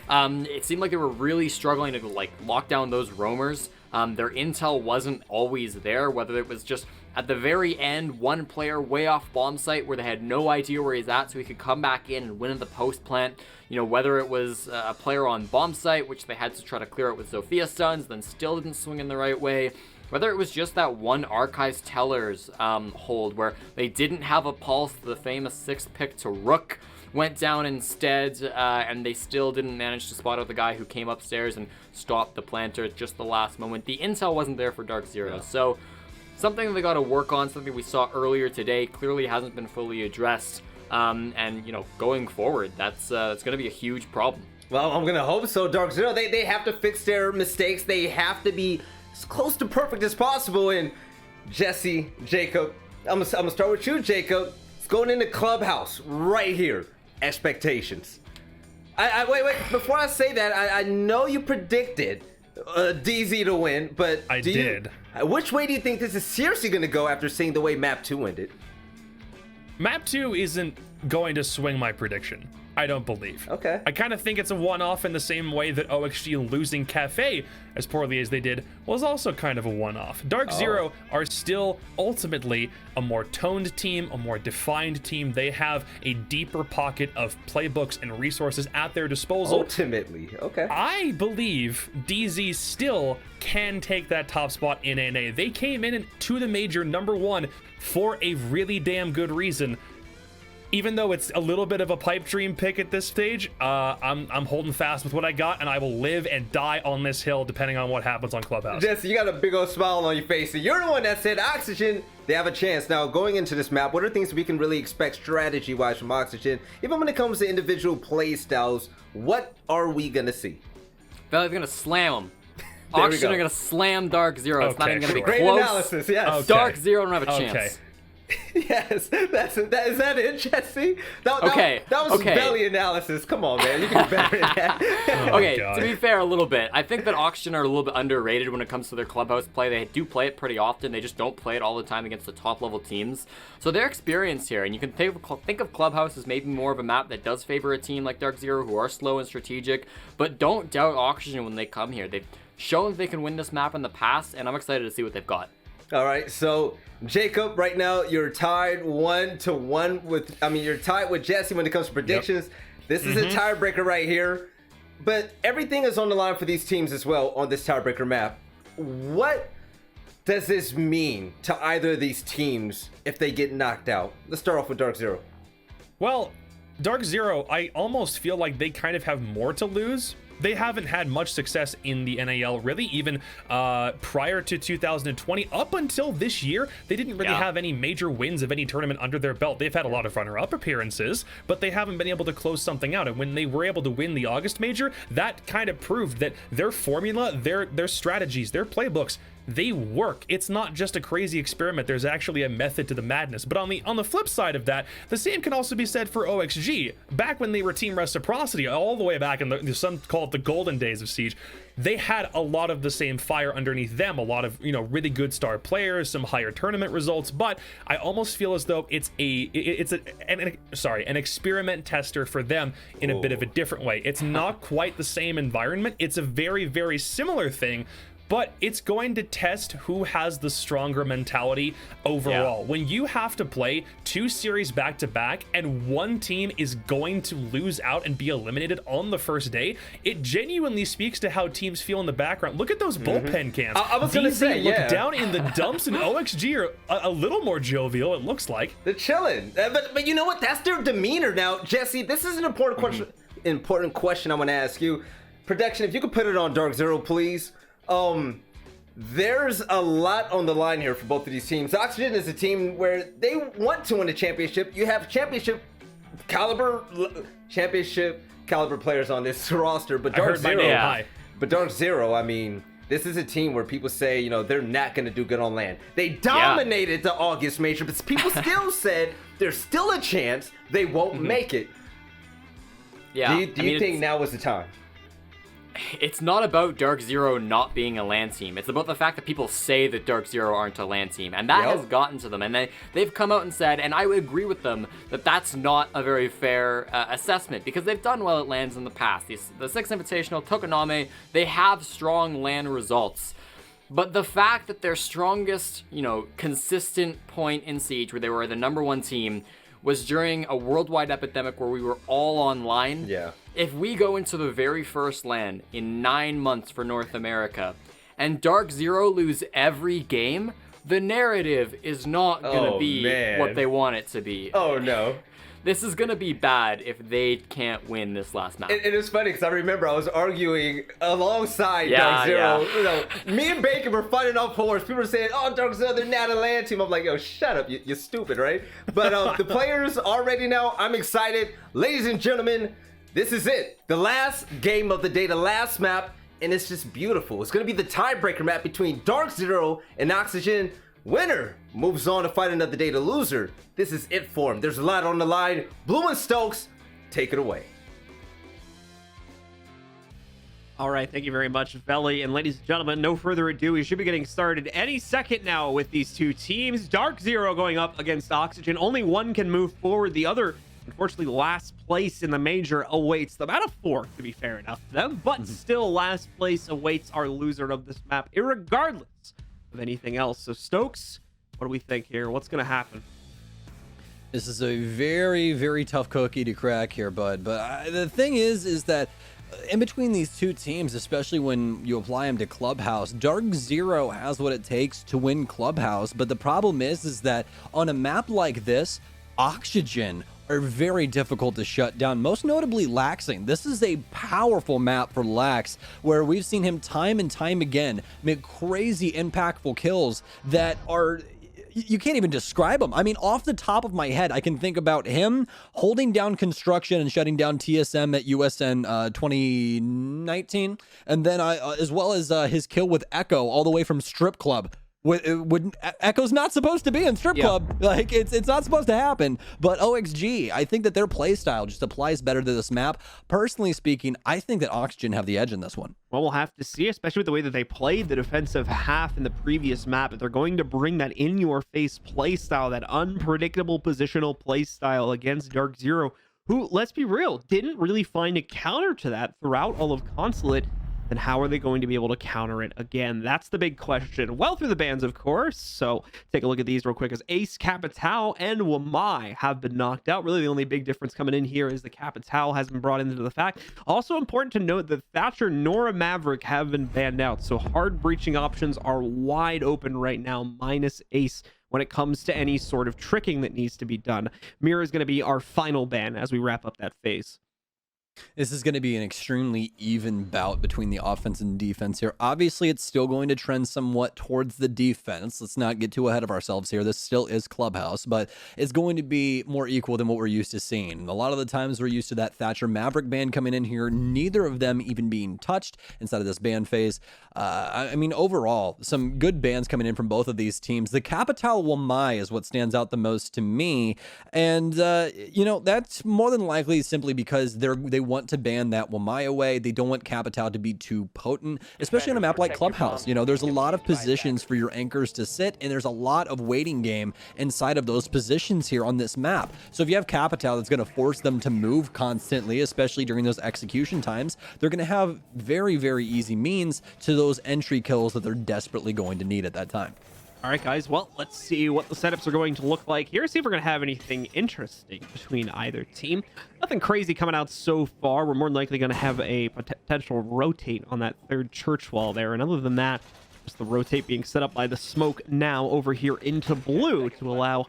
Speaker 2: It seemed like they were really struggling to lock down those roamers. Their intel wasn't always there, whether it was just at the very end, one player way off bomb site where they had no idea where he's at, so he could come back in and win at the post plant. Whether it was a player on bomb site, which they had to try to clear it with Zofia stuns, then still didn't swing in the right way. Whether it was just that one Archives Tellers hold where they didn't have a pulse, the famous 6th pick to Rook went down instead, and they still didn't manage to spot out the guy who came upstairs and stopped the planter at just the last moment. The intel wasn't there for DarkZero, so something they got to work on, something we saw earlier today, clearly hasn't been fully addressed, and going forward, that's going to be a huge problem.
Speaker 1: Well, I'm going to hope so. DarkZero, they have to fix their mistakes. They have to be as close to perfect as possible. And Jesse, Jacob, I'm gonna start with you, Jacob. It's going into Clubhouse right here. Expectations. Wait. Before I say that, I know you predicted DZ to win, but
Speaker 3: I did.
Speaker 1: Which way do you think this is seriously going to go after seeing the way Map 2 ended?
Speaker 3: Map 2 isn't going to swing my prediction. I don't believe.
Speaker 1: Okay.
Speaker 3: I kind of think it's a one-off in the same way that OXG losing Cafe as poorly as they did was also kind of a one-off. DarkZero are still ultimately a more toned team, a more defined team. They have a deeper pocket of playbooks and resources at their disposal.
Speaker 1: Ultimately, okay.
Speaker 3: I believe DZ still can take that top spot in NA. They came in to the major #1 for a really damn good reason. even though it's a little bit of a pipe dream pick at this stage, I'm holding fast with what I got, and I will live and die on this hill depending on what happens on Clubhouse.
Speaker 1: Jesse, you got a big old smile on your face. And you're the one that said Oxygen, they have a chance. Now, going into this map, what are things we can really expect strategy-wise from Oxygen? Even when it comes to individual play styles, what are we going to see?
Speaker 2: Valley's going to slam them.
Speaker 1: There we
Speaker 2: Oxygen
Speaker 1: go.
Speaker 2: are going to slam DarkZero. It's not
Speaker 3: Okay,
Speaker 2: even going to be
Speaker 3: sure.
Speaker 1: Great
Speaker 2: close.
Speaker 1: analysis, yes.
Speaker 3: Okay.
Speaker 2: DarkZero don't have a chance.
Speaker 3: Okay.
Speaker 1: Yes, is that it, Jesse? That was
Speaker 2: Okay.
Speaker 1: belly analysis. Come on, man. You can do better than that.
Speaker 2: Okay,
Speaker 3: God.
Speaker 2: to be fair, a little bit. I think that Oxygen are a little bit underrated when it comes to their Clubhouse play. They do play it pretty often. They just don't play it all the time against the top-level teams. So they're experienced here, and you can think of Clubhouse as maybe more of a map that does favor a team like DarkZero, who are slow and strategic, but don't doubt Oxygen when they come here. They've shown that they can win this map in the past, and I'm excited to see what they've got.
Speaker 1: All right, so Jacob, right now you're tied 1-1 with. You're tied with Jesse when it comes to predictions. Yep. This is a tiebreaker right here, but everything is on the line for these teams as well on this tiebreaker map. What does this mean to either of these teams if they get knocked out? Let's start off with DarkZero.
Speaker 3: Well, DarkZero, I almost feel like they kind of have more to lose. They haven't had much success in the NAL, really, even prior to 2020. Up until this year, they didn't really have any major wins of any tournament under their belt. They've had a lot of runner-up appearances, but they haven't been able to close something out. And when they were able to win the August Major, that kind of proved that their formula, their strategies, their playbooks, they work. It's not just a crazy experiment. There's actually a method to the madness. But on the flip side of that, the same can also be said for OXG. Back when they were Team Reciprocity, all the way back in some call it the golden days of Siege, they had a lot of the same fire underneath them, a lot of, really good star players, some higher tournament results, but I almost feel as though it's an experiment tester for them in a bit of a different way. It's not quite the same environment. It's a very, very similar thing, but it's going to test who has the stronger mentality overall. When you have to play 2 series back to back and one team is going to lose out and be eliminated on the first day, it genuinely speaks to how teams feel in the background. Look at those bullpen cams.
Speaker 1: I was going to say,
Speaker 3: look down in the dumps, and OXG are a little more jovial, it looks like.
Speaker 1: They're chilling. But you know what? That's their demeanor now. Jesse, this is an important question. Important question I want to ask you. Production, if you could put it on DarkZero, please. There's a lot on the line here for both of these teams. Oxygen is a team where they want to win a championship. You have championship caliber players on this roster, but DarkZero, this is a team where people say, they're not going to do good on land. They dominated the August Major, but people still said there's still a chance they won't make it.
Speaker 2: Yeah.
Speaker 1: Do you think now was the time?
Speaker 2: It's not about DarkZero not being a LAN team. It's about the fact that people say that DarkZero aren't a LAN team, and that has gotten to them. And they've come out and said, and I would agree with them, that that's not a very fair assessment, because they've done well at LANs in the past. The 6th Invitational, Tokoname, they have strong LAN results. But the fact that their strongest, consistent point in Siege, where they were the #1 team, was during a worldwide epidemic where we were all online.
Speaker 1: Yeah.
Speaker 2: If we go into the very first LAN in 9 months for North America, and DarkZero lose every game, the narrative is not going to be what they want it to be.
Speaker 1: Oh, no.
Speaker 2: This is going to be bad if they can't win this last match.
Speaker 1: It is funny because I remember I was arguing alongside DarkZero. Me and Bacon were fighting off horse. People were saying, "Oh, DarkZero, they're not a LAN team." I'm like, "Yo, shut up, you're stupid, right?" But the players are ready now. I'm excited, ladies and gentlemen. This is it, the last game of the day, the last map, and it's just beautiful. It's gonna be the tiebreaker map between DarkZero and Oxygen. Winner moves on to fight another day. The loser, this is it for him. There's a lot on the line. Blue and Stokes, take it away.
Speaker 4: All right, thank you very much, Veli. And ladies and gentlemen, no further ado, we should be getting started any second now with these two teams. DarkZero going up against Oxygen. Only one can move forward. The other, unfortunately, last place in the major awaits them. Out of 4, to be fair enough to them, but still last place awaits our loser of this map, irregardless of anything else. So Stokes, what do we think here? What's going to happen?
Speaker 5: This is a very, very tough cookie to crack here, bud. But the thing is that in between these two teams, especially when you apply them to Clubhouse, DarkZero has what it takes to win Clubhouse. But the problem is that on a map like this, Oxygen are very difficult to shut down, most notably Laxing. This is a powerful map for Lax, where we've seen him time and time again make crazy impactful kills that are, you can't even describe them. I mean, off the top of my head, I can think about him holding down construction and shutting down TSM at USN 2019, and then as well as his kill with Echo all the way from Strip Club. When Echo's not supposed to be in Strip Club, like it's not supposed to happen. But OXG, I think that their play style just applies better to this map. Personally speaking, I think that Oxygen have the edge in this one.
Speaker 4: Well, we'll have to see, especially with the way that they played the defensive half in the previous map. If they're going to bring that in-your-face play style, that unpredictable positional play style against DarkZero, who, let's be real, didn't really find a counter to that throughout all of Consulate, then how are they going to be able to counter it again? That's the big question. Well, through the bans, of course. So take a look at these real quick, as Ace, Capitao, and Wamai have been knocked out. Really, the only big difference coming in here is the Capitao has been brought into the fact. Also important to note that Thatcher nor Maverick have been banned out. So hard breaching options are wide open right now, minus Ace, when it comes to any sort of tricking that needs to be done. Mirror is going to be our final ban as we wrap up that phase.
Speaker 5: This is going to be an extremely even bout between the offense and defense here. Obviously, it's still going to trend somewhat towards the defense. Let's not get too ahead of ourselves here. This still is Clubhouse, but it's going to be more equal than what we're used to seeing. A lot of the times we're used to that Thatcher Maverick ban coming in here, neither of them even being touched inside of this ban phase. I mean, overall, some good bans coming in from both of these teams. The Capitao Wamai is what stands out the most to me, and you know, that's more than likely simply because they want to ban that Wamai away. They don't want Capitao to be too potent, especially on a map like Clubhouse. You know, there's a lot of positions for your anchors to sit, and there's a lot of waiting game inside of those positions here on this map. So if you have Capitao that's going to force them to move constantly, especially during those execution times, they're going to have very, very easy means to those entry kills that they're desperately going to need at that time.
Speaker 4: All right, guys. Well, let's see what the setups are going to look like here. See if we're going to have anything interesting between either team. Nothing crazy coming out so far. We're more than likely going to have a potential rotate on that third church wall there. And other than that, just the rotate being set up by the smoke now over here into blue to allow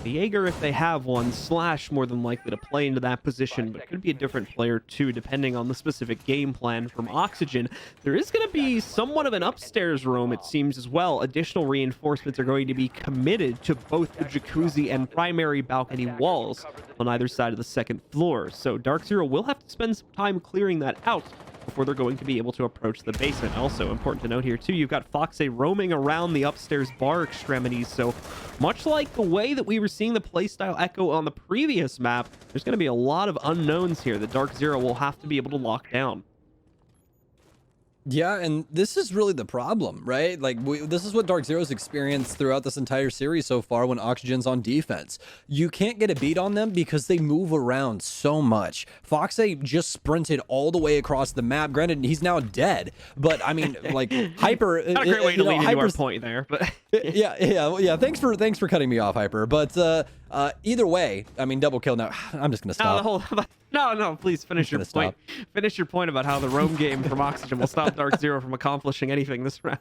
Speaker 4: the Jaeger, if they have one, Slash more than likely to play into that position, but could be a different player too, depending on the specific game plan from Oxygen. There is going to be somewhat of an upstairs roam, it seems, as well. Additional reinforcements are going to be committed to both the jacuzzi and primary balcony walls on either side of the second floor. So DarkZero will have to spend some time clearing that out before they're going to be able to approach the basement. Also important to note here too, you've got Foxay roaming around the upstairs bar extremities, so much like the way that we were seeing the playstyle echo on the previous map, there's going to be a lot of unknowns here that DarkZero will have to be able to lock down.
Speaker 5: Yeah, and this is really the problem, right? Like, this is what DarkZero's experienced throughout this entire series so far when Oxygen's on defense. You can't get a beat on them because they move around so much. Foxay just sprinted all the way across the map. Granted, he's now dead, but I mean, like, Hyper...
Speaker 4: Not a great way to lead into our
Speaker 5: Hyper's
Speaker 4: point there, but...
Speaker 5: yeah. Thanks for cutting me off, Hyper. But either way, I mean, double kill now. I'm just gonna stop.
Speaker 4: No, please finish your point. Finish your point about how the roam game from Oxygen will stop DarkZero from accomplishing anything this round.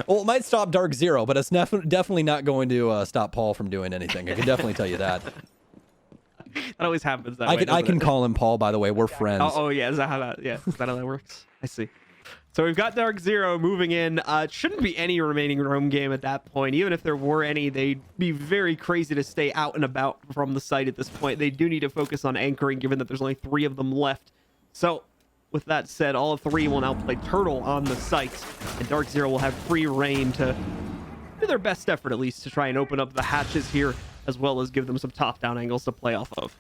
Speaker 5: Well, it might stop DarkZero, but it's definitely not going to stop Paul from doing anything. I can definitely tell you that.
Speaker 4: That always happens that way.
Speaker 5: I can call him Paul, by the way. We're friends.
Speaker 4: Oh yeah, is that how that works? I see. So we've got DarkZero moving in. It shouldn't be any remaining roam game at that point. Even if there were any, they'd be very crazy to stay out and about from the site at this point. They do need to focus on anchoring, given that there's only 3 of them left. So with that said, all 3 will now play Turtle on the site, and DarkZero will have free reign to do their best effort, at least, to try and open up the hatches here, as well as give them some top-down angles to play off of.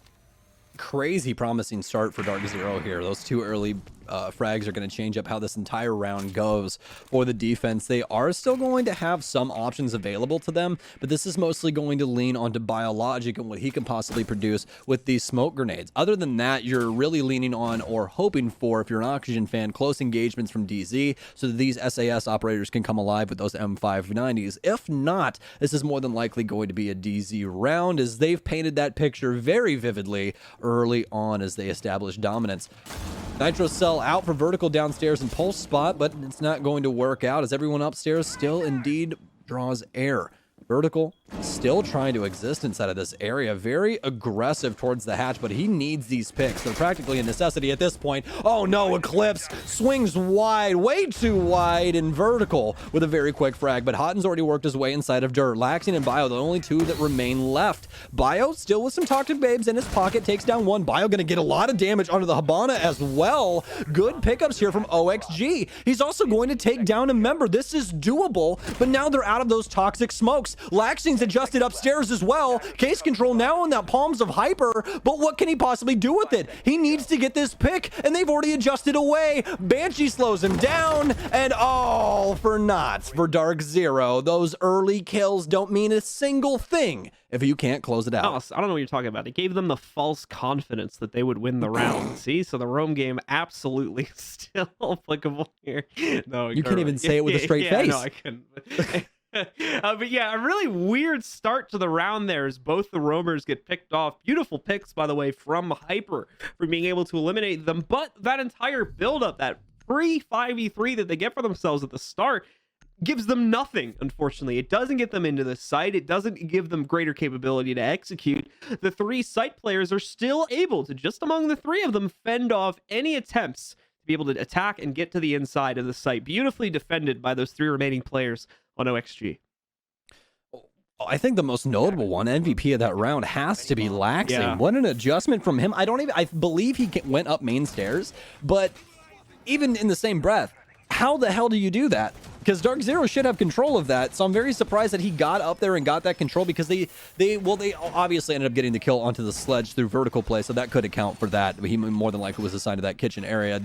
Speaker 5: Crazy promising start for DarkZero here. Those 2 early frags are going to change up how this entire round goes for the defense. They are still going to have some options available to them, but this is mostly going to lean onto Biologic and what he can possibly produce with these smoke grenades. Other than that, you're really leaning on, or hoping for, if you're an Oxygen fan, close engagements from DZ so that these SAS operators can come alive with those M590s. If not, this is more than likely going to be a DZ round, as they've painted that picture very vividly early on as they establish dominance. Nitro Cell out for vertical downstairs and pulse spot, but it's not going to work out as everyone upstairs still indeed draws air. Vertical still trying to exist inside of this area. Very aggressive towards the hatch, but he needs these picks. They're practically a necessity at this point. Oh no, Eclipse swings wide, way too wide, and Vertical with a very quick frag, but Hotten's already worked his way inside of Dirt. Laxing and Bio, the only two that remain left. Bio still with some toxic babes in his pocket, takes down one. Bio gonna get a lot of damage onto the Habana as well. Good pickups here from OXG. He's also going to take down a member. This is doable, but now they're out of those toxic smokes. Laxing's adjusted upstairs as well. Case control now in that palms of Hyper, but what can he possibly do with it? He needs to get this pick, and they've already adjusted away. Banshee slows him down, and all for naught for DarkZero. Those early kills don't mean a single thing if you can't close it out.
Speaker 4: I don't know what you're talking about. It gave them the false confidence that they would win the round. See, so the roam game absolutely still applicable here. No,
Speaker 5: you can't even say it with a straight face.
Speaker 4: No, I couldn't. But yeah, a really weird start to the round there as both the roamers get picked off. Beautiful picks, by the way, from Hyper for being able to eliminate them. But that entire buildup, that free 5v3 that they get for themselves at the start, gives them nothing, unfortunately. It doesn't get them into the site. It doesn't give them greater capability to execute. The three site players are still able to, just among the three of them, fend off any attempts to be able to attack and get to the inside of the site. Beautifully defended by those three remaining players on OXG.
Speaker 5: I think the most notable one, MVP of that round, has to be Laxing.
Speaker 4: Yeah.
Speaker 5: What an adjustment from him. I believe he went up main stairs, but even in the same breath, how the hell do you do that? Because DarkZero should have control of that, so I'm very surprised that he got up there and got that control, because they obviously ended up getting the kill onto the sledge through vertical play, so that could account for that. He more than likely was assigned to that kitchen area.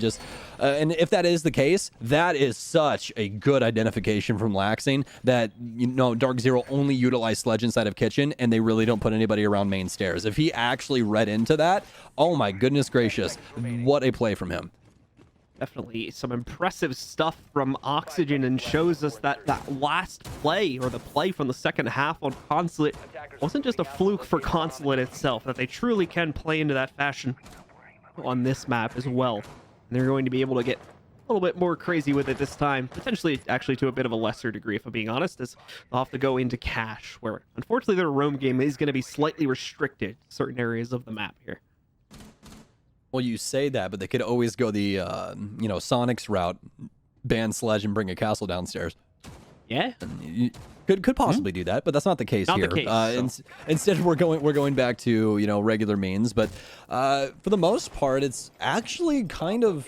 Speaker 5: And if that is the case, that is such a good identification from Laxing that, you know, DarkZero only utilized sledge inside of kitchen, and they really don't put anybody around main stairs. If he actually read into that, oh my goodness gracious, what a play from him.
Speaker 4: Definitely some impressive stuff from Oxygen, and shows us that last play, or the play from the second half on Consulate, wasn't just a fluke for Consulate itself, that they truly can play into that fashion on this map as well. And they're going to be able to get a little bit more crazy with it this time, potentially actually to a bit of a lesser degree, if I'm being honest, as they'll have to go into cash, where unfortunately their roam game is going to be slightly restricted to certain areas of the map here.
Speaker 5: Well, you say that, but they could always go the, Sonic's route, ban sledge and bring a castle downstairs.
Speaker 4: Yeah.
Speaker 5: Could possibly do that, but that's not the case
Speaker 4: Not
Speaker 5: here.
Speaker 4: the case,
Speaker 5: Instead, we're going back to regular means. But for the most part, it's actually kind of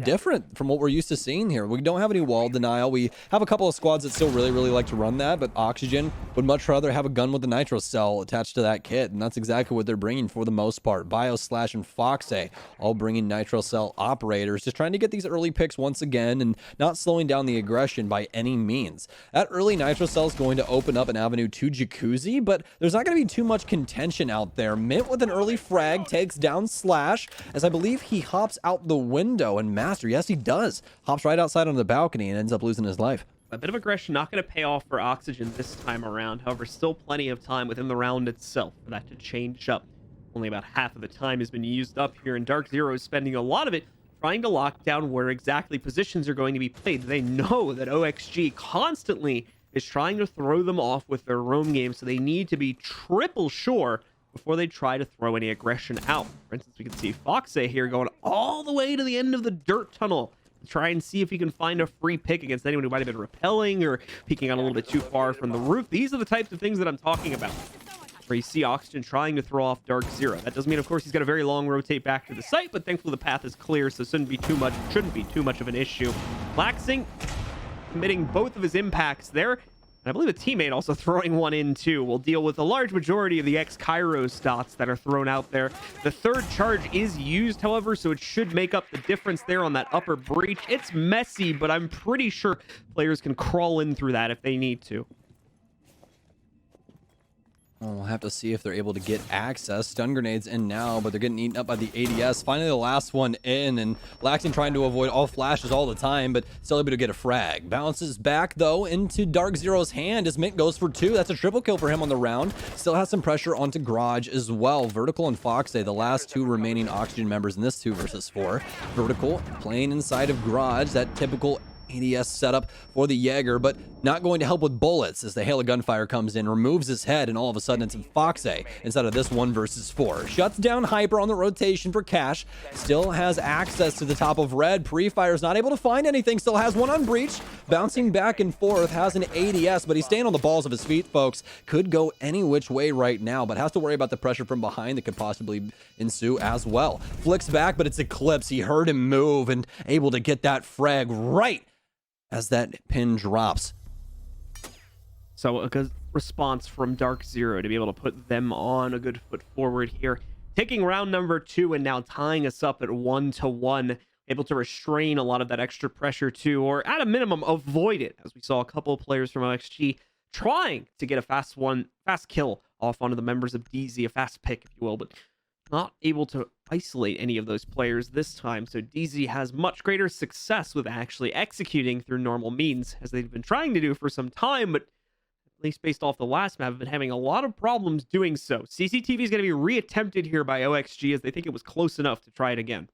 Speaker 5: different from what we're used to seeing here. We don't have any wall denial. We have a couple of squads that still really like to run that, but Oxygen would much rather have a gun with a nitro cell attached to that kit, and that's exactly what they're bringing for the most part. Bio, Slash, and Foxay all bringing nitro cell operators, just trying to get these early picks once again and not slowing down the aggression by any means. That early nitro cell is going to open up an avenue to Jacuzzi, but there's not going to be too much contention out there. Mint with an early frag takes down Slash, as I believe he hops out the window, and Master, yes he does, hops right outside on the balcony and ends up losing his life.
Speaker 4: A bit of aggression not going to pay off for Oxygen this time around. However, still plenty of time within the round itself for that to change up. Only about half of the time has been used up here, and DarkZero is spending a lot of it trying to lock down where exactly positions are going to be played. They know that OXG constantly is trying to throw them off with their roam game, so they need to be triple sure before they try to throw any aggression out. For instance, we can see Foxay here going all the way to the end of the dirt tunnel to try and see if he can find a free pick against anyone who might have been repelling or peeking out a little bit too far from the roof. These are the types of things that I'm talking about, where you see Oxygen trying to throw off DarkZero. That doesn't mean, of course, he's got a very long rotate back to the site, but thankfully the path is clear, so it shouldn't be too much of an issue. Laxing committing both of his impacts there, and I believe a teammate also throwing one in too. Will deal with a large majority of the ex-Kairos dots that are thrown out there. The third charge is used, however, so it should make up the difference there on that upper breach. It's messy, but I'm pretty sure players can crawl in through that if they need to.
Speaker 5: Well, we'll have to see if they're able to get access. Stun grenades in now, but they're getting eaten up by the ADS. Finally, the last one in, and Laxing trying to avoid all flashes all the time, but still able to get a frag. Bounces back, though, into DarkZero's hand as Mint goes for two. That's a triple kill for him on the round. Still has some pressure onto Garage as well. Vertical and Foxay, the last two remaining Oxygen members in this 2 versus 4. Vertical playing inside of Garage, that typical ADS setup for the Jaeger, but Not going to help with bullets as the hail of gunfire comes in, removes his head, and all of a sudden it's Foxay instead of this 1 versus 4. Shuts down Hyper on the rotation for Cash. Still has access to the top of red. Pre-Fire's not able to find anything. Still has one on Breach. Bouncing back and forth. Has an ADS, but he's staying on the balls of his feet, folks. Could go any which way right now, but has to worry about the pressure from behind that could possibly ensue as well. Flicks back, but it's Eclipse. He heard him move and able to get that frag right as that pin drops.
Speaker 4: So a good response from DarkZero to be able to put them on a good foot forward here. Taking round number 2 and now tying us up at 1-1. Able to restrain a lot of that extra pressure too, or at a minimum avoid it, as we saw a couple of players from OXG trying to get a fast kill off onto the members of DZ, a fast pick, if you will, but not able to isolate any of those players this time. So DZ has much greater success with actually executing through normal means, as they've been trying to do for some time, but at least based off the last map, have been having a lot of problems doing so. CCTV is going to be reattempted here by OXG as they think it was close enough to try it again.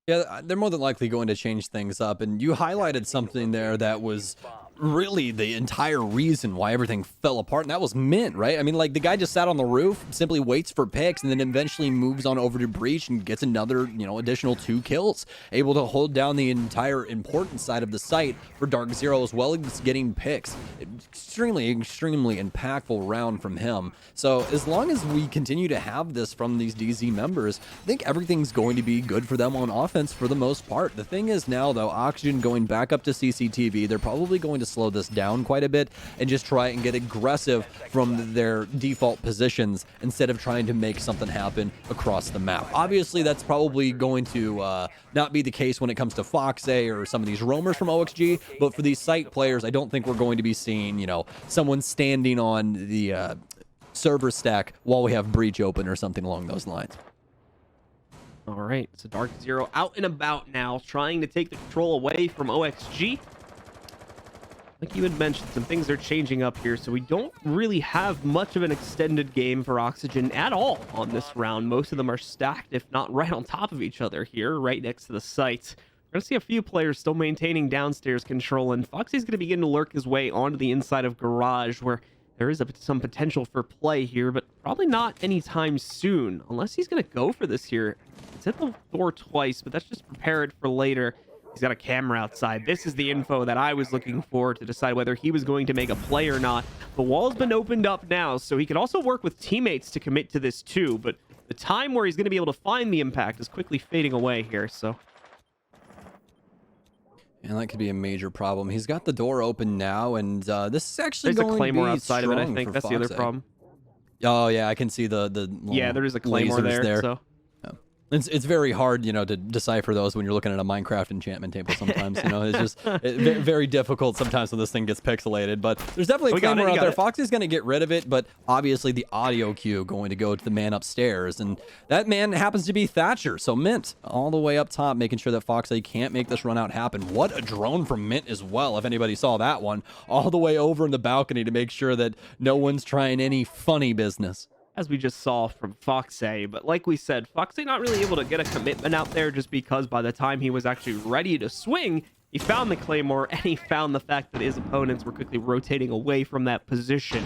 Speaker 5: Yeah, they're more than likely going to change things up, and you highlighted something there that was really the entire reason why everything fell apart, and that was Mint, right? I mean, like, the guy just sat on the roof, simply waits for picks, and then eventually moves on over to Breach and gets another, additional 2 kills, able to hold down the entire important side of the site for DarkZero, as well as getting picks. Extremely impactful round from him. So as long as we continue to have this from these DZ members, I think everything's going to be good for them on offense for the most part. The thing is now, though, Oxygen going back up to CCTV, they're probably going to slow this down quite a bit and just try and get aggressive from their default positions instead of trying to make something happen across the map. Obviously, that's probably going to not be the case when it comes to Foxay or some of these roamers from OXG, but for these site players, I don't think we're going to be seeing, someone standing on the server stack while we have Breach open or something along those lines.
Speaker 4: All right, so DarkZero out and about now, trying to take the control away from OXG. Like you had mentioned, some things are changing up here, so we don't really have much of an extended game for Oxygen at all on this round. Most of them are stacked, if not right on top of each other here, right next to the site. We're going to see a few players still maintaining downstairs control, and Foxy's going to begin to lurk his way onto the inside of Garage, where there is some potential for play here, but probably not anytime soon, unless he's going to go for this here. It's hit the door twice, but that's just prepare it for later. He's got a camera outside. This is the info that I was looking for to decide whether he was going to make a play or not. The wall's been opened up now, so he can also work with teammates to commit to this too, but the time where he's going to be able to find the impact is quickly fading away here, so...
Speaker 5: And that could be a major problem. He's got the door open now, and this is actually
Speaker 4: There's
Speaker 5: going
Speaker 4: a Claymore
Speaker 5: to be
Speaker 4: outside of it, I think. That's the other problem.
Speaker 5: Oh, yeah, I can see the
Speaker 4: yeah, there is a Claymore there. So.
Speaker 5: It's very hard, to decipher those when you're looking at a Minecraft enchantment table sometimes. It's just very difficult sometimes when this thing gets pixelated. But there's definitely a Claymore out there. Foxy's going to get rid of it, but obviously the audio cue going to go to the man upstairs. And that man happens to be Thatcher. So Mint all the way up top, making sure that Foxy can't make this run out happen. What a drone from Mint as well, if anybody saw that one. All the way over in the balcony to make sure that no one's trying any funny business.
Speaker 4: As we just saw from Foxay, but like we said, Foxay not really able to get a commitment out there just because by the time he was actually ready to swing, he found the Claymore and he found the fact that his opponents were quickly rotating away from that position.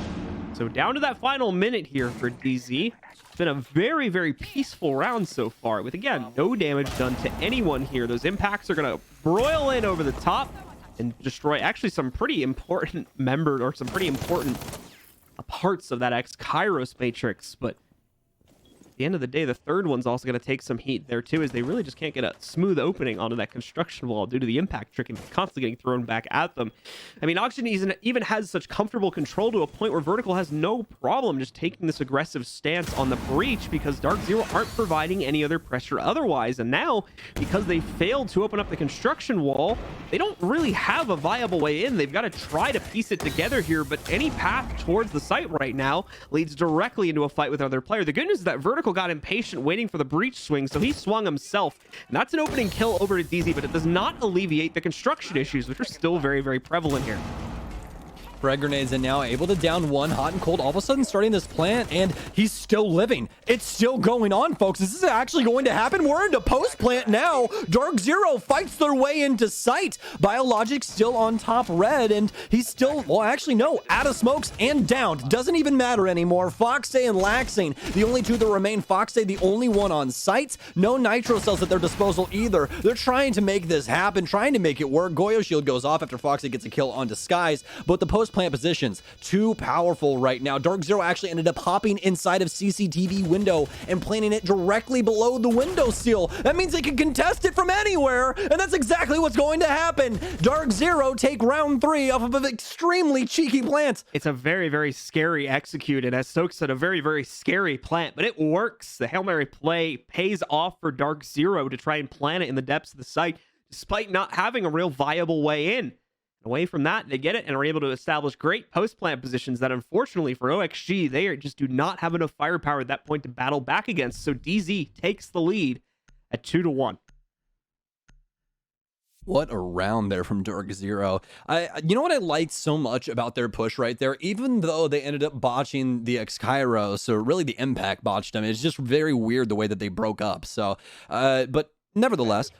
Speaker 4: So down to that final minute here for DZ. It's been a very, very peaceful round so far with, again, no damage done to anyone here. Those impacts are going to broil in over the top and destroy actually some pretty important parts of that X-Kairos matrix, but at the end of the day, the third one's also going to take some heat there too, as they really just can't get a smooth opening onto that construction wall due to the impact trick and constantly getting thrown back at them. I mean, Oxygen even has such comfortable control to a point where Vertical has no problem just taking this aggressive stance on the breach because DarkZero aren't providing any other pressure otherwise. And now, because they failed to open up the construction wall, they don't really have a viable way in. They've got to try to piece it together here, but any path towards the site right now leads directly into a fight with another player. The good news is that Vertical got impatient waiting for the breach swing, so he swung himself. And that's an opening kill over to DZ, but it does not alleviate the construction issues, which are still very, very prevalent here.
Speaker 5: Frag grenades and now able to down one. Hot and cold all of a sudden starting this plant, and he's still living. It's still going on, folks. This is actually going to happen. We're into post plant now. DarkZero fights their way into sight. Biologic still on top red, and he's still, well, actually no, out of smokes and downed. Doesn't even matter anymore. Foxay and Laxing, the only two that remain. Foxay, the only one on site. No nitro cells at their disposal either. They're trying to make this happen, trying to make it work. Goyo shield goes off after Foxay gets a kill on Disguise, but the post plant positions too powerful right now. DarkZero actually ended up hopping inside of CCTV window and planting it directly below the window sill. That means they can contest it from anywhere, and that's exactly what's going to happen. DarkZero take round 3 off of an extremely cheeky plant.
Speaker 4: It's a very, very scary execute, and as Stokes said, a very, very scary plant, but it works. The Hail Mary play pays off for DarkZero to try and plant it in the depths of the site, despite not having a real viable way in. Away from that, they get it and are able to establish great post-plant positions that, unfortunately for OXG, they just do not have enough firepower at that point to battle back against. So DZ takes the lead at 2-1.
Speaker 5: What a round there from DarkZero. You know what I liked so much about their push right there? Even though they ended up botching the X-Cairo, so really the Impact botched them. It's just very weird the way that they broke up. So, but nevertheless,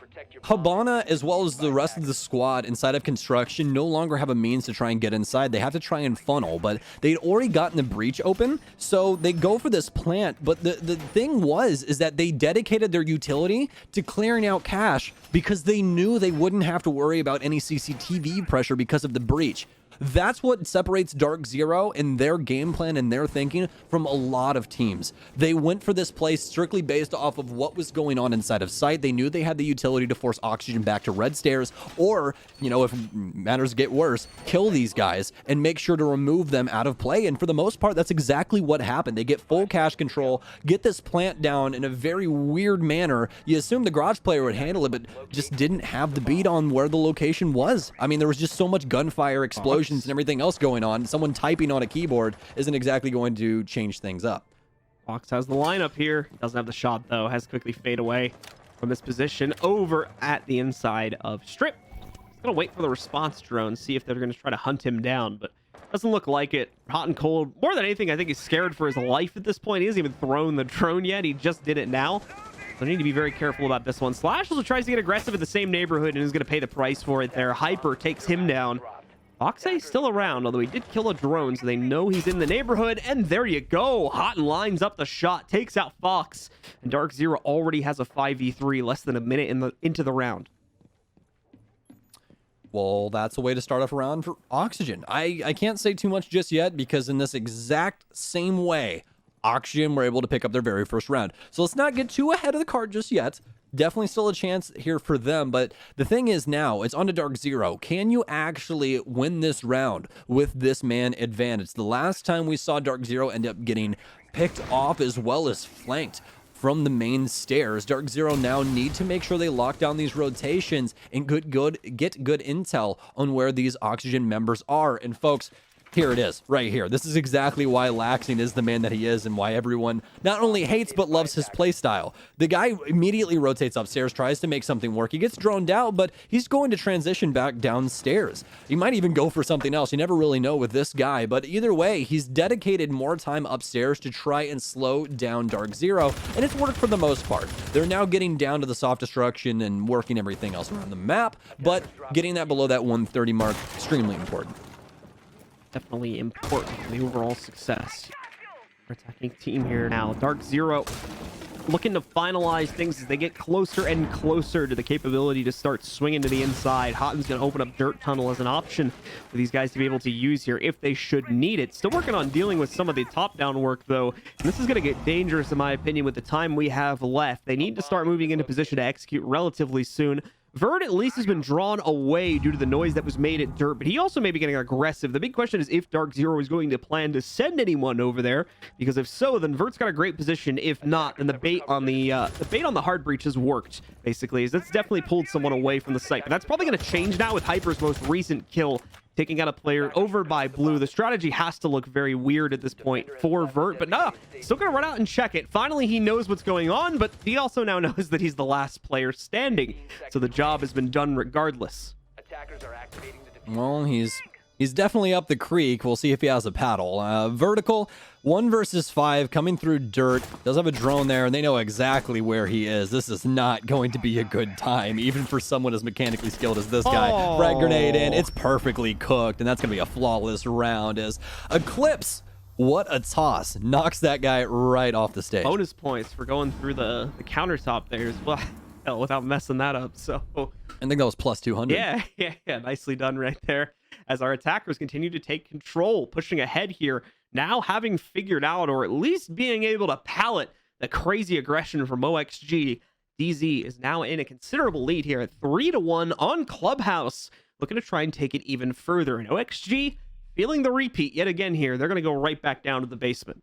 Speaker 5: Habana, as well as the rest of the squad inside of construction, no longer have a means to try and get inside. They have to try and funnel, but they'd already gotten the breach open, so they go for this plant. But the thing is that they dedicated their utility to clearing out cache because they knew they wouldn't have to worry about any CCTV pressure because of the breach. That's what separates DarkZero and their game plan and their thinking from a lot of teams. They went for this play strictly based off of what was going on inside of site. They knew they had the utility to force Oxygen back to red stairs, or, you know, if matters get worse, kill these guys and make sure to remove them out of play. And for the most part, that's exactly what happened. They get full cache control, get this plant down in a very weird manner. You assume the garage player would handle it, but just didn't have the beat on where the location was. I mean, there was just so much gunfire, explosions, and everything else going on. Someone typing on a keyboard isn't exactly going to change things up.
Speaker 4: Fox has the lineup here. Doesn't have the shot, though. Has to quickly fade away from this position over at the inside of Strip. He's going to wait for the response drone, see if they're going to try to hunt him down, but doesn't look like it. Hot and cold. More than anything, I think he's scared for his life at this point. He hasn't even thrown the drone yet. He just did it now. So I need to be very careful about this one. Slash also tries to get aggressive in the same neighborhood and is going to pay the price for it there. Hyper takes him down. Foxay still around, although he did kill a drone, so they know he's in the neighborhood. And there you go. Hot and lines up the shot, takes out Fox. And DarkZero already has a 5v3, less than a minute into the round.
Speaker 5: Well, that's a way to start off a round for Oxygen. I can't say too much just yet, because in this exact same way, Oxygen were able to pick up their very first round. So let's not get too ahead of the card just yet. Definitely still a chance here for them, but the thing is now, it's on to DarkZero. Can you actually win this round with this man advantage? The last time we saw DarkZero end up getting picked off as well as flanked from the main stairs. DarkZero now need to make sure they lock down these rotations and get good intel on where these Oxygen members are. And folks, here it is, right here. This is exactly why Laxing is the man that he is and why everyone not only hates but loves his playstyle. The guy immediately rotates upstairs, tries to make something work. He gets droned out, but he's going to transition back downstairs. He might even go for something else. You never really know with this guy, but either way, he's dedicated more time upstairs to try and slow down DarkZero, and it's worked for the most part. They're now getting down to the soft destruction and working everything else around the map, but getting that below that 130 mark, extremely important.
Speaker 4: Definitely important for the overall success. Our attacking team here now. DarkZero looking to finalize things as they get closer and closer to the capability to start swinging to the inside. Hotten's going to open up Dirt Tunnel as an option for these guys to be able to use here if they should need it. Still working on dealing with some of the top-down work, though. And this is going to get dangerous, in my opinion, with the time we have left. They need to start moving into position to execute relatively soon. Verd at least has been drawn away due to the noise that was made at Dirt, but he also may be getting aggressive. The big question is if DarkZero is going to plan to send anyone over there, because if so, then Vert's got a great position. If not, then the bait on the hard breach has worked, basically. That's definitely pulled someone away from the site, but that's probably going to change now with Hyper's most recent kill, taking out a player over by Blue. The strategy has to look very weird at this point for Vert, but no, still gonna run out and check it. Finally, he knows what's going on, but he also now knows that he's the last player standing, so the job has been done regardless.
Speaker 5: Well, he's He's definitely up the creek. We'll see if he has a paddle. Vertical, 1 versus 5, coming through dirt. Does have a drone there, and they know exactly where he is. This is not going to be a good time, even for someone as mechanically skilled as this guy. Frag grenade in. It's perfectly cooked, and that's going to be a flawless round as Eclipse, what a toss, knocks that guy right off the stage.
Speaker 4: Bonus points for going through the countertop there as well. Hell, without messing that up. So
Speaker 5: I think that was plus 200.
Speaker 4: yeah, nicely done right there. As our attackers continue to take control, pushing ahead here, now having figured out, or at least being able to palate the crazy aggression from OXG. DZ is now in a considerable lead here at 3-1 on Clubhouse, looking to try and take it even further. And OXG feeling the repeat yet again here. They're going to go right back down to the basement.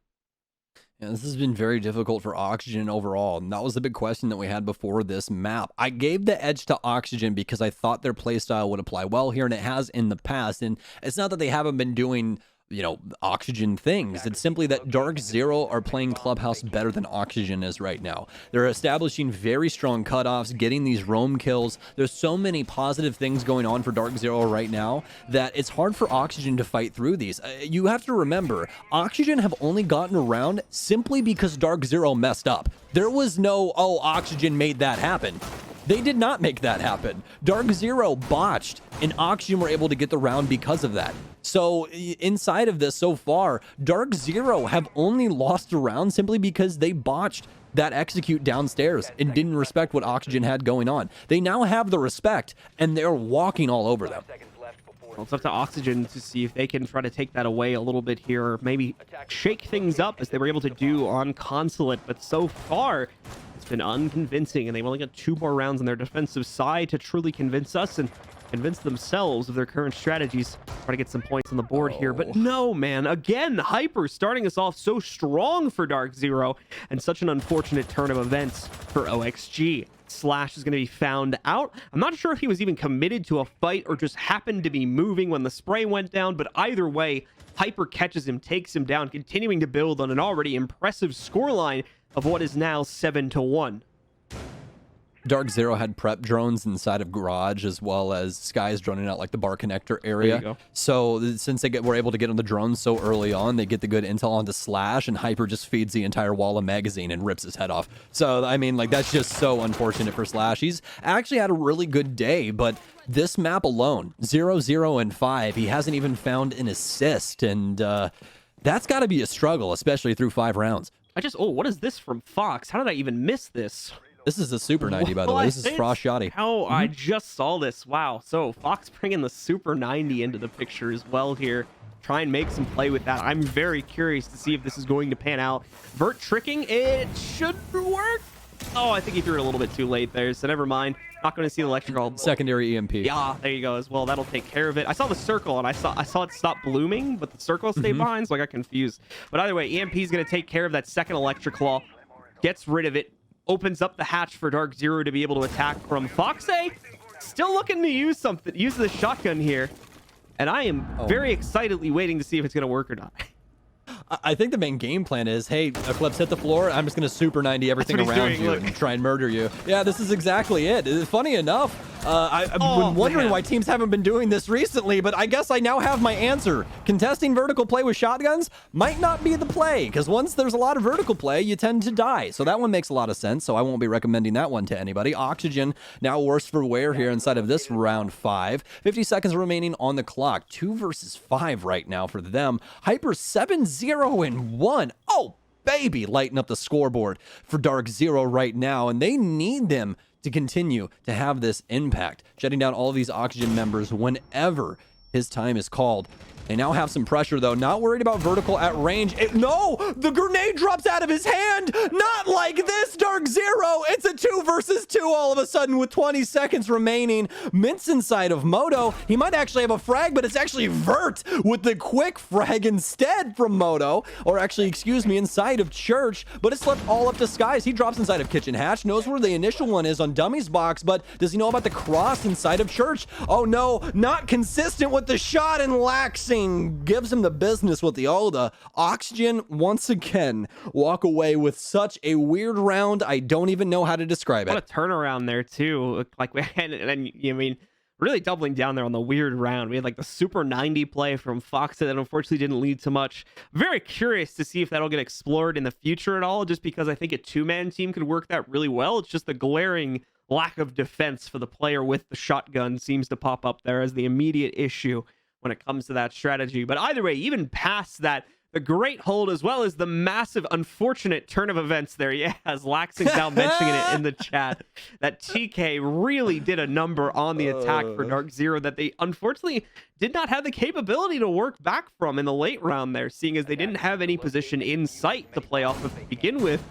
Speaker 5: Yeah, this has been very difficult for Oxygen overall, and that was the big question that we had before this map. I gave the edge to Oxygen because I thought their playstyle would apply well here, and it has in the past. And it's not that they haven't been doing, you know, Oxygen things. It's simply that DarkZero are playing Clubhouse better than Oxygen is right now. They're establishing very strong cutoffs, getting these roam kills. There's so many positive things going on for DarkZero right now that it's hard for Oxygen to fight through these. You have to remember, Oxygen have only gotten around simply because DarkZero messed up. There was no, oh, Oxygen made that happen. They did not make that happen. DarkZero botched, and Oxygen were able to get the round because of that. So inside of this so far, DarkZero have only lost a round simply because they botched that execute downstairs and didn't respect what Oxygen had going on. They now have the respect, and they're walking all over them.
Speaker 4: Well, it's up to Oxygen to see if they can try to take that away a little bit here, or maybe shake things up as they were able to do on Consulate. But so far, it's been unconvincing, and they've only got 2 more rounds on their defensive side to truly convince us and convince themselves of their current strategies. Try to get some points on the board here, but no, man. Again, Hyper starting us off so strong for DarkZero, and such an unfortunate turn of events for OXG. Slash is going to be found out. I'm not sure if he was even committed to a fight or just happened to be moving when the spray went down, but either way, Hyper catches him, takes him down, continuing to build on an already impressive scoreline of what is now 7-1.
Speaker 5: DarkZero had prep drones inside of garage, as well as Sky's droning out like the bar connector area. So since were able to get on the drones so early on, they get the good intel onto Slash, and Hyper just feeds the entire wall of magazine and rips his head off. So I mean, like, that's just so unfortunate for Slash. He's actually had a really good day, but this map alone, 0, 0, and 5, he hasn't even found an assist, and that's got to be a struggle, especially through 5 rounds.
Speaker 4: What is this from Fox? How did I even miss this?
Speaker 5: This is a Super 90, by the way. This is Frost Shoddy.
Speaker 4: I just saw this. Wow. So Fox bringing the Super 90 into the picture as well here. Try and make some play with that. I'm very curious to see if this is going to pan out. Vert tricking, it should work. Oh, I think he threw it a little bit too late there, so never mind. Not going to see the electrical.
Speaker 5: Secondary EMP.
Speaker 4: Yeah, there you go as well. That'll take care of it. I saw the circle, and I saw it stop blooming, but the circle stayed behind, so I got confused. But either way, EMP is going to take care of that second electric claw. Gets rid of it. Opens up the hatch for DarkZero to be able to attack from Foxe. Still looking to use the shotgun here. And I am very excitedly waiting to see if it's going to work or not.
Speaker 5: I think the main game plan is, hey, Eclipse, hit the floor. I'm just going to Super 90 everything around you and try and murder you. Yeah, this is exactly it. Funny enough, I've been wondering why teams haven't been doing this recently, but I guess I now have my answer. Contesting vertical play with shotguns might not be the play, because once there's a lot of vertical play, you tend to die. So that one makes a lot of sense, so I won't be recommending that one to anybody. Oxygen now worse for wear here inside of this round 5. 50 seconds remaining on the clock. 2 versus 5 right now for them. Hyper 7-0 and 1. Oh, baby, lighten up the scoreboard for DarkZero right now, and they need them to continue to have this impact, shutting down all of these Oxygen members whenever his time is called. They now have some pressure, though. Not worried about vertical at range. No! The grenade drops out of his hand! Not like this, DarkZero! It's a 2 versus 2 all of a sudden with 20 seconds remaining. Mint's inside of Moto. He might actually have a frag, but it's actually Vert with the quick frag instead from Moto. Or actually, excuse me, inside of Church. But it's left all up to Skies. He drops inside of Kitchen Hatch. Knows where the initial one is on Dummy's box, but does he know about the cross inside of Church? Oh no, not consistent with the shot, and Laxing gives him the business with the Oda. Oxygen once again walk away with such a weird round. I don't even know how to describe it.
Speaker 4: What a turnaround there too. Like, and I mean, really doubling down there on the weird round. We had like the super 90 play from Fox that unfortunately didn't lead to much. Very curious to see if that'll get explored in the future at all, just because I think a two-man team could work that really well. It's just the glaring lack of defense for the player with the shotgun seems to pop up there as the immediate issue when it comes to that strategy. But either way, even past that, the great hold as well as the massive unfortunate turn of events there. Yeah, as Laxing's now mentioning it in the chat, that TK really did a number on the attack for DarkZero that they unfortunately did not have the capability to work back from in the late round there, seeing as they didn't have any position in sight to play off of to begin with.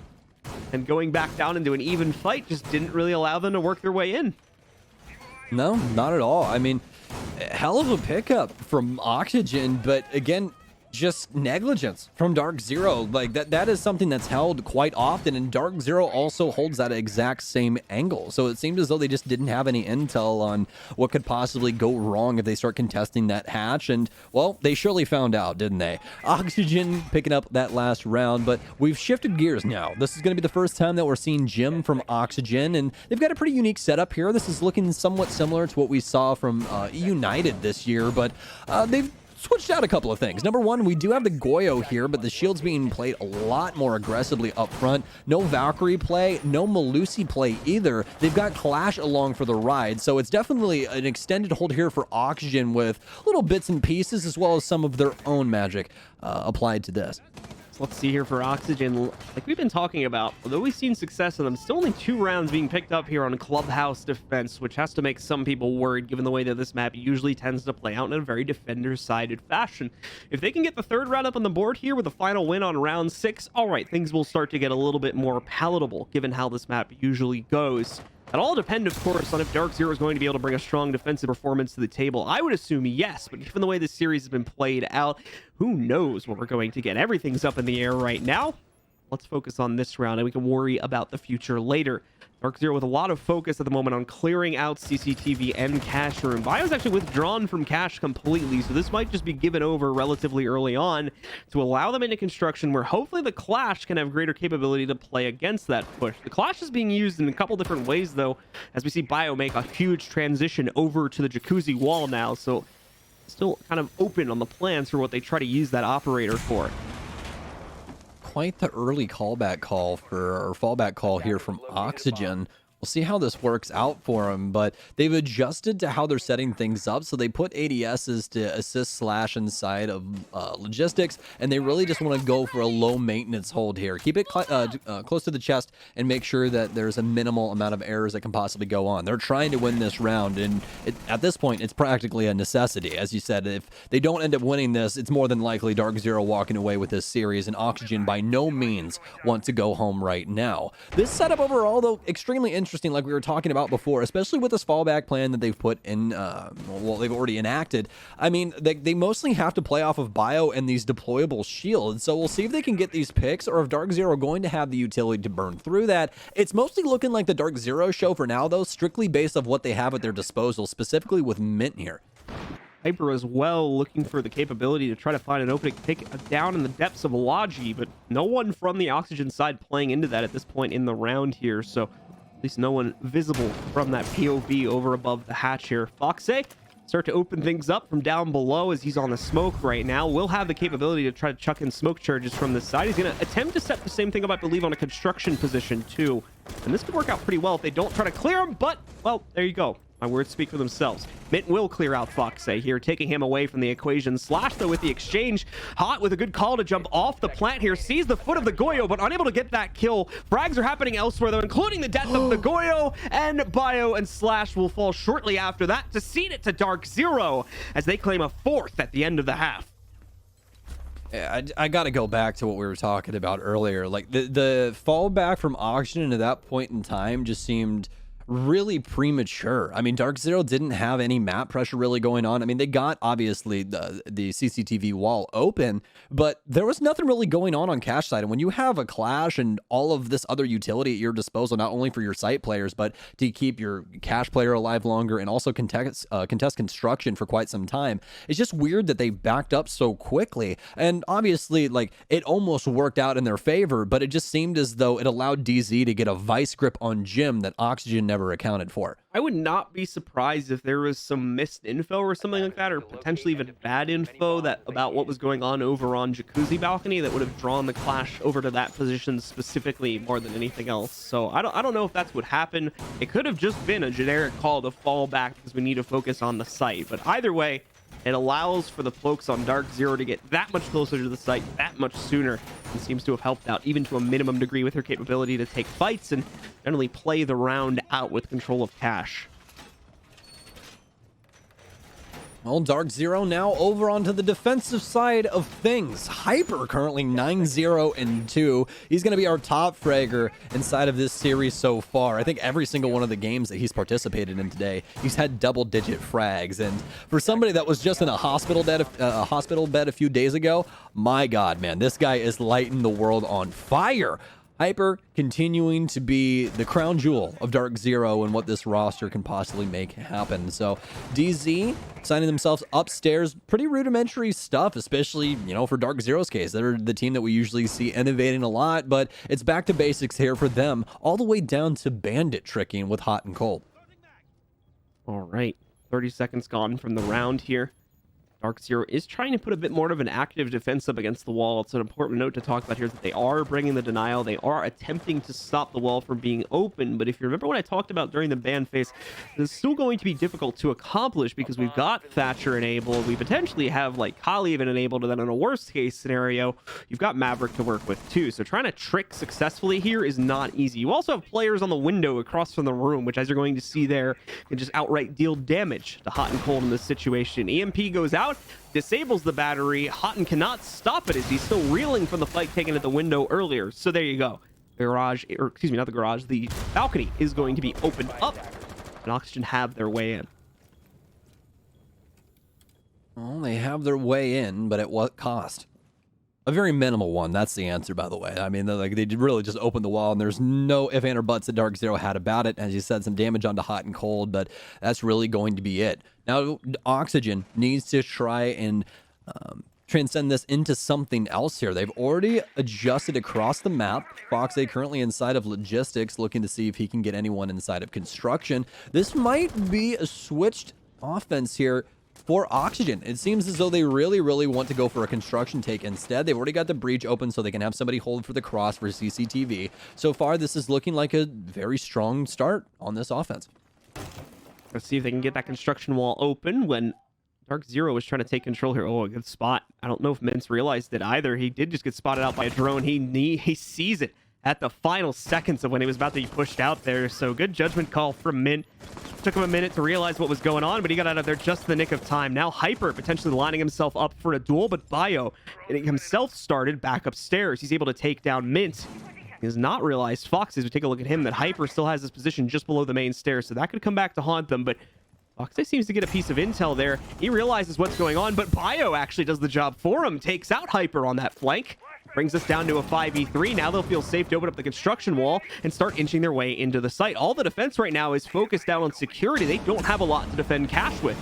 Speaker 4: And going back down into an even fight just didn't really allow them to work their way in.
Speaker 5: No, not at all. I mean, hell of a pickup from Oxygen, but again, just negligence from DarkZero. Like that is something that's held quite often, and DarkZero also holds that exact same angle. So it seemed as though they just didn't have any intel on what could possibly go wrong if they start contesting that hatch, and well, they surely found out, didn't they? Oxygen picking up that last round, but we've shifted gears now. This is going to be the first time that we're seeing Jim from Oxygen, and they've got a pretty unique setup here. This is looking somewhat similar to what we saw from United this year, but they've switched out a couple of things. Number one, we do have the Goyo here, but the shield's being played a lot more aggressively up front. No Valkyrie play, no Malusi play either. They've got Clash along for the ride, so it's definitely an extended hold here for Oxygen with little bits and pieces as well as some of their own magic applied to this.
Speaker 4: So let's see here for Oxygen. Like we've been talking about, although we've seen success in them, still only 2 rounds being picked up here on Clubhouse defense, which has to make some people worried given the way that this map usually tends to play out in a very defender-sided fashion. If they can get the 3rd round up on the board here with a final win on round 6, all right, things will start to get a little bit more palatable given how this map usually goes. That all depend, of course, on if DarkZero is going to be able to bring a strong defensive performance to the table. I would assume yes, but given the way this series has been played out, who knows what we're going to get. Everything's up in the air right now. Let's focus on this round, and we can worry about the future later. DarkZero with a lot of focus at the moment on clearing out CCTV and Cash Room. Bio's actually withdrawn from Cash completely, so this might just be given over relatively early on to allow them into construction where hopefully the Clash can have greater capability to play against that push. The Clash is being used in a couple different ways, though, as we see Bio make a huge transition over to the Jacuzzi wall now, so still kind of open on the plans for what they try to use that operator for.
Speaker 5: Quite the early callback call or fallback call here from Oxygen. We'll see how this works out for them, but they've adjusted to how they're setting things up. So they put ADSs to assist Slash inside of logistics, and they really just want to go for a low maintenance hold here. Keep it close to the chest and make sure that there's a minimal amount of errors that can possibly go on. They're trying to win this round, and at this point, it's practically a necessity. As you said, if they don't end up winning this, it's more than likely DarkZero walking away with this series, and Oxygen by no means want to go home right now. This setup overall, though, extremely interesting, like we were talking about before, especially with this fallback plan that they've put in, well, they've already enacted. I mean, they mostly have to play off of Bio and these deployable shields, so we'll see if they can get these picks or if DarkZero are going to have the utility to burn through that. It's mostly looking like the DarkZero show for now, though, strictly based off what they have at their disposal, specifically with Mint here.
Speaker 4: Hyper as well, looking for the capability to try to find an opening, take it down in the depths of Logi, but no one from the Oxygen side playing into that at this point in the round here, so at least no one visible from that POV over above the hatch here. Foxe start to open things up from down below as he's on the smoke right now. Will have the capability to try to chuck in smoke charges from this side. He's going to attempt to set the same thing up, I believe, on a construction position too. And this could work out pretty well if they don't try to clear him, but, well, there you go. My words speak for themselves. Mint will clear out Foxe here, taking him away from the equation. Slash, though, with the exchange. Hot with a good call to jump off the plant here. Sees the foot of the Goyo, but unable to get that kill. Frags are happening elsewhere, though, including the death of the Goyo. And Bio and Slash will fall shortly after that to cede it to DarkZero as they claim a 4th at the end of the half.
Speaker 5: Yeah, I got to go back to what we were talking about earlier. Like, the fallback from Oxygen at that point in time just seemed really premature. I mean, DarkZero didn't have any map pressure really going on. I mean, they got obviously the CCTV wall open, but there was nothing really going on Cash side. And when you have a Clash and all of this other utility at your disposal, not only for your site players, but to keep your Cash player alive longer and also contest construction for quite some time, it's just weird that they backed up so quickly. And obviously, like, it almost worked out in their favor, but it just seemed as though it allowed DZ to get a vice grip on Jim that Oxygen never never accounted for.
Speaker 4: I would not be surprised if there was some missed info or something like that, or potentially even bad info about what was going on over on Jacuzzi balcony that would have drawn the clash over to that position specifically more than anything else. So I don't know if that's what happened. It could have just been a generic call to fall back because we need to focus on the site. But either way, it allows for the folks on DarkZero to get that much closer to the site that much sooner, and seems to have helped out even to a minimum degree with her capability to take fights and generally play the round out with control of cash.
Speaker 5: Well, DarkZero now over onto the defensive side of things. Hyper currently 9-0-2. He's going to be our top fragger inside of this series so far. I think every single one of the games that he's participated in today, he's had double-digit frags. And for somebody that was just in a hospital bed a few days ago, my God, man, this guy is lighting the world on fire. Hyper continuing to be the crown jewel of DarkZero and what this roster can possibly make happen. So DZ signing themselves upstairs, pretty rudimentary stuff, especially, you know, for DarkZero's case. They're the team that we usually see innovating a lot, but it's back to basics here for them, all the way down to bandit tricking with hot and cold.
Speaker 4: All right, 30 seconds gone from the round here. DarkZero is trying to put a bit more of an active defense up against the wall. It's an important note to talk about here that they are bringing the denial. They are attempting to stop the wall from being open. But if you remember what I talked about during the ban phase, it's still going to be difficult to accomplish because we've got Thatcher enabled. We potentially have like Kali even enabled. And then in a worst case scenario, you've got Maverick to work with too. So trying to trick successfully here is not easy. You also have players on the window across from the room, which as you're going to see there, can just outright deal damage to Hot and Cold in this situation. EMP goes out, disables the battery. Houghton cannot stop it as he's still reeling from the fight taken at the window earlier. So there you go. The garage, or excuse me, not the garage, the balcony is going to be opened up, and Oxygen have their way in.
Speaker 5: Well, they have their way in, but at what cost? A very minimal one. That's the answer, by the way. I mean, they really just opened the wall, and there's no ifs, ands, or buts that DarkZero had about it. As you said, some damage onto Hot and Cold, but that's really going to be it. Now, Oxygen needs to try and transcend this into something else here. They've already adjusted across the map. Foxay currently inside of logistics, looking to see if he can get anyone inside of construction. This might be a switched offense here for Oxygen. It seems as though they really want to go for a construction take instead. They've already got the breach open so they can have somebody hold for the cross for CCTV. So far, this is looking like a very strong start on this offense.
Speaker 4: Let's see if they can get that construction wall open when DarkZero is trying to take control here. Oh, a good spot. I don't know if Mintz realized it either. He did just get spotted out by a drone. He sees it at the final seconds of when he was about to be pushed out there. So good judgment call from Mint. Took him a minute to realize what was going on, but he got out of there just in the nick of time. Now Hyper potentially lining himself up for a duel, but Bio getting himself started back upstairs. He's able to take down Mint. He has not realized, Fox, as we take a look at him, that Hyper still has his position just below the main stairs, so that could come back to haunt them, but Fox seems to get a piece of intel there. He realizes what's going on, but Bio actually does the job for him, takes out Hyper on that flank. Brings us down to a 5v3. Now they'll feel safe to open up the construction wall and start inching their way into the site. All the defense right now is focused down on security. They don't have a lot to defend cash with.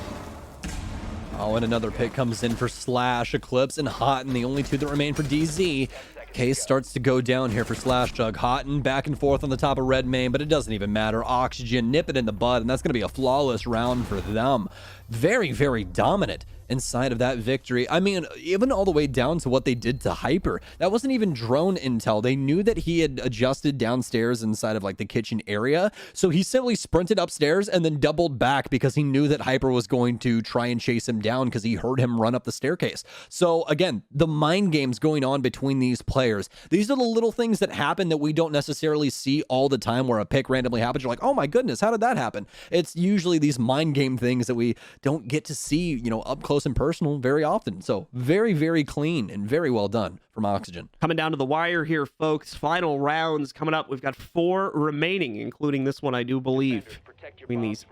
Speaker 5: Oh, and another pick comes in for Slash, Eclipse, and Houghton, the only two that remain for DZ. Case starts to go down here for Slash Jug. Houghton back and forth on the top of red main, but it doesn't even matter. Oxygen nip it in the bud, and that's going to be a flawless round for them. Very dominant inside of that victory. I mean, even all the way down to what they did to Hyper. That wasn't even drone intel. They knew that he had adjusted downstairs inside of like the kitchen area. So he simply sprinted upstairs and then doubled back because he knew that Hyper was going to try and chase him down because he heard him run up the staircase. So again, the mind games going on between these players. These are the little things that happen that we don't necessarily see all the time where a pick randomly happens. You're like, oh my goodness, how did that happen? It's usually these mind game things that we don't get to see, you know, up close and personal very often. So very clean and very well done from Oxygen.
Speaker 4: Coming down to the wire here, folks. Final rounds coming up. We've got 4 remaining, including this one, I do believe. Between these,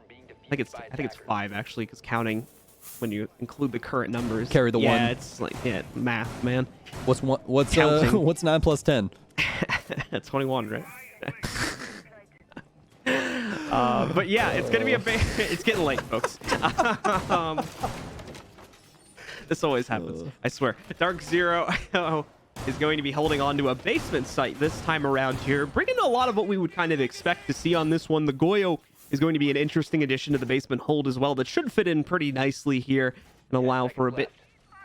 Speaker 4: I think it's 5 actually, because counting when you include the current numbers.
Speaker 5: Carry the 1.
Speaker 4: Yeah, it's like math, man.
Speaker 5: What's 9 plus 10?
Speaker 4: 21, right? But yeah, it's gonna be it's getting late, folks. This always happens, I swear. DarkZero is going to be holding on to a basement site this time around here, bringing a lot of what we would kind of expect to see on this one. The Goyo is going to be an interesting addition to the basement hold as well that should fit in pretty nicely here and allow for a bit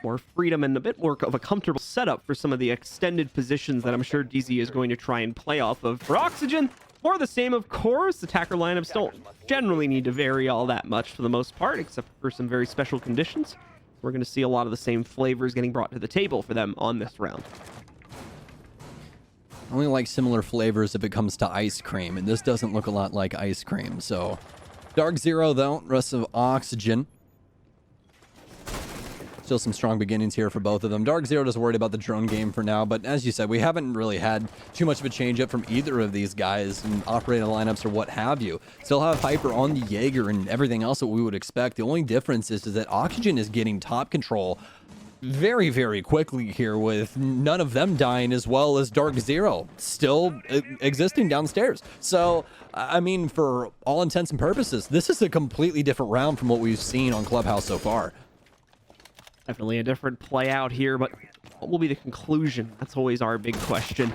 Speaker 4: more freedom and a bit more of a comfortable setup for some of the extended positions that I'm sure DZ is going to try and play off of. For Oxygen, more of the same, of course. Attacker lineups don't generally need to vary all that much for the most part, except for some very special conditions. We're going to see a lot of the same flavors getting brought to the table for them on this round.
Speaker 5: I only like similar flavors if it comes to ice cream, and this doesn't look a lot like ice cream. So, DarkZero, though, rest of Oxygen. Still some strong beginnings here for both of them. DarkZero just worried about the drone game for now, but as you said, we haven't really had too much of a change up from either of these guys in operating lineups or what have you. Still have Hyper on the Jaeger and everything else that we would expect. The only difference is that Oxygen is getting top control very, very quickly here, with none of them dying, as well as DarkZero still existing downstairs. So, I mean, for all intents and purposes, this is a completely different round from what we've seen on Clubhouse so far.
Speaker 4: Definitely a different play out here, but what will be the conclusion? That's always our big question.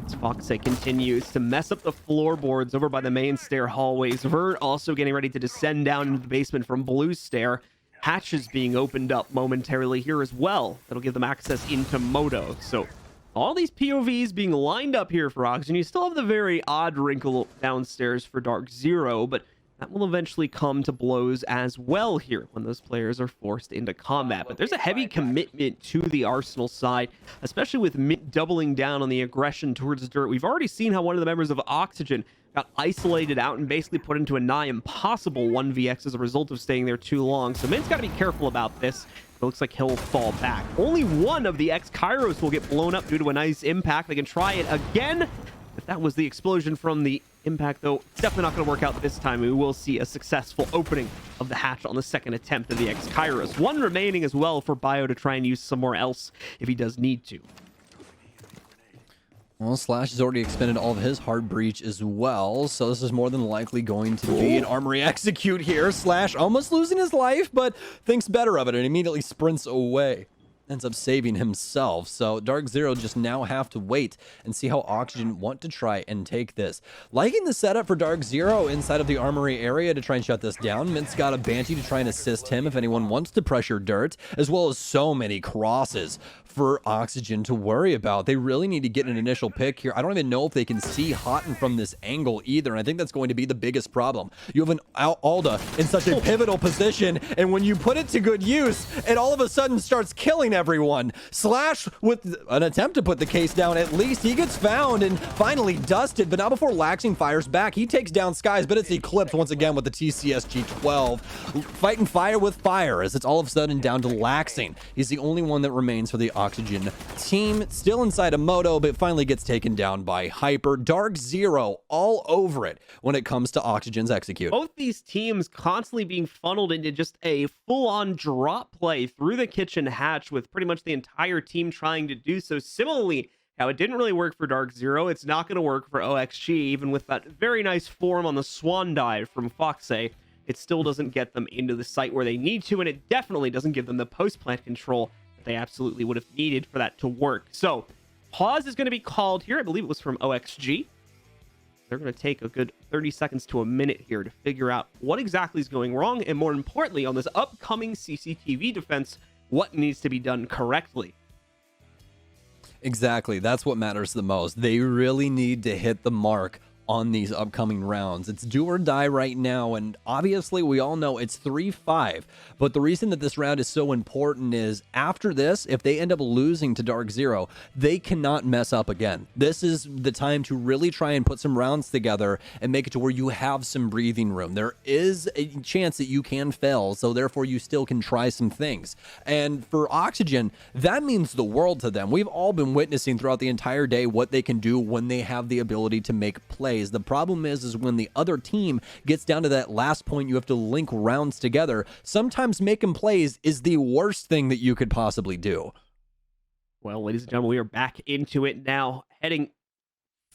Speaker 4: As Foxay continues to mess up the floorboards over by the main stair hallways. Vert also getting ready to descend down into the basement from Blue Stair. Hatches being opened up momentarily here as well. That'll give them access into Moto. So all these POVs being lined up here for Oxygen. You still have the very odd wrinkle downstairs for DarkZero, but that will eventually come to blows as well here when those players are forced into combat. But there's a heavy commitment to the Arsenal side, especially with Mint doubling down on the aggression towards Dirt. We've already seen how one of the members of Oxygen got isolated out and basically put into a nigh impossible 1vx as a result of staying there too long. So Mint's got to be careful about this. It looks like he'll fall back. Only one of the X-Kairos will get blown up due to a nice impact. They can try it again. If that was the explosion from the impact, though, it's definitely not going to work out this time. We will see a successful opening of the hatch on the second attempt of the X-Kairos. One remaining as well for Bio to try and use somewhere else if he does need to.
Speaker 5: Well, Slash has already expended all of his hard breach as well, so this is more than likely going to be an armory execute here. Slash almost losing his life, but thinks better of it and immediately sprints away. Ends up saving himself. So DarkZero just now have to wait and see how Oxygen want to try and take this. Liking the setup for DarkZero inside of the armory area to try and shut this down. Mint's got a Banshee to try and assist him if anyone wants to pressure Dirt, as well as so many crosses for Oxygen to worry about. They really need to get an initial pick here. I don't even know if they can see Houghton from this angle either, and I think that's going to be the biggest problem. You have an Alda in such a pivotal position, and when you put it to good use, it all of a sudden starts killing everyone. Slash, with an attempt to put the case down, at least he gets found and finally dusted, but not before Laxing fires back. He takes down Skies, but it's eclipsed once again with the TCSG-12. Fighting fire with fire as it's all of a sudden down to Laxing. He's the only one that remains for the Oxygen team. Still inside of Moto, but finally gets taken down by Hyper. DarkZero all over it when it comes to Oxygen's execute.
Speaker 4: Both these teams constantly being funneled into just a full-on drop play through the kitchen hatch, with pretty much the entire team trying to do so. Similarly, how it didn't really work for DarkZero, it's not going to work for OXG, even with that very nice form on the Swan Dive from Foxay. It still doesn't get them into the site where they need to, and it definitely doesn't give them the post-plant control they absolutely would have needed for that to work. So pause is going to be called here. I believe it was from OXG. They're going to take a good 30 seconds to a minute here to figure out what exactly is going wrong, and more importantly, on this upcoming CCTV defense, what needs to be done correctly.
Speaker 5: Exactly. That's what matters the most. They really need to hit the mark on these upcoming rounds. It's do or die right now, and obviously we all know it's 3-5, but the reason that this round is so important is after this, if they end up losing to DarkZero, they cannot mess up again. This is the time to really try and put some rounds together and make it to where you have some breathing room. There is a chance that you can fail, so therefore you still can try some things. And for Oxygen, that means the world to them. We've all been witnessing throughout the entire day what they can do when they have the ability to make plays. The problem is when the other team gets down to that last point, you have to link rounds together. Sometimes making plays is the worst thing that you could possibly do.
Speaker 4: Well, ladies and gentlemen, we are back into it now, heading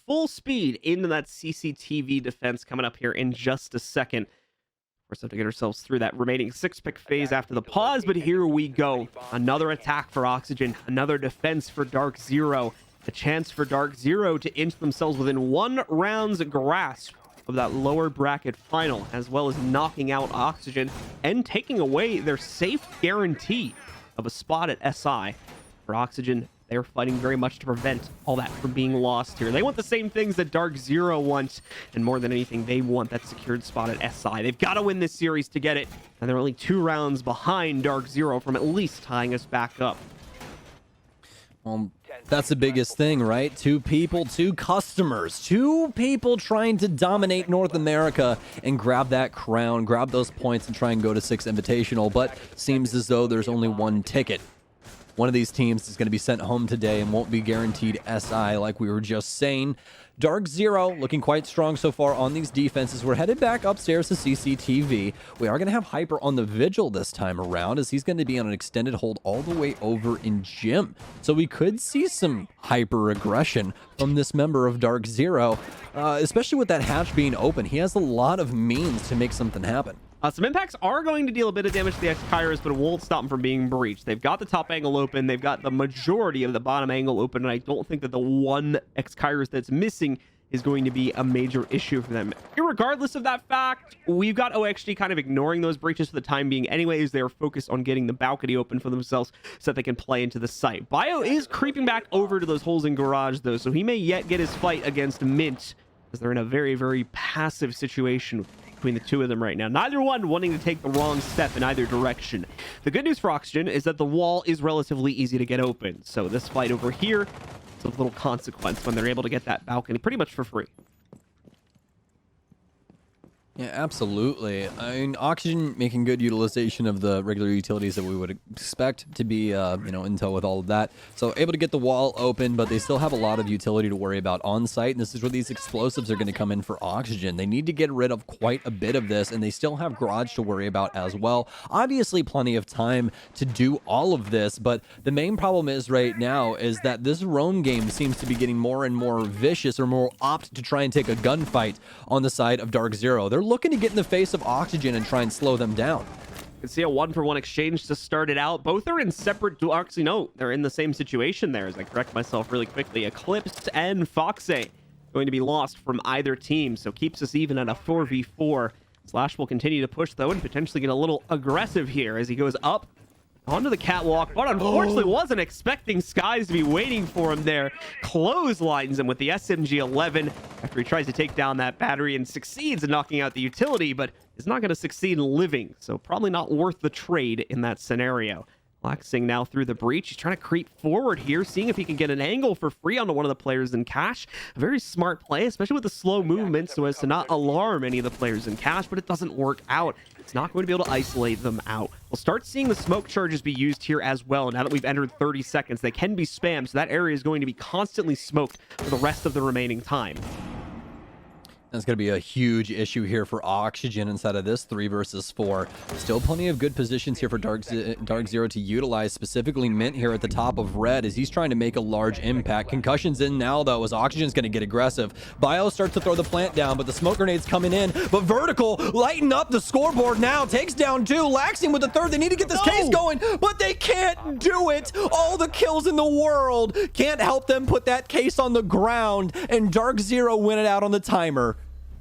Speaker 4: full speed into that CCTV defense coming up here in just a second. Of course, have to get ourselves through that remaining 6-pick phase after the pause, but here we go. Another attack for Oxygen, another defense for DarkZero. A chance for DarkZero to inch themselves within one round's grasp of that lower bracket final, as well as knocking out Oxygen and taking away their safe guarantee of a spot at SI. For Oxygen, they're fighting very much to prevent all that from being lost here. They want the same things that DarkZero wants, and more than anything, they want that secured spot at SI. They've got to win this series to get it, and they're only 2 rounds behind DarkZero from at least tying us back up.
Speaker 5: Well, that's the biggest thing, right? 2 people, 2 customers, 2 people trying to dominate North America and grab that crown, grab those points, and try and go to 6 Invitational, but seems as though there's only 1 ticket. One of these teams is going to be sent home today and won't be guaranteed SI, like we were just saying. DarkZero looking quite strong so far on these defenses. We're headed back upstairs to CCTV. We are going to have Hyper on the Vigil this time around, as he's going to be on an extended hold all the way over in Gym. So we could see some Hyper aggression from this member of DarkZero, especially with that hatch being open. He has a lot of means to make something happen.
Speaker 4: Some impacts are going to deal a bit of damage to the X-Kairos, but it won't stop them from being breached. They've got the top angle open. They've got the majority of the bottom angle open, and I don't think that the one X-Kairos that's missing is going to be a major issue for them. Irregardless of that fact, we've got OXG kind of ignoring those breaches for the time being anyways. They're focused on getting the balcony open for themselves so that they can play into the site. Bio is creeping back over to those holes in garage, though, so he may yet get his fight against Mint, as they're in a very, very passive situation between the 2 of them right now. Neither one wanting to take the wrong step in either direction. The good news for Oxygen is that the wall is relatively easy to get open. So this fight over here, it's a little consequence when they're able to get that balcony pretty much for free.
Speaker 5: Yeah, absolutely. I mean, Oxygen making good utilization of the regular utilities that we would expect to be, in tow with all of that. So able to get the wall open, but they still have a lot of utility to worry about on site. And this is where these explosives are going to come in for Oxygen. They need to get rid of quite a bit of this, and they still have garage to worry about as well. Obviously, plenty of time to do all of this, but the main problem is right now is that this roam game seems to be getting more and more vicious, or more apt to try and take a gunfight on the side of DarkZero. They're looking to get in the face of Oxygen and try and slow them down.
Speaker 4: You can see a 1-for-1 exchange to start it out. Both are in separate actually, no, they're in the same situation there, as I correct myself really quickly. Eclipse and Foxay going to be lost from either team, so keeps us even at a 4v4. Slash will continue to push, though, and potentially get a little aggressive here as he goes up onto the catwalk, but unfortunately wasn't expecting Skies to be waiting for him there. Clotheslines him with the SMG-11 after he tries to take down that battery and succeeds in knocking out the utility, but is not going to succeed in living, so probably not worth the trade in that scenario. Flexing now through the breach. He's trying to creep forward here, seeing if he can get an angle for free onto one of the players in cash. A very smart play, especially with the slow movement, so as to not alarm any of the players in cash, but it doesn't work out. It's not going to be able to isolate them out. We'll start seeing the smoke charges be used here as well. Now that we've entered 30 seconds, they can be spammed, so that area is going to be constantly smoked for the rest of the remaining time.
Speaker 5: That's going to be a huge issue here for Oxygen inside of this 3 versus 4. Still plenty of good positions here for DarkZero to utilize, specifically Mint here at the top of red as he's trying to make a large impact. Concussion's in now, though, as Oxygen's going to get aggressive. Bio starts to throw the plant down, but the smoke grenade's coming in. But Vertical lighting up the scoreboard now, takes down 2, Laxing with the 3rd. They need to get this case going, but they can't do it. All the kills in the world can't help them put that case on the ground, and DarkZero win it out on the timer.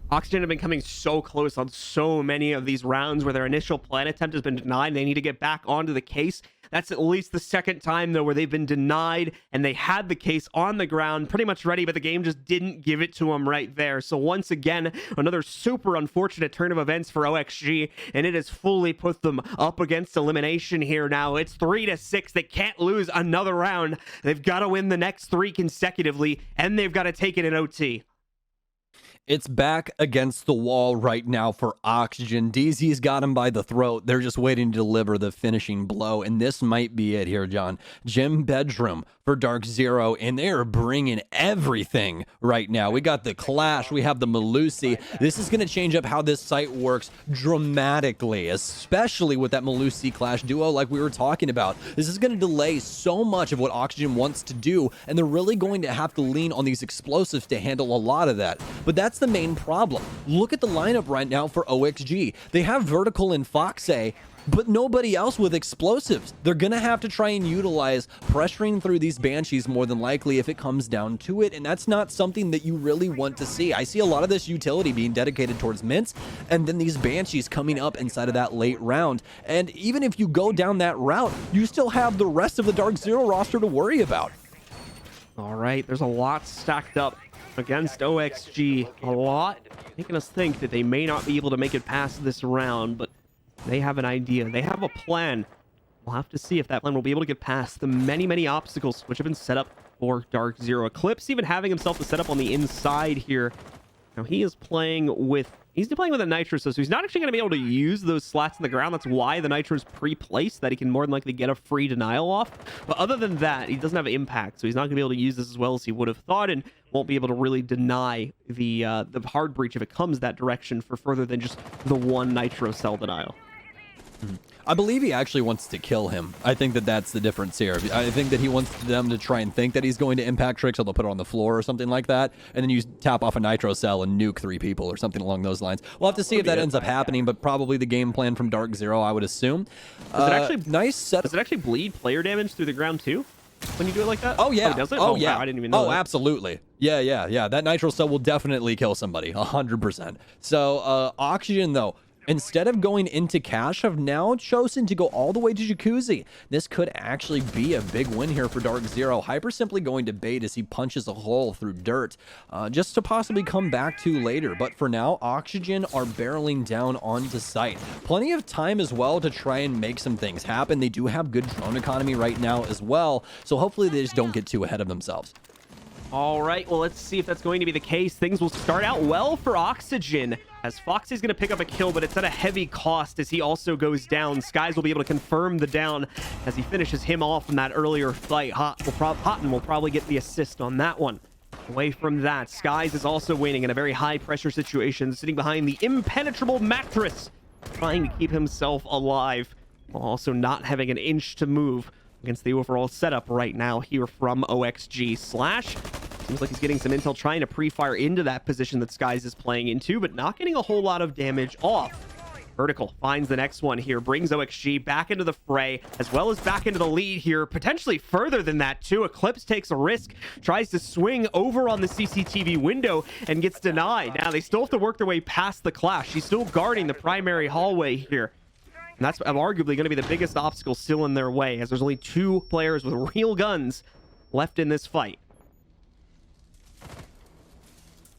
Speaker 4: Oxygen have been coming so close on so many of these rounds where their initial plant attempt has been denied. They need to get back onto the case. That's at least the 2nd time, though, where they've been denied and they had the case on the ground pretty much ready, but the game just didn't give it to them right there. So once again, another super unfortunate turn of events for OXG, and it has fully put them up against elimination here now. It's 3-6. They can't lose another round. They've got to win the next 3 consecutively, and they've got to take it in OT.
Speaker 5: It's back against the wall right now for Oxygen. DZ's got him by the throat. They're just waiting to deliver the finishing blow, and this might be it here, John. Gym bedroom for DarkZero, and they are bringing everything right now. We got the Clash, we have the Malusi. This is going to change up how this site works dramatically, especially with that Malusi Clash duo like we were talking about. This is going to delay so much of what Oxygen wants to do, and they're really going to have to lean on these explosives to handle a lot of that. But that's the main problem. Look at the lineup right now for OXG. They have Vertical and Foxay, but nobody else with explosives. They're gonna have to try and utilize pressuring through these Banshees more than likely if it comes down to it, and that's not something that you really want to see. I see a lot of this utility being dedicated towards mints, and then these Banshees coming up inside of that late round. And even if you go down that route, you still have the rest of the DarkZero roster to worry about.
Speaker 4: All right, there's a lot stacked up against OXG. A lot making us think that they may not be able to make it past this round, but they have an idea. They have a plan. We'll have to see if that plan will be able to get past the many obstacles which have been set up for DarkZero. Eclipse even having himself to set up on the inside here. Now he is playing with a Nitro, so he's not actually going to be able to use those slats in the ground. That's why the Nitro is pre-placed, that he can more than likely get a free denial off. But other than that, he doesn't have impact, so he's not going to be able to use this as well as he would have thought, and won't be able to really deny the hard breach if it comes that direction for further than just the one Nitro cell denial.
Speaker 5: I believe he actually wants to kill him. I think that that's the difference here. I think that he wants them to try and think that he's going to impact trick, so they'll put it on the floor or something like that, and then you tap off a Nitro cell and nuke 3 people or something along those lines. We'll have to see if that ends up happening, but probably the game plan from DarkZero, I would assume.
Speaker 4: Does it actually
Speaker 5: nice setup.
Speaker 4: Does it actually bleed player damage through the ground too when you do it like that?
Speaker 5: Oh yeah.
Speaker 4: Oh, does it?
Speaker 5: Oh yeah.
Speaker 4: Wow, I didn't even know.
Speaker 5: Oh,
Speaker 4: that.
Speaker 5: absolutely. Yeah. That Nitro cell will definitely kill somebody, 100%. So Oxygen though, instead of going into cash, have now chosen to go all the way to Jacuzzi. This could actually be a big win here for DarkZero. Hyper simply going to bait as he punches a hole through dirt, just to possibly come back to later. But for now, Oxygen are barreling down onto site. Plenty of time as well to try and make some things happen. They do have good drone economy right now as well, so hopefully they just don't get too ahead of themselves.
Speaker 4: All right, well, let's see if that's going to be the case. Things will start out well for Oxygen, as Foxy's going to pick up a kill, but it's at a heavy cost as he also goes down. Skies will be able to confirm the down as he finishes him off in that earlier fight. Houghton will probably get the assist on that one. Away from that, Skies is also waiting in a very high-pressure situation, sitting behind the impenetrable mattress, trying to keep himself alive, while also not having an inch to move against the overall setup right now here from OXG. Slash seems like he's getting some intel, trying to pre-fire into that position that Skies is playing into, but not getting a whole lot of damage off. Vertical finds the next one here, brings OXG back into the fray, as well as back into the lead here, potentially further than that too. Eclipse takes a risk, tries to swing over on the CCTV window, and gets denied. Now they still have to work their way past the clash. He's still guarding the primary hallway here. And that's arguably going to be the biggest obstacle still in their way, as there's only 2 players with real guns left in this fight.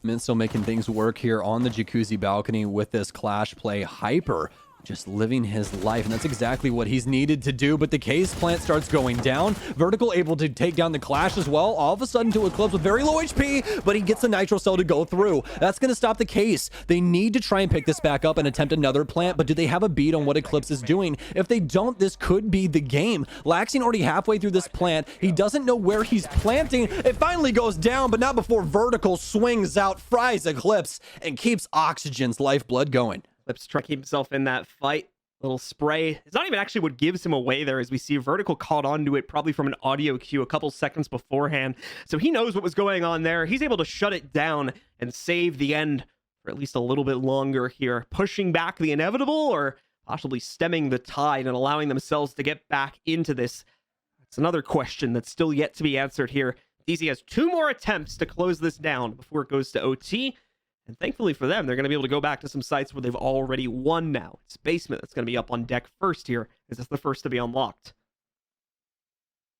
Speaker 5: Mint still making things work here on the Jacuzzi balcony with this clash play. Hyper just living his life, and that's exactly what he's needed to do. But the case plant starts going down. Vertical able to take down the clash as well, all of a sudden to Eclipse with very low HP, but he gets the Nitro cell to go through. That's going to stop the case. They need to try and pick this back up and attempt another plant, but do they have a beat on what Eclipse is doing? If they don't, this could be the game. Laxing already halfway through this plant. He doesn't know where he's planting. It finally goes down, but not before Vertical swings out, fries Eclipse, and keeps Oxygen's lifeblood going.
Speaker 4: Eclipse trying to keep himself in that fight. Little spray. It's not even actually what gives him away there, as we see Vertical caught onto it probably from an audio cue a couple seconds beforehand. So he knows what was going on there. He's able to shut it down and save the end for at least a little bit longer here, pushing back the inevitable or possibly stemming the tide and allowing themselves to get back into this. It's another question that's still yet to be answered here. DZ has 2 more attempts to close this down before it goes to OT. And thankfully for them, they're going to be able to go back to some sites where they've already won now. It's Basement that's going to be up on deck first here, as it's the first to be unlocked.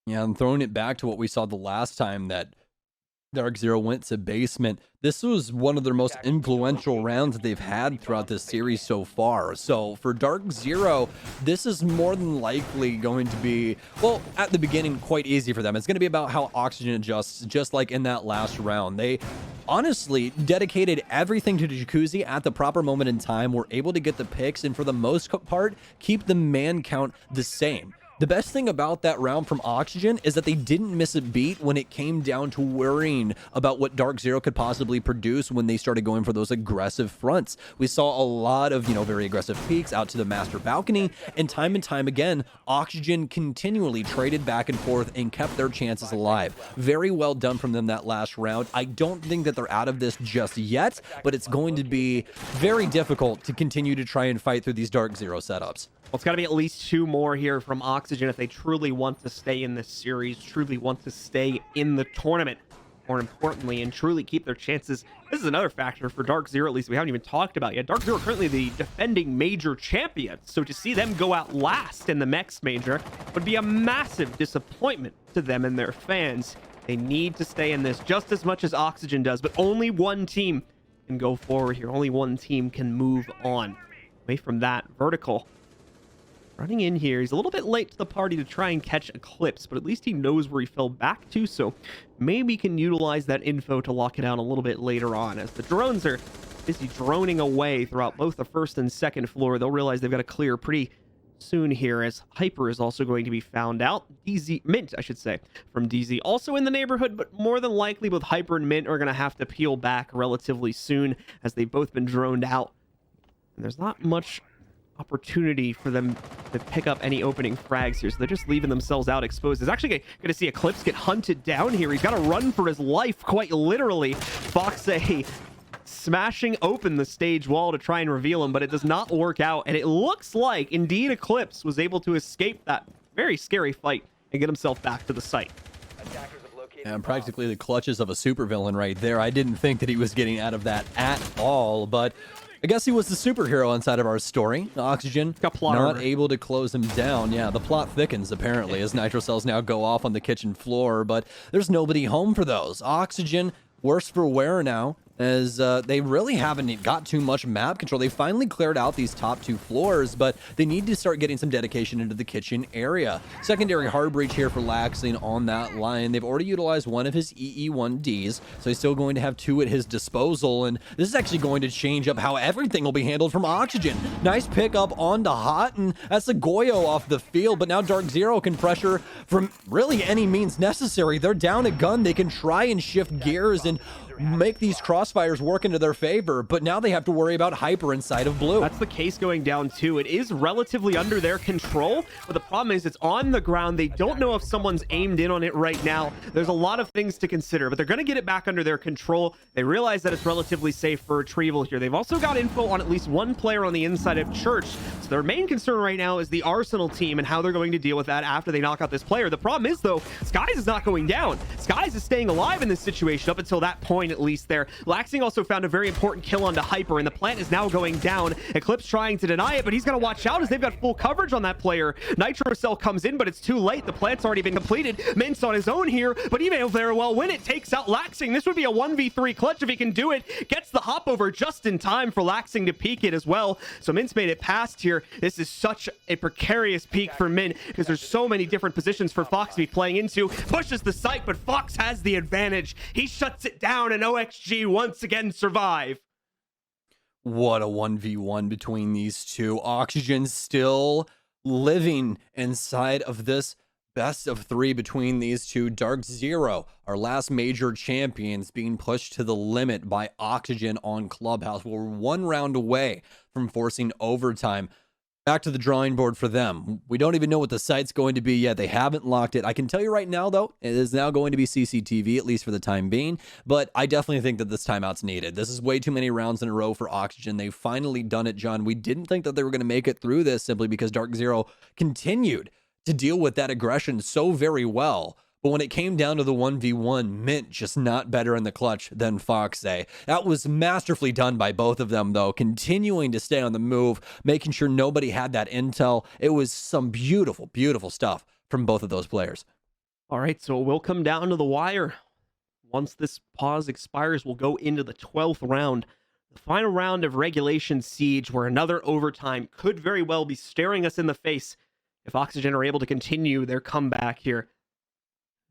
Speaker 5: Yeah, and throwing it back to what we saw the last time that DarkZero went to Basement, this was one of their most influential rounds that they've had throughout this series so far. So for DarkZero, this is more than likely going to be, well, at the beginning, quite easy for them. It's going to be about how Oxygen adjusts, just like in that last round. They honestly dedicated everything to the Jacuzzi at the proper moment in time, were able to get the picks, and for the most part, keep the man count the same. The best thing about that round from Oxygen is that they didn't miss a beat when it came down to worrying about what DarkZero could possibly produce when they started going for those aggressive fronts. We saw a lot of, very aggressive peeks out to the master balcony, and time again, Oxygen continually traded back and forth and kept their chances alive. Very well done from them that last round. I don't think that they're out of this just yet, but it's going to be very difficult to continue to try and fight through these DarkZero setups.
Speaker 4: Well, it's got to be at least 2 more here from Oxygen if they truly want to stay in this series, truly want to stay in the tournament, more importantly, and truly keep their chances. This is another factor for DarkZero, at least we haven't even talked about yet. DarkZero are currently the defending major champions, so to see them go out last in the next major would be a massive disappointment to them and their fans. They need to stay in this just as much as Oxygen does, but only one team can go forward here. Only one team can move on. Away from that, Vertical running in here. He's a little bit late to the party to try and catch Eclipse, but at least he knows where he fell back to, so maybe can utilize that info to lock it down a little bit later on. As the drones are busy droning away throughout both the first and second floor, they'll realize they've got to clear pretty soon here, as Hyper is also going to be found out. Mint, I should say, from DZ. Also in the neighborhood, but more than likely both Hyper and Mint are going to have to peel back relatively soon, as they've both been droned out. And there's not much opportunity for them to pick up any opening frags here, so they're just leaving themselves out exposed. There's actually going to see Eclipse get hunted down here. He's got to run for his life, quite literally. Foxay smashing open the stage wall to try and reveal him, but it does not work out, and it looks like indeed Eclipse was able to escape that very scary fight and get himself back to the site.
Speaker 5: And practically the clutches of a supervillain right there. I didn't think that he was getting out of that at all, but I guess he was the superhero inside of our story. Oxygen not able to close him down. Yeah, the plot thickens apparently as nitro cells now go off on the kitchen floor, but there's nobody home for those. Oxygen worse for wear now, as they really haven't got too much map control. They finally cleared out these top 2 floors, but they need to start getting some dedication into the kitchen area. Secondary hard breach here for Laxing on that line. They've already utilized one of his EE1Ds, so he's still going to have 2 at his disposal, and this is actually going to change up how everything will be handled from Oxygen. Nice pickup onto Hot, and that's a Goyo off the field, but now DarkZero can pressure from really any means necessary. They're down a gun. They can try and shift gears and make these crossfires work into their favor, but now they have to worry about Hyper inside of blue.
Speaker 4: That's the case going down too. It is relatively under their control, but the problem is it's on the ground. They don't know if someone's aimed in on it right now. There's a lot of things to consider, but they're going to get it back under their control. They realize that it's relatively safe for retrieval here. They've also got info on at least one player on the inside of Church, so their main concern right now is the Arsenal team and how they're going to deal with that after they knock out this player. The problem is, though, Skies is not going down. Skies is staying alive in this situation up until that point, at least there. Laxing also found a very important kill onto Hyper, and the plant is now going down. Eclipse trying to deny it, but he's going to watch out as they've got full coverage on that player. Nitro Cell comes in, but it's too late. The plant's already been completed. Mint's on his own here, but he may very well win it. Takes out Laxing. This would be a 1v3 clutch if he can do it. Gets the hop over just in time for Laxing to peek it as well. So Mint's made it past here. This is such a precarious peek for Mint because there's so many different positions for Fox to be playing into. Pushes the site, but Fox has the advantage. He shuts it down, and OXG once again survive.
Speaker 5: What a 1v1 between these two. Oxygen still living inside of this best of 3 between these two. DarkZero, our last major champions, being pushed to the limit by Oxygen on Clubhouse. We're 1 round away from forcing overtime. Back to the drawing board for them. We don't even know what the site's going to be yet. They haven't locked it. I can tell you right now, though, it is now going to be CCTV, at least for the time being. But I definitely think that this timeout's needed. This is way too many rounds in a row for Oxygen. They've finally done it, John. We didn't think that they were going to make it through this simply because DarkZero continued to deal with that aggression so very well. But when it came down to the 1v1, Mint just not better in the clutch than Foxay. That was masterfully done by both of them, though, continuing to stay on the move, making sure nobody had that intel. It was some beautiful, beautiful stuff from both of those players.
Speaker 4: All right, so we'll come down to the wire. Once this pause expires, we'll go into the 12th round. The final round of Regulation Siege, where another overtime could very well be staring us in the face if Oxygen are able to continue their comeback here.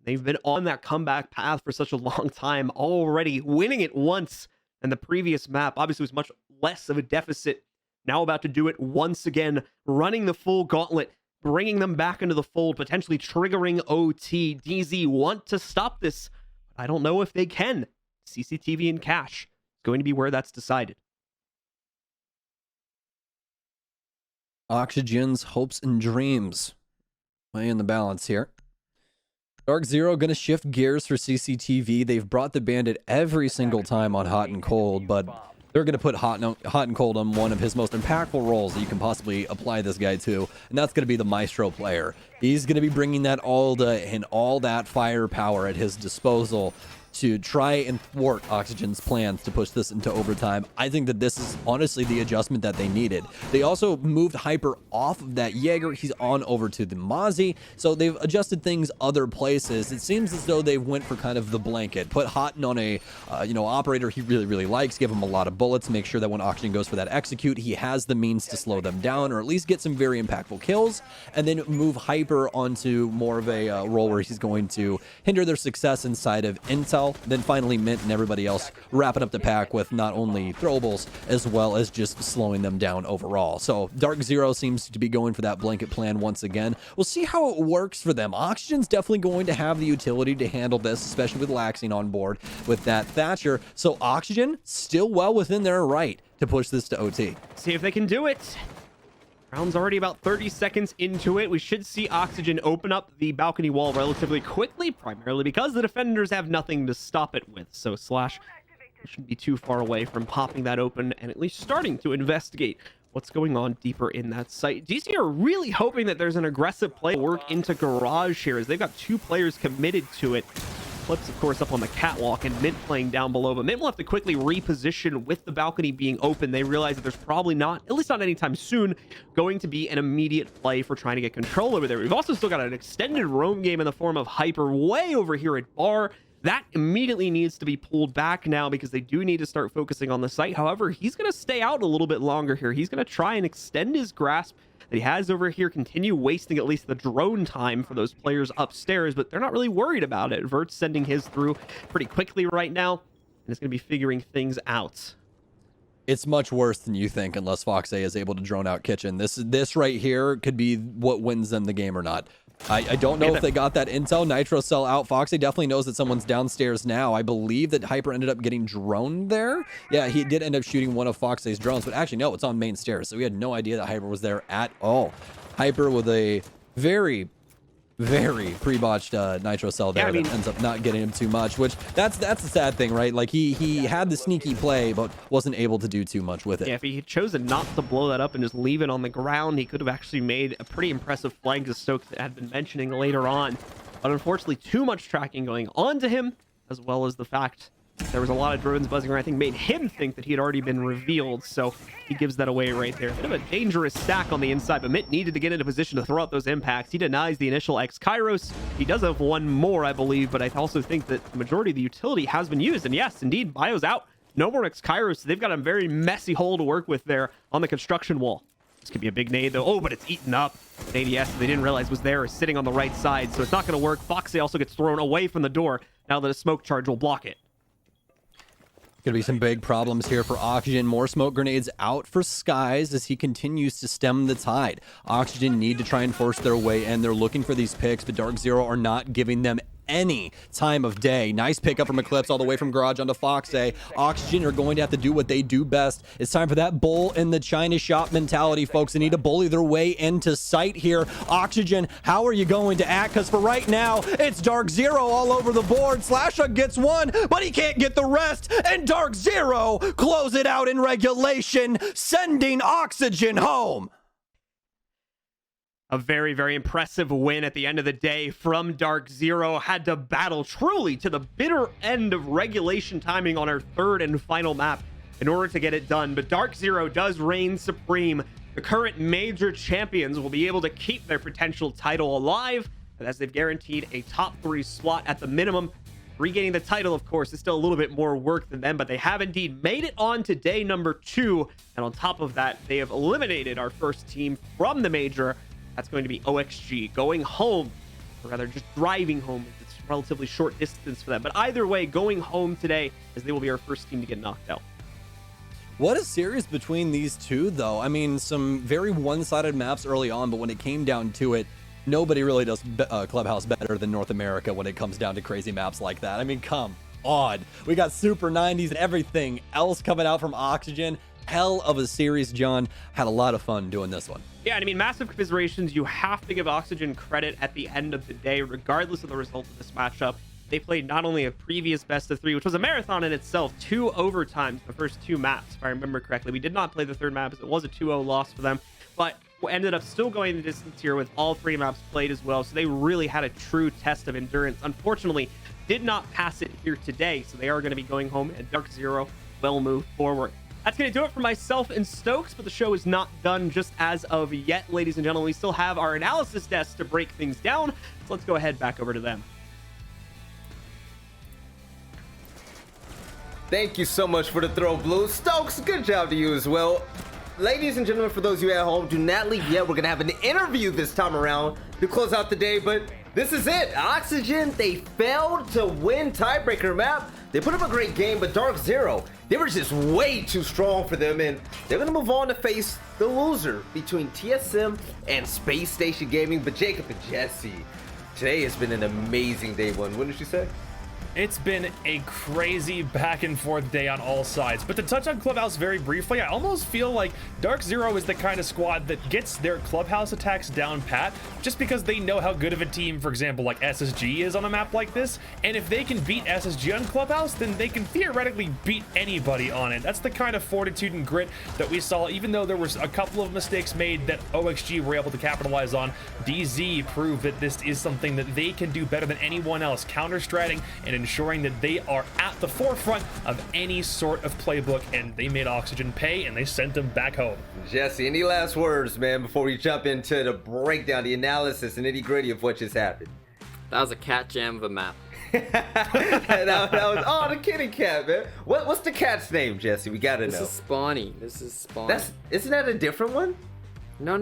Speaker 4: They've been on that comeback path for such a long time, already winning it once, and the previous map obviously was much less of a deficit. Now about to do it once again, running the full gauntlet bringing them back into the fold, potentially triggering OT. DZ want to stop this. I don't know if they can. CCTV and cash is going to be where that's decided.
Speaker 5: Oxygen's hopes and dreams way in the balance here. DarkZero going to shift gears for CCTV. They've brought the bandit every single time on hot and cold, but they're going to put hot and cold on one of his most impactful roles that you can possibly apply this guy to, and that's going to be the Maestro player. He's going to be bringing that Alda and all that firepower at his disposal to try and thwart Oxygen's plans to push this into overtime. I think that this is honestly the adjustment that they needed. They also moved Hyper off of that Jaeger. He's on over to the Mozzie, so they've adjusted things other places. It seems as though they went for kind of the blanket. Put Houghton on a operator he really likes, give him a lot of bullets, make sure that when Oxygen goes for that execute, he has the means to slow them down or at least get some very impactful kills, and then move Hyper onto more of a role where he's going to hinder their success inside of Intel. Then finally Mint and everybody else wrapping up the pack with not only throwables as well as just slowing them down overall. So DarkZero seems to be going for that blanket plan once again. We'll see how it works for them. Oxygen's definitely going to have the utility to handle this, especially with Laxing on board with that Thatcher. So Oxygen still well within their right to push this to OT.
Speaker 4: See if they can do it. Round's already about 30 seconds into it. We should see Oxygen open up the balcony wall relatively quickly, primarily because the defenders have nothing to stop it with. So Slash shouldn't be too far away from popping that open and at least starting to investigate what's going on deeper in that site. DC are really hoping that there's an aggressive play work into Garage here, as they've got 2 players committed to it. Flips, of course, up on the catwalk, and Mint playing down below, but Mint will have to quickly reposition with the balcony being open. They realize that there's probably not, at least not anytime soon, going to be an immediate play for trying to get control over there. We've also still got an extended roam game in the form of Hyper way over here at Bar. That immediately needs to be pulled back now because they do need to start focusing on the site. However, he's going to stay out a little bit longer here. He's going to try and extend his grasp that he has over here, continue wasting at least the drone time for those players upstairs, but they're not really worried about it. Vert's sending his through pretty quickly right now, and it's going to be figuring things out.
Speaker 5: It's much worse than you think unless Fox A is able to drone out Kitchen. This right here could be what wins them the game or not. I don't know if they got that intel. Nitro cell out. Foxy definitely knows that someone's downstairs now. I believe that Hyper ended up getting droned there. Yeah, he did end up shooting one of Foxy's drones, but actually, no, it's on main stairs. So we had no idea that Hyper was there at all. Hyper with a very pre-botched nitro cell there that ends up not getting him too much, which that's the sad thing, right? Like he had the sneaky play but wasn't able to do too much with it.
Speaker 4: Yeah, if he had chosen not to blow that up and just leave it on the ground, he could have actually made a pretty impressive flank, as Stokes had been mentioning later on. But unfortunately, too much tracking going on to him, as well as the fact there was a lot of drones buzzing around, I think made him think that he had already been revealed, so he gives that away right there. Bit of a dangerous stack on the inside, but Mitt needed to get into position to throw out those impacts. He denies the initial X-Kairos. He does have one more, I believe, but I also think that the majority of the utility has been used, and yes, indeed, Bio's out. No more X-Kairos, so they've got a very messy hole to work with there on the construction wall. This could be a big nade, though. Oh, but it's eaten up. An ADS that they didn't realize was there is sitting on the right side, so it's not going to work. Foxy also gets thrown away from the door now that a smoke charge will block it.
Speaker 5: Gonna be some big problems here for Oxygen. More smoke grenades out for Skies as he continues to stem the tide. Oxygen need to try and force their way in. They're looking for these picks, but DarkZero are not giving them any time of day. Nice pickup from Eclipse all the way from Garage onto Fox A. Oxygen are going to have to do what they do best. It's time for that bull in the China shop mentality, folks. They need to bully their way into sight here. Oxygen, how are you going to act? Because for right now, it's DarkZero all over the board. Slasha gets one, but he can't get the rest. And DarkZero close it out in regulation, sending Oxygen home.
Speaker 4: A very, very impressive win at the end of the day from DarkZero. Had to battle truly to the bitter end of regulation timing on our third and final map in order to get it done. But DarkZero does reign supreme. The current major champions will be able to keep their potential title alive, as they've guaranteed a top 3 slot at the minimum. Regaining the title, of course, is still a little bit more work than them, but they have indeed made it on to day number 2. And on top of that, they have eliminated our first team from the major. That's going to be OXG going home, or rather just driving home. It's a relatively short distance for them. But either way, going home today, as they will be our first team to get knocked out.
Speaker 5: What a series between these two, though. I mean, some very one-sided maps early on, but when it came down to it, nobody really does Clubhouse better than North America when it comes down to crazy maps like that. I mean, come on. We got Super 90s and everything else coming out from Oxygen. Hell of a series, John. Had a lot of fun doing this one.
Speaker 4: Yeah, and I mean, massive commiserations. You have to give Oxygen credit at the end of the day, regardless of the result of this matchup. They played not only a previous best of 3, which was a marathon in itself, 2 overtimes the first 2 maps, if I remember correctly. We did not play the third map as it was a 2-0 loss for them, but ended up still going the distance here with all 3 maps played as well. So they really had a true test of endurance. Unfortunately, did not pass it here today, so they are going to be going home, and DarkZero will move forward. That's going to do it for myself and Stokes, but the show is not done just as of yet, ladies and gentlemen. We still have our analysis desk to break things down, so let's go ahead back over to them.
Speaker 1: Thank you so much for the throw, Blue. Stokes, good job to you as well. Ladies and gentlemen, for those of you at home, do not leave yet. We're going to have an interview this time around to close out the day, but this is it. Oxygen, they failed to win tiebreaker map. They put up a great game, but DarkZero, they were just way too strong for them, and they're going to move on to face the loser between TSM and Space Station Gaming. But Jacob and Jesse, today has been an amazing day one. What did you say?
Speaker 3: It's been a crazy back and forth day on all sides. But to touch on Clubhouse very briefly, I almost feel like DarkZero is the kind of squad that gets their Clubhouse attacks down pat just because they know how good of a team, for example, like SSG is on a map like this. And if they can beat SSG on Clubhouse, then they can theoretically beat anybody on it. That's the kind of fortitude and grit that we saw, even though there was a couple of mistakes made that OXG were able to capitalize on. DZ proved that this is something that they can do better than anyone else, counter-stratting and ensuring that they are at the forefront of any sort of playbook, and they made Oxygen pay and they sent them back home.
Speaker 1: Jesse, any last words, man, before we jump into the breakdown, the analysis, and nitty-gritty of what just happened?
Speaker 2: That was a cat jam of a map.
Speaker 1: that was the kitty cat, man. What's the cat's name, Jesse? We gotta know.
Speaker 2: This is Spawny.
Speaker 1: Isn't that a different one?
Speaker 2: No.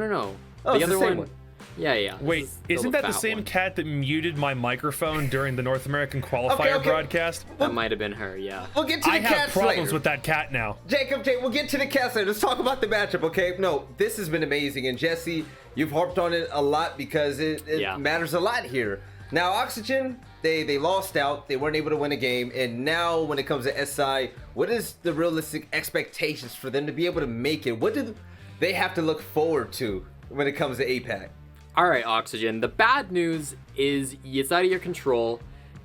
Speaker 1: Oh,
Speaker 2: The
Speaker 1: it's
Speaker 2: other
Speaker 1: the same
Speaker 2: one. Yeah.
Speaker 3: Wait, isn't that the same cat that muted my microphone during the North American qualifier
Speaker 1: Okay.
Speaker 3: broadcast?
Speaker 2: That might have been her, yeah.
Speaker 1: We'll get to the
Speaker 3: I have
Speaker 1: cats
Speaker 3: problems
Speaker 1: later.
Speaker 3: with that cat now.
Speaker 1: Jacob, we'll get to the cats later. Let's talk about the matchup, okay? No, this has been amazing, and Jesse, you've harped on it a lot because it matters a lot here. Now, Oxygen, they lost out. They weren't able to win a game, and now when it comes to SI, what is the realistic expectations for them to be able to make it? What do they have to look forward to when it comes to APAC?
Speaker 2: All right, Oxygen. The bad news is it's out of your control,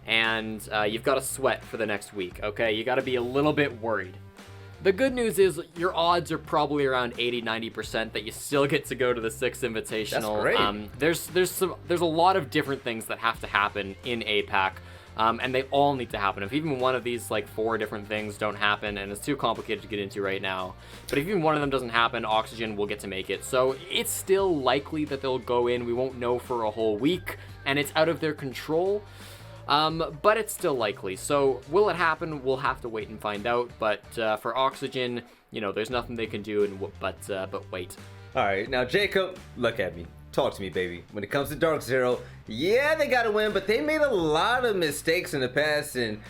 Speaker 2: and you've got to sweat for the next week, okay? You got to be a little bit worried. The good news is your odds are probably around 80-90% that you still get to go to the 6th Invitational.
Speaker 1: That's great.
Speaker 2: There's a lot of different things that have to happen in APAC. And they all need to happen. If even one of these, like, 4 different things don't happen, and it's too complicated to get into right now, but if even one of them doesn't happen, Oxygen will get to make it. So it's still likely that they'll go in. We won't know for a whole week, and it's out of their control, but it's still likely. So will it happen? We'll have to wait and find out. But for Oxygen, there's nothing they can do, but wait.
Speaker 1: All right, now, Jacob, look at me. Talk to me, baby. When it comes to DarkZero, yeah, they got to win, but they made a lot of mistakes in the past. And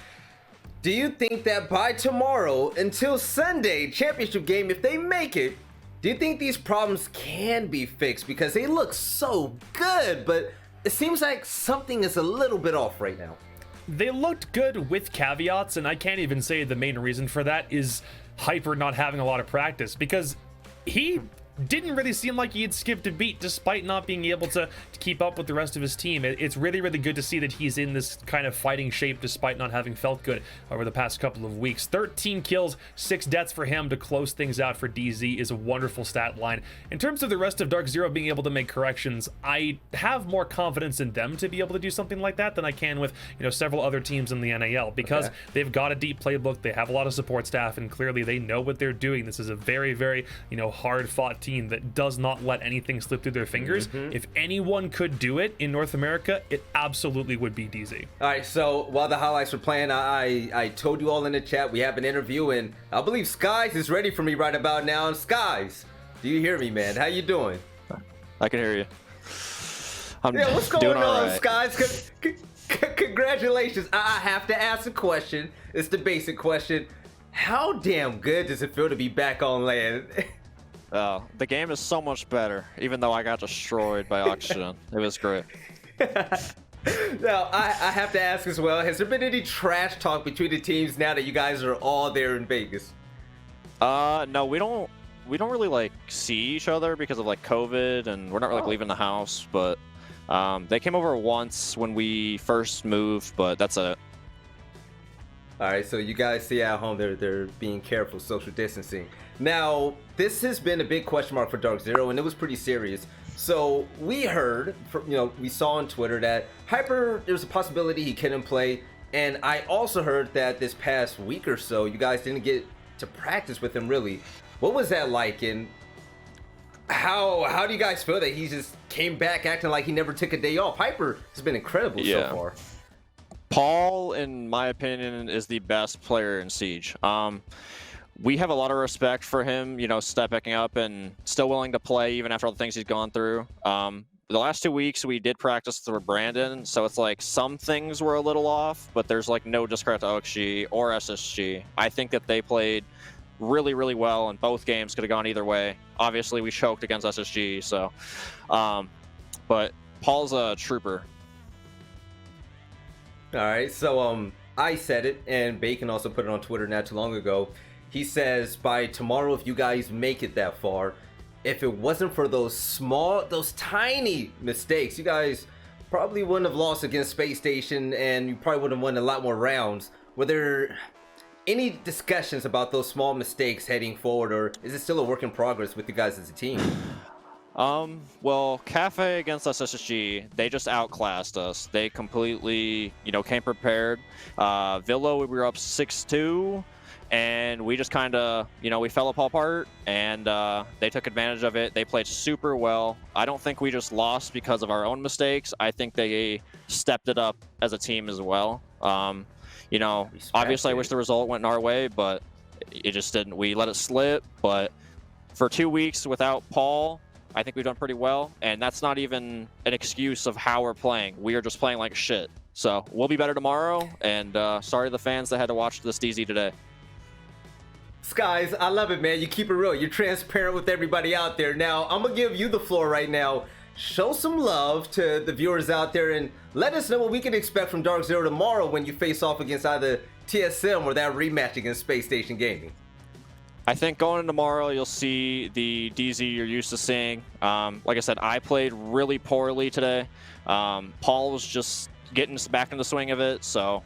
Speaker 1: do you think that by tomorrow, until Sunday championship game, if they make it, do you think these problems can be fixed? Because they look so good, but it seems like something is a little bit off right now.
Speaker 3: They looked good with caveats, and I can't even say the main reason for that is Hyper not having a lot of practice, because he didn't really seem like he had skipped a beat despite not being able to keep up with the rest of his team. It's really, really good to see that he's in this kind of fighting shape despite not having felt good over the past couple of weeks. 13 kills, 6 deaths for him to close things out for DZ is a wonderful stat line. In terms of the rest of DarkZero being able to make corrections, I have more confidence in them to be able to do something like that than I can with, several other teams in the NAL, because they've got a deep playbook, they have a lot of support staff, and clearly they know what they're doing. This is a very, very, hard-fought team that does not let anything slip through their fingers. If anyone could do it in North America, it absolutely would be DZ.
Speaker 1: All right, so while the highlights were playing, I told you all in the chat we have an interview, and I believe Skies is ready for me right about now. And Skies, do you hear me, man? How you doing?
Speaker 7: I can hear you.
Speaker 1: What's going
Speaker 7: doing
Speaker 1: on,
Speaker 7: all right.
Speaker 1: Skies? Congratulations. I have to ask a question. It's the basic question. How damn good does it feel to be back on land?
Speaker 7: The game is so much better, even though I got destroyed by Oxygen. It was great.
Speaker 1: Now, I have to ask as well, has there been any trash talk between the teams now that you guys are all there in Vegas?
Speaker 7: No, we don't really like see each other because of like COVID, and we're not like leaving the house, but they came over once when we first moved, but that's it.
Speaker 1: All right, so you guys see at home they're being careful, social distancing. Now, this has been a big question mark for DarkZero, and it was pretty serious. So we heard, we saw on Twitter that Hyper, there's a possibility he couldn't play, and I also heard that this past week or so, you guys didn't get to practice with him really. What was that like, and how do you guys feel that he just came back acting like he never took a day off? Hyper has been incredible so far.
Speaker 7: Paul, in my opinion, is the best player in Siege. We have a lot of respect for him, stepping up and still willing to play even after all the things he's gone through. The last 2 weeks we did practice with Brandon, so it's like some things were a little off, but there's like no discredit to OXG or SSG. I think that they played really, really well, and both games could have gone either way. Obviously, we choked against SSG, so. But Paul's a trooper.
Speaker 1: All right, so I said it, and Bacon also put it on Twitter not too long ago. He says by tomorrow, if you guys make it that far, if it wasn't for those tiny mistakes, you guys probably wouldn't have lost against Space Station, and you probably would have won a lot more rounds. Were there any discussions about those small mistakes heading forward, or is it still a work in progress with you guys as a team?
Speaker 7: Well, Cafe against SSG, they just outclassed us. They completely, came prepared. Villa, we were up 6-2, and we just kind of, we fell apart, and they took advantage of it. They played super well. I don't think we just lost because of our own mistakes. I think they stepped it up as a team as well. Obviously I wish the result went our way, but it just didn't. We let it slip, but for 2 weeks without Paul, I think we've done pretty well, and that's not even an excuse of how we're playing. We are just playing like shit. So we'll be better tomorrow, and sorry to the fans that had to watch this DZ today.
Speaker 1: Skies, I love it, man. You keep it real. You're transparent with everybody out there. Now, I'm going to give you the floor right now. Show some love to the viewers out there, and let us know what we can expect from DarkZero tomorrow when you face off against either TSM or that rematch against Space Station Gaming.
Speaker 7: I think going in tomorrow, you'll see the DZ you're used to seeing. Like I said, I played really poorly today. Paul was just getting us back in the swing of it. So,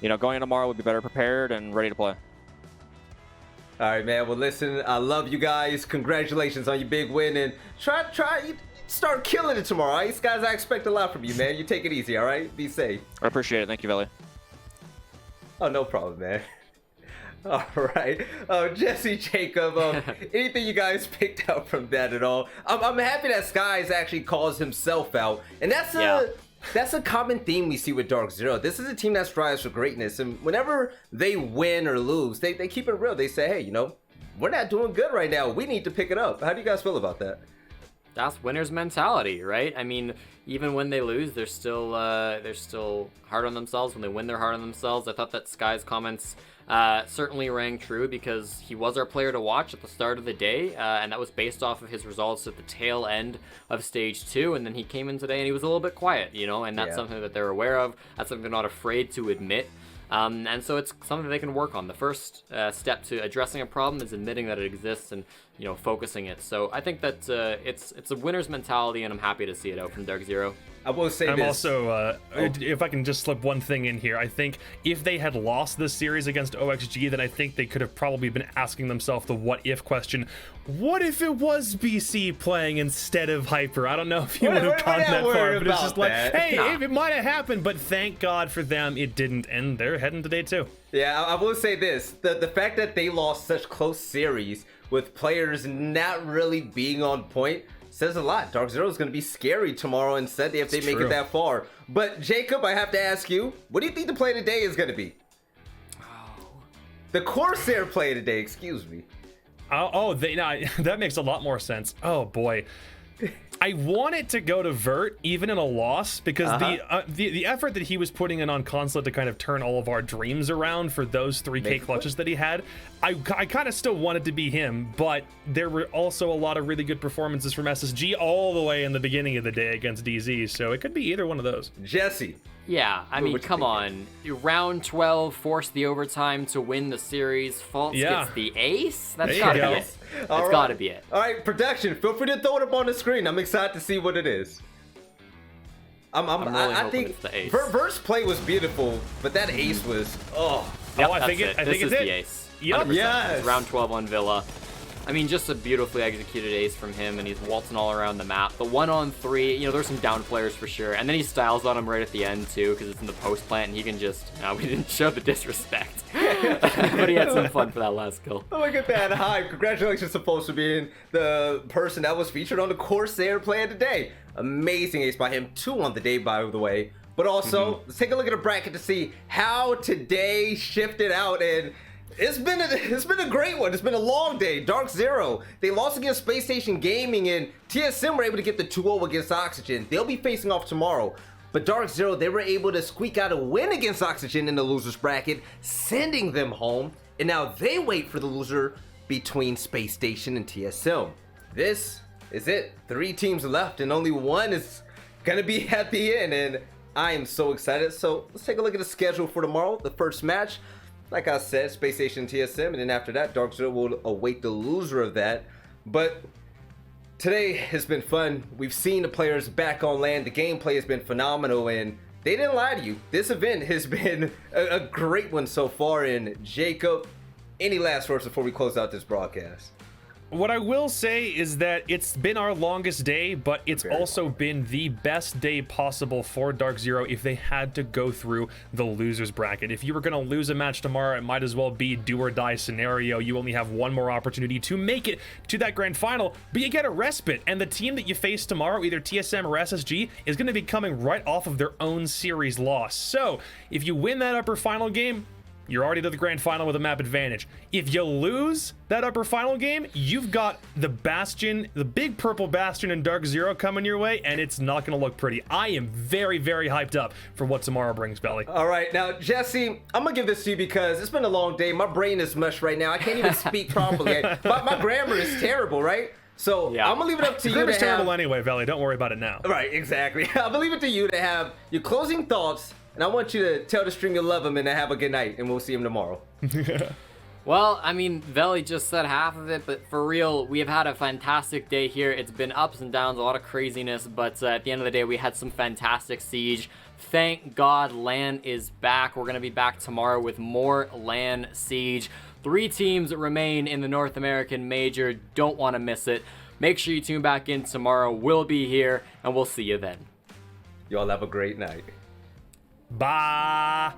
Speaker 7: going in tomorrow, we'll be better prepared and ready to play.
Speaker 1: All right, man. Well, listen, I love you guys. Congratulations on your big win, and try start killing it tomorrow. All right, guys, I expect a lot from you, man. You take it easy, all right? Be safe.
Speaker 7: I appreciate it. Thank you, Veli.
Speaker 1: Oh, no problem, man. All right, Jesse, Jacob, anything you guys picked out from that at all? I'm happy that Skies actually calls himself out, and that's a common theme we see with DarkZero. This is a team that strives for greatness, and whenever they win or lose, they keep it real. They say, hey, we're not doing good right now. We need to pick it up. How do you guys feel about that?
Speaker 2: That's winner's mentality, right? I mean, even when they lose, they're still hard on themselves. When they win, they're hard on themselves. I thought that Sky's comments certainly rang true, because he was our player to watch at the start of the day, and that was based off of his results at the tail end of Stage 2, and then he came in today and he was a little bit quiet, and that's something that they're aware of. That's something they're not afraid to admit. And so it's something they can work on. The first step to addressing a problem is admitting that it exists and focusing it. So I think that it's a winner's mentality, and I'm happy to see it out from DarkZero.
Speaker 1: I will say
Speaker 3: I'm
Speaker 1: this.
Speaker 3: also, if I can just slip one thing in here, I think if they had lost this series against OXG, then I think they could have probably been asking themselves the what if question. What if it was BC playing instead of Hyper? I don't know if you would have gone that far, but it's just like, hey, it might have happened, but thank God for them, it didn't, and they're heading to day 2.
Speaker 1: Yeah, I will say this. The fact that they lost such close series with players not really being on point says a lot. DarkZero is going to be scary tomorrow and Sunday if they make it that far. But Jacob, I have to ask you, what do you think the play today is going to be? The Corsair play today, excuse me.
Speaker 3: That makes a lot more sense. Oh boy. I want it to go to Vert, even in a loss, because the effort that he was putting in on Consulate to kind of turn all of our dreams around for those 3K clutches that he had, I kind of still wanted to be him, but there were also a lot of really good performances from SSG all the way in the beginning of the day against DZ, so it could be either one of those.
Speaker 1: Jesse.
Speaker 2: Yeah, I mean, come on. Round 12 forced the overtime to win the series. False gets the ace? That's gotta be it. That's gotta be it.
Speaker 1: All right, production, feel free to throw it up on the screen. I'm excited to see what it is. I think
Speaker 2: it's the ace.
Speaker 1: Vert's play was beautiful, but that ace was,
Speaker 2: Yep,
Speaker 3: I think it's
Speaker 2: the ace.
Speaker 3: Yep.
Speaker 2: 100%.
Speaker 1: Yes.
Speaker 2: It's round 12 on Villa. I mean, just a beautifully executed ace from him, and he's waltzing all around the map. The 1-on-3, you know, there's some down players for sure. And then he styles on him right at the end, too, because it's in the post plant, and he can just, we didn't show the disrespect. But he had some fun for that last kill.
Speaker 1: Oh, look at that hype. Congratulations supposed to being the person that was featured on the Corsair play of the day. Amazing ace by him. 2 on the day, by the way. But also, let's take a look at the bracket to see how today shifted out. And it's been a great one. It's been a long day. DarkZero, they lost against Space Station Gaming, and TSM were able to get the 2-0 against Oxygen. They'll be facing off tomorrow. But DarkZero, they were able to squeak out a win against Oxygen in the losers bracket, sending them home. And now they wait for the loser between Space Station and TSM. This is it. 3 teams left, and only one is gonna be at the end. And I am so excited. So let's take a look at the schedule for tomorrow. The first match, like I said, Space Station TSM, and then after that, DarkZero will await the loser of that. But today has been fun. We've seen the players back on land. The gameplay has been phenomenal, and they didn't lie to you. This event has been a great one so far. And Jacob, any last words before we close out this broadcast?
Speaker 3: What I will say is that it's been our longest day, but it's also been the best day possible for DarkZero if they had to go through the losers bracket. If you were going to lose a match tomorrow, it might as well be do or die scenario. You only have one more opportunity to make it to that grand final, but you get a respite. And the team that you face tomorrow, either TSM or SSG, is going to be coming right off of their own series loss. So if you win that upper final game, you're already to the grand final with a map advantage. If you lose that upper final game, you've got the Bastion, the big purple Bastion in DarkZero coming your way, and it's not going to look pretty. I am very, very hyped up for what tomorrow brings, Belly.
Speaker 1: All right, now, Jesse, I'm going to give this to you because it's been a long day. My brain is mush right now. I can't even speak properly. My grammar is terrible, right? So I'm going to leave it up to you to have...
Speaker 3: terrible anyway, Belly. Don't worry about it now.
Speaker 1: Right, exactly. I'm going to leave it to you to have your closing thoughts, and I want you to tell the stream you love him and to have a good night, and we'll see him tomorrow.
Speaker 2: Well, I mean, Veli just said half of it, but for real, we have had a fantastic day here. It's been ups and downs, a lot of craziness, but at the end of the day, we had some fantastic siege. Thank God LAN is back. We're going to be back tomorrow with more LAN siege. 3 teams remain in the North American Major. Don't want to miss it. Make sure you tune back in tomorrow. We'll be here, and we'll see you then.
Speaker 1: Y'all have a great night.
Speaker 3: Bye.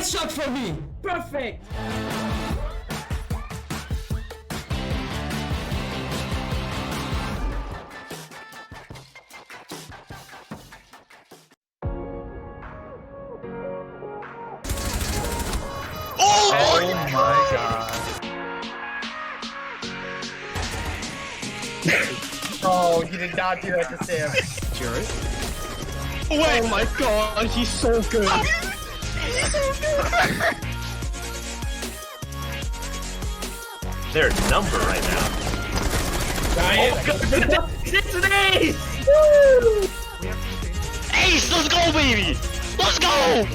Speaker 6: Nice shot for me. Perfect.
Speaker 8: Oh my god. Oh, he did not do that to Sam.
Speaker 3: Jared?
Speaker 8: Oh my god, he's so good.
Speaker 9: They're a number right now.
Speaker 8: It's an ace!
Speaker 9: Ace, let's go, baby! Let's go!